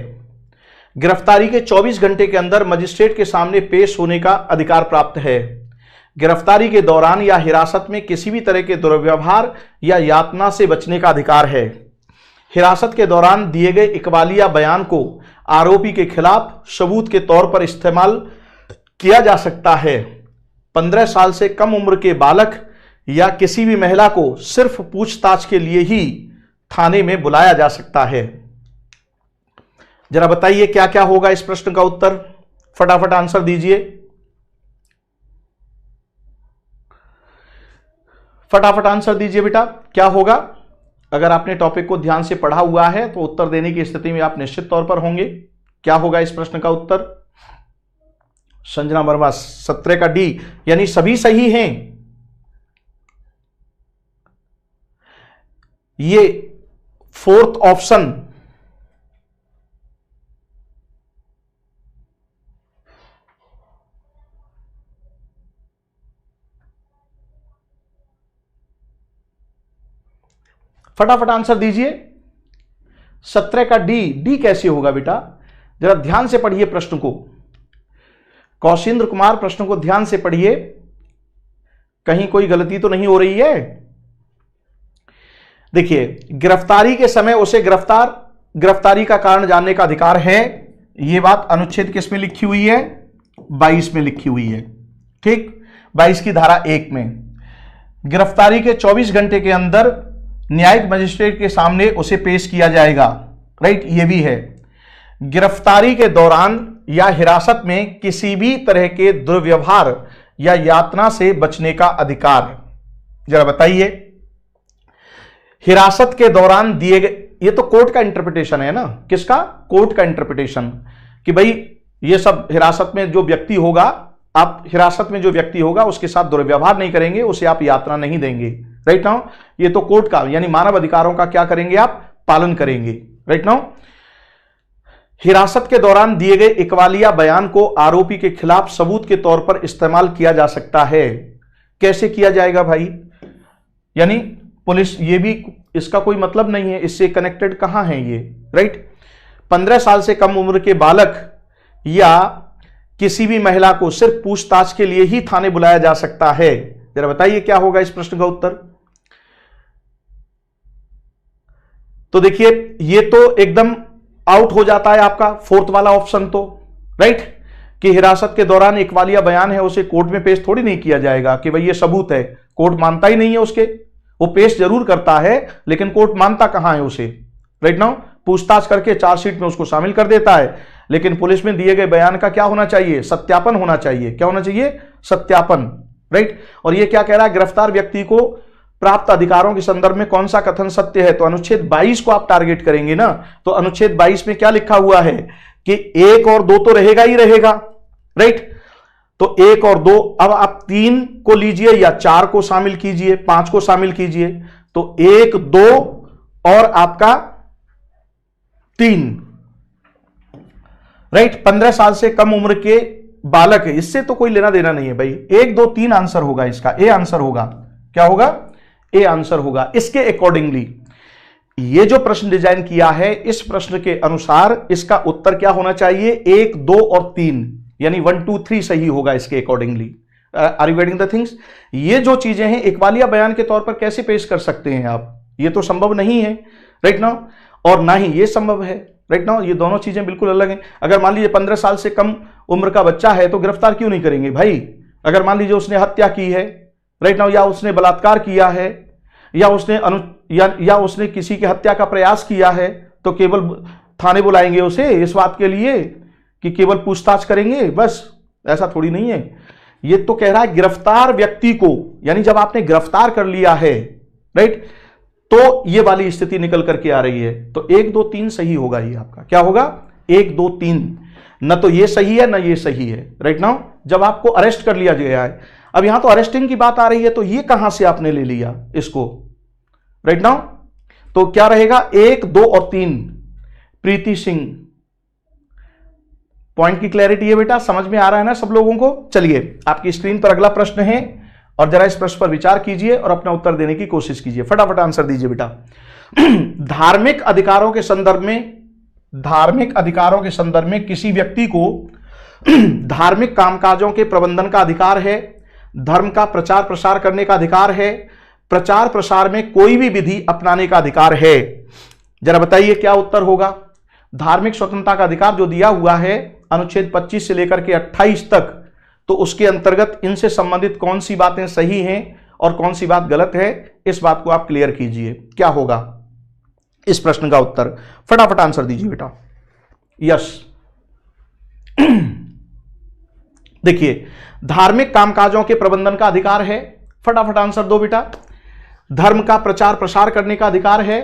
A: गिरफ्तारी के 24 घंटे के अंदर मजिस्ट्रेट के सामने पेश होने का अधिकार प्राप्त है। गिरफ्तारी के दौरान या हिरासत में किसी भी तरह के दुर्व्यवहार या यातना से बचने का अधिकार है। हिरासत के दौरान दिए गए इकबालिया बयान को आरोपी के खिलाफ सबूत के तौर पर इस्तेमाल किया जा सकता है। 15 साल से कम उम्र के बालक या किसी भी महिला को सिर्फ पूछताछ के लिए ही थाने में बुलाया जा सकता है। जरा बताइए क्या क्या होगा इस प्रश्न का उत्तर, फटाफट आंसर दीजिए, फटाफट आंसर दीजिए बेटा, क्या होगा? अगर आपने टॉपिक को ध्यान से पढ़ा हुआ है तो उत्तर देने की स्थिति में आप निश्चित तौर पर होंगे। क्या होगा इस प्रश्न का उत्तर? संजना वर्मा, 17 का डी, यानी सभी सही हैं। ये फोर्थ ऑप्शन फटाफट आंसर दीजिए। 17 का डी, डी कैसे होगा बेटा? जरा ध्यान से पढ़िए प्रश्न को। कौशिंद्र कुमार, प्रश्न को ध्यान से पढ़िए, कहीं कोई गलती तो नहीं हो रही है। देखिए, गिरफ्तारी के समय उसे गिरफ्तारी का कारण जानने का अधिकार है। यह बात अनुच्छेद किस में लिखी हुई है? 22 में लिखी हुई है, ठीक, 22 की धारा 1 में। गिरफ्तारी के 24 घंटे के अंदर न्यायिक मजिस्ट्रेट के सामने उसे पेश किया जाएगा, राइट, ये भी है। गिरफ्तारी के दौरान या हिरासत में किसी भी तरह के दुर्व्यवहार या यातना से बचने का अधिकार। जरा बताइए, हिरासत के दौरान दिए गए, ये तो कोर्ट का इंटरप्रिटेशन है ना, किसका? कोर्ट का इंटरप्रिटेशन, कि भाई ये सब हिरासत में जो व्यक्ति होगा, आप हिरासत में जो व्यक्ति होगा उसके साथ दुर्व्यवहार नहीं करेंगे, उसे आप यातना नहीं देंगे, राइट नाउ। ये तो कोर्ट का, यानी मानव अधिकारों का क्या करेंगे आप? पालन करेंगे, राइट नाउ। हिरासत के दौरान दिए गए इकबालिया बयान को आरोपी के खिलाफ सबूत के तौर पर इस्तेमाल किया जा सकता है। कैसे किया जाएगा भाई? यानी पुलिस, ये भी इसका कोई मतलब नहीं है, इससे कनेक्टेड कहां है ये, राइट। 15 साल से कम उम्र के बालक या किसी भी महिला को सिर्फ पूछताछ के लिए ही थाने बुलाया जा सकता है? जरा बताइए क्या होगा इस प्रश्न का उत्तर। तो देखिए ये तो एकदम आउट हो जाता है आपका फोर्थ वाला ऑप्शन तो, राइट, कि हिरासत के दौरान इकबालिया बयान है उसे कोर्ट में पेश थोड़ी नहीं किया जाएगा कि भाई ये सबूत है, कोर्ट मानता ही नहीं है उसके, वो पेश जरूर करता है लेकिन कोर्ट मानता कहां है उसे, राइट नाउ, पूछताछ करके चार्जशीट में उसको शामिल कर देता है, लेकिन पुलिस में दिए गए बयान का क्या होना चाहिए? सत्यापन होना चाहिए। क्या होना चाहिए? सत्यापन, राइट। और ये क्या कह रहा है? गिरफ्तार व्यक्ति को प्राप्त अधिकारों के संदर्भ में कौन सा कथन सत्य है? तो अनुच्छेद 22 को आप टारगेट करेंगे ना, तो अनुच्छेद 22 में क्या लिखा हुआ है कि 1 और 2 तो रहेगा ही रहेगा, राइट। तो 1 और 2, अब आप 3 को लीजिए या 4 को शामिल कीजिए, 5 को शामिल कीजिए, तो 1, 2 और आपका 3, राइट। 15 साल से कम उम्र के बालक है, इससे तो कोई लेना देना नहीं है भाई। 1, 2, 3 आंसर होगा इसका, ए आंसर होगा। क्या होगा? ए आंसर होगा। इसके अकॉर्डिंगली ये जो प्रश्न डिजाइन किया है, इस प्रश्न के अनुसार इसका उत्तर क्या होना चाहिए? 1, 2 और 3, यानी 1, 2, 3 सही होगा इसके accordingly. Are you getting the things? ये जो चीजें हैं इकबालिया बयान के तौर पर कैसे पेश कर सकते हैं आप? ये तो संभव नहीं है, राइट नाउ, और ना ही ये संभव है, राइट नाउ। ये दोनों चीजें बिल्कुल अलग हैं। अगर मान लीजिए 15 साल से कम उम्र का बच्चा है तो गिरफ्तार क्यों नहीं करेंगे भाई? अगर मान लीजिए उसने हत्या की है, राइट नाउ, या उसने बलात्कार किया है, या उसने किसी की हत्या का प्रयास किया है, तो केवल थाने बुलाएंगे उसे इस बात के लिए कि केवल पूछताछ करेंगे बस? ऐसा थोड़ी नहीं है। ये तो कह रहा है गिरफ्तार व्यक्ति को, यानी जब आपने गिरफ्तार कर लिया है, राइट, तो ये वाली स्थिति निकल करके आ रही है। तो 1, 2, 3 सही होगा ये आपका। क्या होगा? 1, 2, 3। न तो ये सही है न ये सही है, राइट नाउ। जब आपको अरेस्ट कर लिया गया है, अब यहां तो अरेस्टिंग की बात आ रही है, तो ये कहां से आपने ले लिया इसको, राइट नाउ? तो क्या रहेगा? 1, 2 और 3। प्रीति सिंह। पॉइंट की क्लैरिटी है बेटा, समझ में आ रहा है ना सब लोगों को? चलिए आपकी स्क्रीन पर अगला प्रश्न है और जरा इस प्रश्न पर विचार कीजिए और अपना उत्तर देने की कोशिश कीजिए। फटाफट आंसर दीजिए बेटा। धार्मिक अधिकारों के संदर्भ में किसी व्यक्ति को धार्मिक कामकाजों के प्रबंधन का अधिकार है, धर्म का प्रचार प्रसार करने का अधिकार है, प्रचार प्रसार में कोई भी विधि अपनाने का अधिकार है। जरा बताइए क्या उत्तर होगा? धार्मिक स्वतंत्रता का अधिकार जो दिया हुआ है अनुच्छेद 25 से लेकर के 28 तक, तो उसके अंतर्गत इनसे संबंधित कौन सी बातें सही हैं और कौन सी बात गलत है, इस बात को आप क्लियर कीजिए। क्या होगा इस प्रश्न का उत्तर? फटाफट आंसर दीजिए बेटा। यस। देखिए, धार्मिक कामकाजों के प्रबंधन का अधिकार है, फटाफट आंसर दो बेटा। धर्म का प्रचार प्रसार करने का अधिकार है,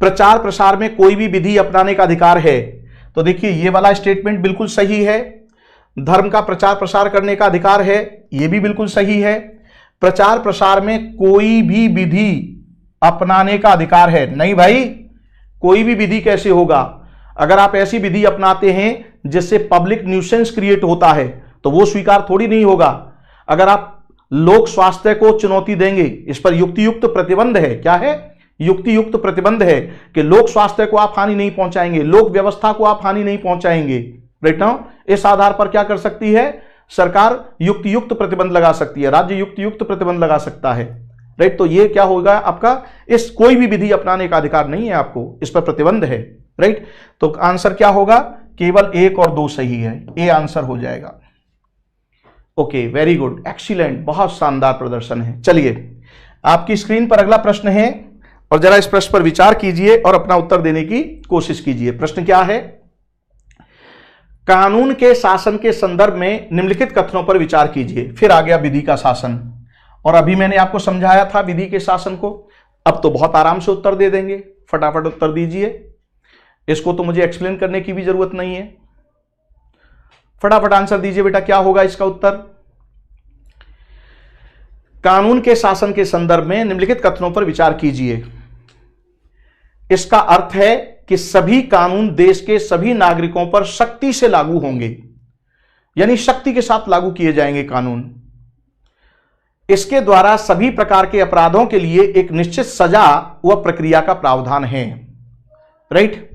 A: प्रचार प्रसार में कोई भी विधि अपनाने का अधिकार है। तो देखिए ये वाला स्टेटमेंट बिल्कुल सही है। धर्म का प्रचार प्रसार करने का अधिकार है, यह भी बिल्कुल सही है। प्रचार प्रसार में कोई भी विधि अपनाने का अधिकार है। नहीं भाई, कोई भी विधि कैसे होगा? अगर आप ऐसी विधि अपनाते हैं जिससे पब्लिक न्यूसेंस क्रिएट होता है तो वो स्वीकार थोड़ी नहीं होगा। अगर आप लोक स्वास्थ्य को चुनौती देंगे, इस पर युक्तियुक्त प्रतिबंध है। क्या है? युक्तियुक्त प्रतिबंध है कि लोक स्वास्थ्य को आप हानि नहीं पहुंचाएंगे, लोक व्यवस्था को आप हानि नहीं पहुंचाएंगे, राइट नाउ। इस आधार पर क्या कर सकती है सरकार? युक्तियुक्त प्रतिबंध लगा सकती है, राज्य युक्तियुक्त प्रतिबंध लगा सकता है, राइट। तो ये क्या होगा आपका? इस कोई भी विधि अपनाने का अधिकार नहीं है आपको, इस पर प्रतिबंध है, राइट। तो आंसर क्या होगा? केवल 1 और 2 सही है, ए आंसर हो जाएगा। ओके, वेरी गुड, एक्सीलेंट, बहुत शानदार प्रदर्शन है। चलिए आपकी स्क्रीन पर अगला प्रश्न है और जरा इस प्रश्न पर विचार कीजिए और अपना उत्तर देने की कोशिश कीजिए। प्रश्न क्या है? कानून के शासन के संदर्भ में निम्नलिखित कथनों पर विचार कीजिए। फिर आ गया विधि का शासन, और अभी मैंने आपको समझाया था विधि के शासन को। अब तो बहुत आराम से उत्तर दे देंगे, फटाफट उत्तर दीजिए। इसको तो मुझे एक्सप्लेन करने की भी जरूरत नहीं है, फटाफट आंसर दीजिए बेटा। क्या होगा इसका उत्तर? कानून के शासन के संदर्भ में निम्नलिखित कथनों पर विचार कीजिए। इसका अर्थ है कि सभी कानून देश के सभी नागरिकों पर सख्ती से लागू होंगे, यानी शक्ति के साथ लागू किए जाएंगे कानून। इसके द्वारा सभी प्रकार के अपराधों के लिए एक निश्चित सजा व प्रक्रिया का प्रावधान है, राइट।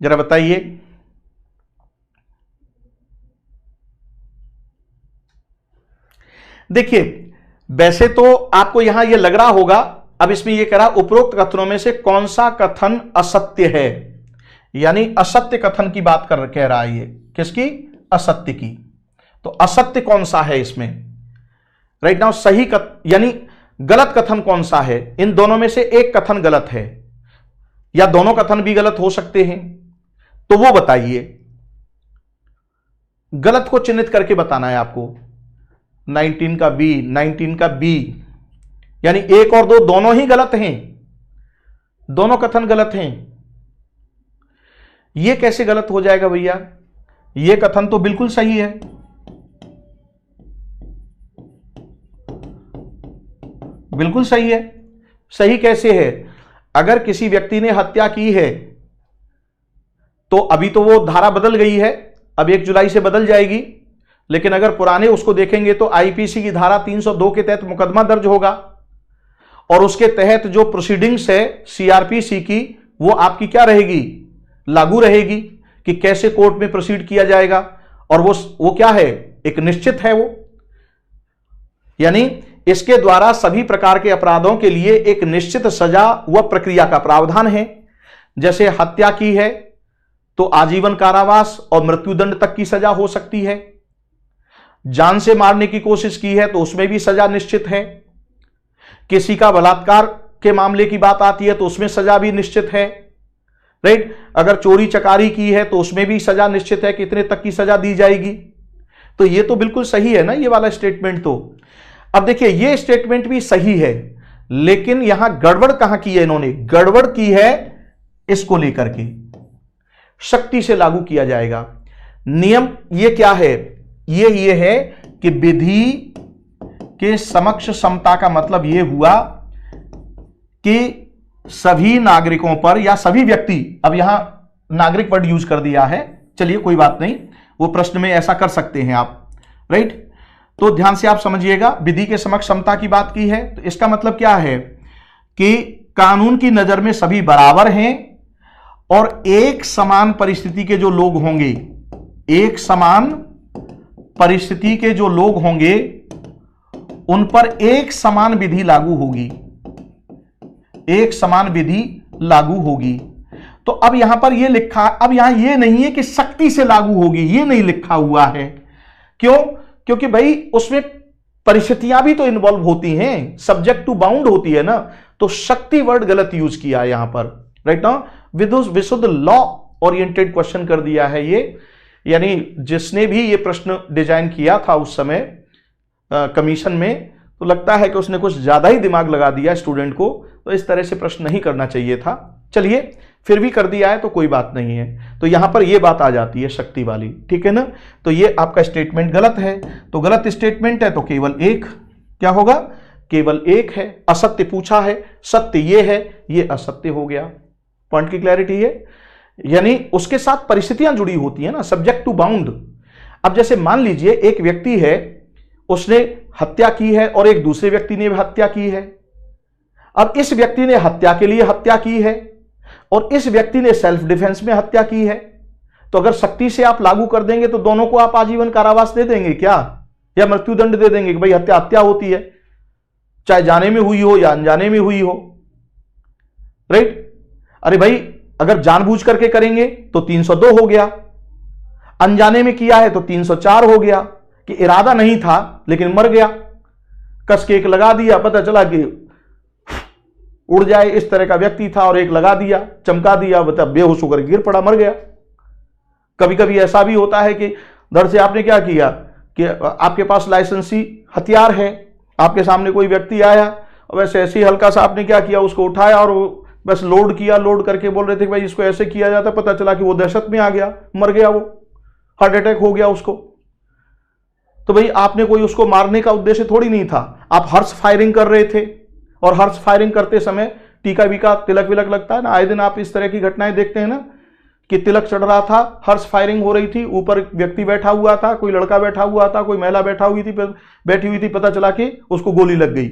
A: जरा बताइए देखिए वैसे तो आपको यहां यह लग रहा होगा, अब इसमें यह कह रहा उपरोक्त कथनों में से कौन सा कथन असत्य है, यानी असत्य कथन की बात कह रहा है ये, किसकी? असत्य की। तो असत्य कौन सा है इसमें? राइट नाउ सही यानी गलत कथन कौन सा है? इन दोनों में से एक कथन गलत है या दोनों कथन भी गलत हो सकते हैं, तो वो बताइए। गलत को चिन्हित करके बताना है आपको। 19 का बी, 19 का बी, यानी 1 और 2 दोनों ही गलत हैं, दोनों कथन गलत हैं। ये कैसे गलत हो जाएगा भैया? ये कथन तो बिल्कुल सही है। बिल्कुल सही है। सही कैसे है? अगर किसी व्यक्ति ने हत्या की है तो अभी तो वो धारा बदल गई है, अब 1 जुलाई से बदल जाएगी, लेकिन अगर पुराने उसको देखेंगे तो आईपीसी की धारा 302 के तहत मुकदमा दर्ज होगा और उसके तहत जो प्रोसीडिंग्स है सीआरपीसी की वो आपकी क्या रहेगी? लागू रहेगी कि कैसे कोर्ट में प्रोसीड किया जाएगा, और वो क्या है? एक निश्चित है वो, यानी इसके द्वारा सभी प्रकार के अपराधों के लिए एक निश्चित सजा व प्रक्रिया का प्रावधान है। जैसे हत्या की है तो आजीवन कारावास और मृत्युदंड तक की सजा हो सकती है। जान से मारने की कोशिश की है तो उसमें भी सजा निश्चित है। किसी का बलात्कार के मामले की बात आती है तो उसमें सजा भी निश्चित है। राइट, अगर चोरी चकारी की है तो उसमें भी सजा निश्चित है, कितने तक की सजा दी जाएगी। तो ये तो बिल्कुल सही है ना ये वाला स्टेटमेंट। तो अब देखिए ये स्टेटमेंट भी सही है, लेकिन यहां गड़बड़ कहां की है इन्होंने? गड़बड़ की है इसको लेकर के, सख्ती से लागू किया जाएगा नियम। ये क्या है? ये है कि विधि के समक्ष समता का मतलब यह हुआ कि सभी नागरिकों पर या सभी व्यक्ति, अब यहां नागरिक वर्ड यूज कर दिया है, चलिए कोई बात नहीं, वो प्रश्न में ऐसा कर सकते हैं आप। राइट, तो ध्यान से आप समझिएगा, विधि के समक्ष समता की बात की है तो इसका मतलब क्या है कि कानून की नजर में सभी बराबर हैं और एक समान परिस्थिति के जो लोग होंगे, एक समान परिस्थिति के जो लोग होंगे उन पर एक समान विधि लागू होगी, एक समान विधि लागू होगी। तो अब यहां पर ये लिखा, अब यहां ये नहीं है कि सख्ती से लागू होगी, ये नहीं लिखा हुआ है। क्यों? क्योंकि भाई उसमें परिस्थितियां भी तो इन्वॉल्व होती हैं, सब्जेक्ट टू बाउंड होती है ना, तो शक्ति वर्ड गलत यूज किया है यहां पर। राइट ना, विशुद्ध लॉ ओरिएंटेड क्वेश्चन कर दिया है ये, यानी जिसने भी ये प्रश्न डिजाइन किया था उस समय कमीशन में, तो लगता है कि उसने कुछ ज्यादा ही दिमाग लगा दिया स्टूडेंट को, तो इस तरह से प्रश्न नहीं करना चाहिए था। चलिए फिर भी कर दिया है तो कोई बात नहीं है। तो यहां पर यह बात आ जाती है शक्ति वाली, ठीक है ना। तो ये आपका स्टेटमेंट गलत है, तो गलत स्टेटमेंट है तो केवल एक क्या होगा? केवल एक है। असत्य पूछा है, सत्य ये है, ये असत्य हो गया। पॉइंट की क्लैरिटी है, यानी उसके साथ परिस्थितियां जुड़ी होती है ना, सब्जेक्ट टू बाउंड। अब जैसे मान लीजिए एक व्यक्ति है, उसने हत्या की है और एक दूसरे व्यक्ति ने भी हत्या की है। अब इस व्यक्ति ने हत्या के लिए हत्या की है और इस व्यक्ति ने सेल्फ डिफेंस में हत्या की है, तो अगर सख्ती से आप लागू कर देंगे तो दोनों को आप आजीवन कारावास दे देंगे क्या, या मृत्युदंड दे देंगे कि भाई हत्या हत्या होती है, चाहे जाने में हुई हो या अनजाने में हुई हो। राइट, अरे भाई अगर जानबूझ करके करेंगे तो 302 हो गया, अनजाने में किया है तो 304 हो गया, कि इरादा नहीं था लेकिन मर गया, कस के एक लगा दिया, पता चला कि उड़ जाए इस तरह का व्यक्ति था और एक लगा दिया, चमका दिया, बता बेहोश होकर गिर पड़ा, मर गया। कभी कभी ऐसा भी होता है कि धड़ से आपने क्या किया कि आपके पास लाइसेंसी हथियार है, आपके सामने कोई व्यक्ति आया और वैसे ऐसे ही हल्का सा आपने क्या किया, उसको उठाया और बस लोड किया, लोड करके बोल रहे थे कि भाई इसको ऐसे किया जाता, पता चला कि वो दहशत में आ गया, मर गया, वो हार्ट अटैक हो गया उसको। तो भाई आपने कोई उसको मारने का उद्देश्य थोड़ी नहीं था, आप हर्ष फायरिंग कर रहे थे और हर्ष फायरिंग करते समय टीका वीका तिलक विलक लगता है ना, आए दिन आप इस तरह की घटनाएं देखते हैं ना कि तिलक चढ़ रहा था, हर्ष फायरिंग हो रही थी, ऊपर व्यक्ति बैठा हुआ था, कोई लड़का बैठा हुआ था, कोई महिला बैठी हुई थी, पता चला कि उसको गोली लग गई।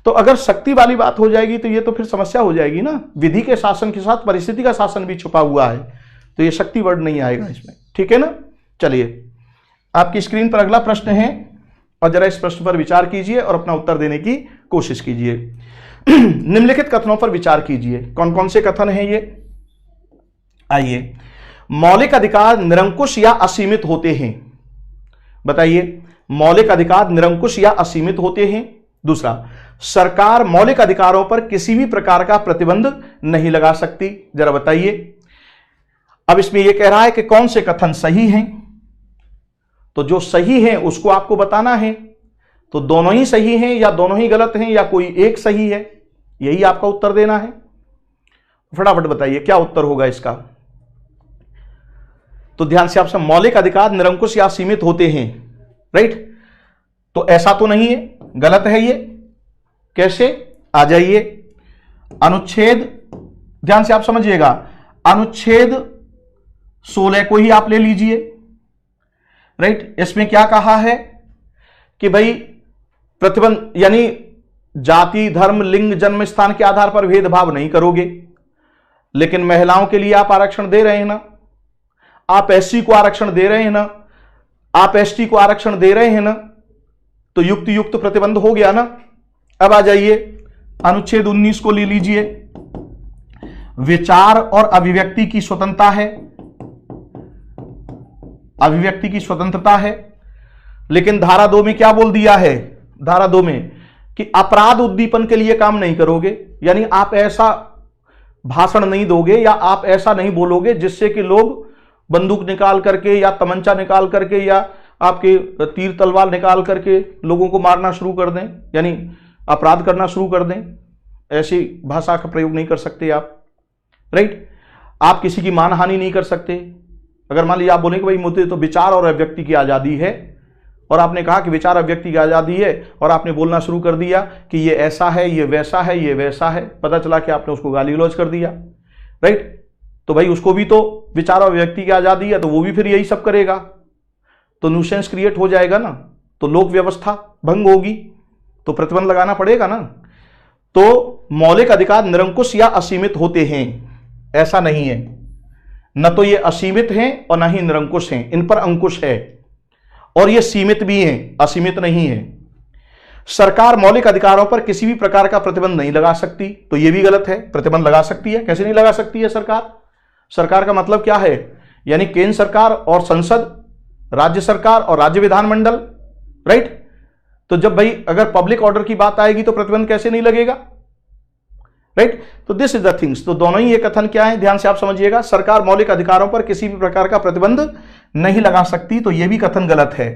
A: तो अगर शक्ति वाली बात हो जाएगी तो ये तो फिर समस्या हो जाएगी ना, विधि के शासन के साथ परिस्थिति का शासन भी छुपा हुआ है, तो ये शक्ति वर्ड नहीं आएगा इसमें, ठीक है ना। चलिए आपकी स्क्रीन पर अगला प्रश्न है और जरा इस प्रश्न पर विचार कीजिए और अपना उत्तर देने की कोशिश कीजिए। निम्नलिखित कथनों पर विचार कीजिए। कौन कौन से कथन हैं ये? आइए, मौलिक अधिकार निरंकुश या असीमित होते हैं। बताइए, मौलिक अधिकार निरंकुश या असीमित होते हैं। दूसरा, सरकार मौलिक अधिकारों पर किसी भी प्रकार का प्रतिबंध नहीं लगा सकती। जरा बताइए। अब इसमें यह कह रहा है कि कौन से कथन सही हैं, तो जो सही है उसको आपको बताना है। तो दोनों ही सही हैं या दोनों ही गलत हैं या कोई एक सही है, यही आपका उत्तर देना है। फटाफट बताइए क्या उत्तर होगा इसका। तो ध्यान से आप सब, मौलिक अधिकार निरंकुश या सीमित होते हैं, राइट? तो ऐसा तो नहीं है, गलत है ये। कैसे? आ जाइए, अनुच्छेद, ध्यान से आप समझिएगा, अनुच्छेद 16 को ही आप ले लीजिए, राइट? इसमें क्या कहा है कि भाई प्रतिबंध यानी जाति, धर्म, लिंग, जन्म स्थान के आधार पर भेदभाव नहीं करोगे। लेकिन महिलाओं के लिए आप आरक्षण दे रहे हैं ना, आप एससी को आरक्षण दे रहे हैं ना, आप एसटी को आरक्षण दे रहे हैं ना, तो युक्त प्रतिबंध हो गया ना। अब आ जाइए, अनुच्छेद 19 को ले लीजिए। विचार और अभिव्यक्ति की स्वतंत्रता है, अभिव्यक्ति की स्वतंत्रता है। लेकिन धारा 2 में क्या बोल दिया है? धारा 2 में कि अपराध उद्दीपन के लिए काम नहीं करोगे, यानी आप ऐसा भाषण नहीं दोगे या आप ऐसा नहीं बोलोगे जिससे कि लोग बंदूक निकाल करके या तमंचा निकाल करके या आपके तीर तलवार निकाल करके लोगों को मारना शुरू कर दें, यानी अपराध करना शुरू कर दें। ऐसी भाषा का प्रयोग नहीं कर सकते आप, राइट? आप किसी की मानहानि नहीं कर सकते। अगर मान लीजिए आप बोलेंगे भाई मुझे तो विचार और अभिव्यक्ति की आज़ादी है, और आपने कहा कि विचार अभिव्यक्ति की आज़ादी है, और आपने बोलना शुरू कर दिया कि ये ऐसा है, ये वैसा है, ये वैसा है, पता चला कि आपने उसको गाली गलौज कर दिया, राइट? तो भाई उसको भी तो विचार और अभिव्यक्ति की आज़ादी है, तो वो भी फिर यही सब करेगा, तो न्यूसेंस क्रिएट हो जाएगा ना, तो लोक व्यवस्था भंग होगी, तो प्रतिबंध लगाना पड़ेगा ना। तो मौलिक अधिकार निरंकुश या असीमित होते हैं, ऐसा नहीं है। न तो ये असीमित हैं और न ही निरंकुश हैं, इन पर अंकुश है, और ये सीमित भी हैं, असीमित नहीं है। सरकार मौलिक अधिकारों पर किसी भी प्रकार का प्रतिबंध नहीं लगा सकती, तो ये भी गलत है। प्रतिबंध लगा सकती है, कैसे नहीं लगा सकती है सरकार? सरकार का मतलब क्या है? यानी केंद्र सरकार और संसद, राज्य सरकार और राज्य विधानमंडल, राइट? तो जब भाई अगर पब्लिक ऑर्डर की बात आएगी तो प्रतिबंध कैसे नहीं लगेगा, राइट? तो दिस इज द थिंग्स। तो दोनों ही ये कथन क्या है, ध्यान से आप समझिएगा। सरकार मौलिक अधिकारों पर किसी भी प्रकार का प्रतिबंध नहीं लगा सकती, तो यह भी कथन गलत है।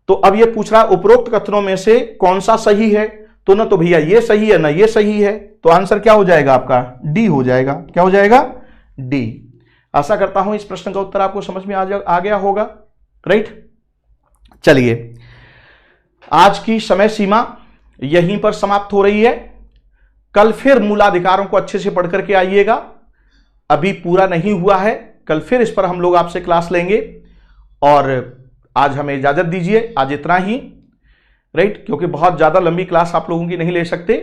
A: तो अब ये पूछ रहा है उपरोक्त कथनों में से कौन सा सही है, तो ना तो भैया ये सही है ना ये सही है, तो आंसर क्या हो जाएगा आपका? डी हो जाएगा। क्या हो जाएगा? डी। आशा करता हूं इस प्रश्न का उत्तर आपको समझ में आ गया होगा, राइट? चलिए, आज की समय सीमा यहीं पर समाप्त हो रही है। कल फिर मूलाधिकारों को अच्छे से पढ़ करके आइएगा, अभी पूरा नहीं हुआ है, कल फिर इस पर हम लोग आपसे क्लास लेंगे। और आज हमें इजाजत दीजिए, आज इतना ही, राइट? क्योंकि बहुत ज्यादा लंबी क्लास आप लोगों की नहीं ले सकते।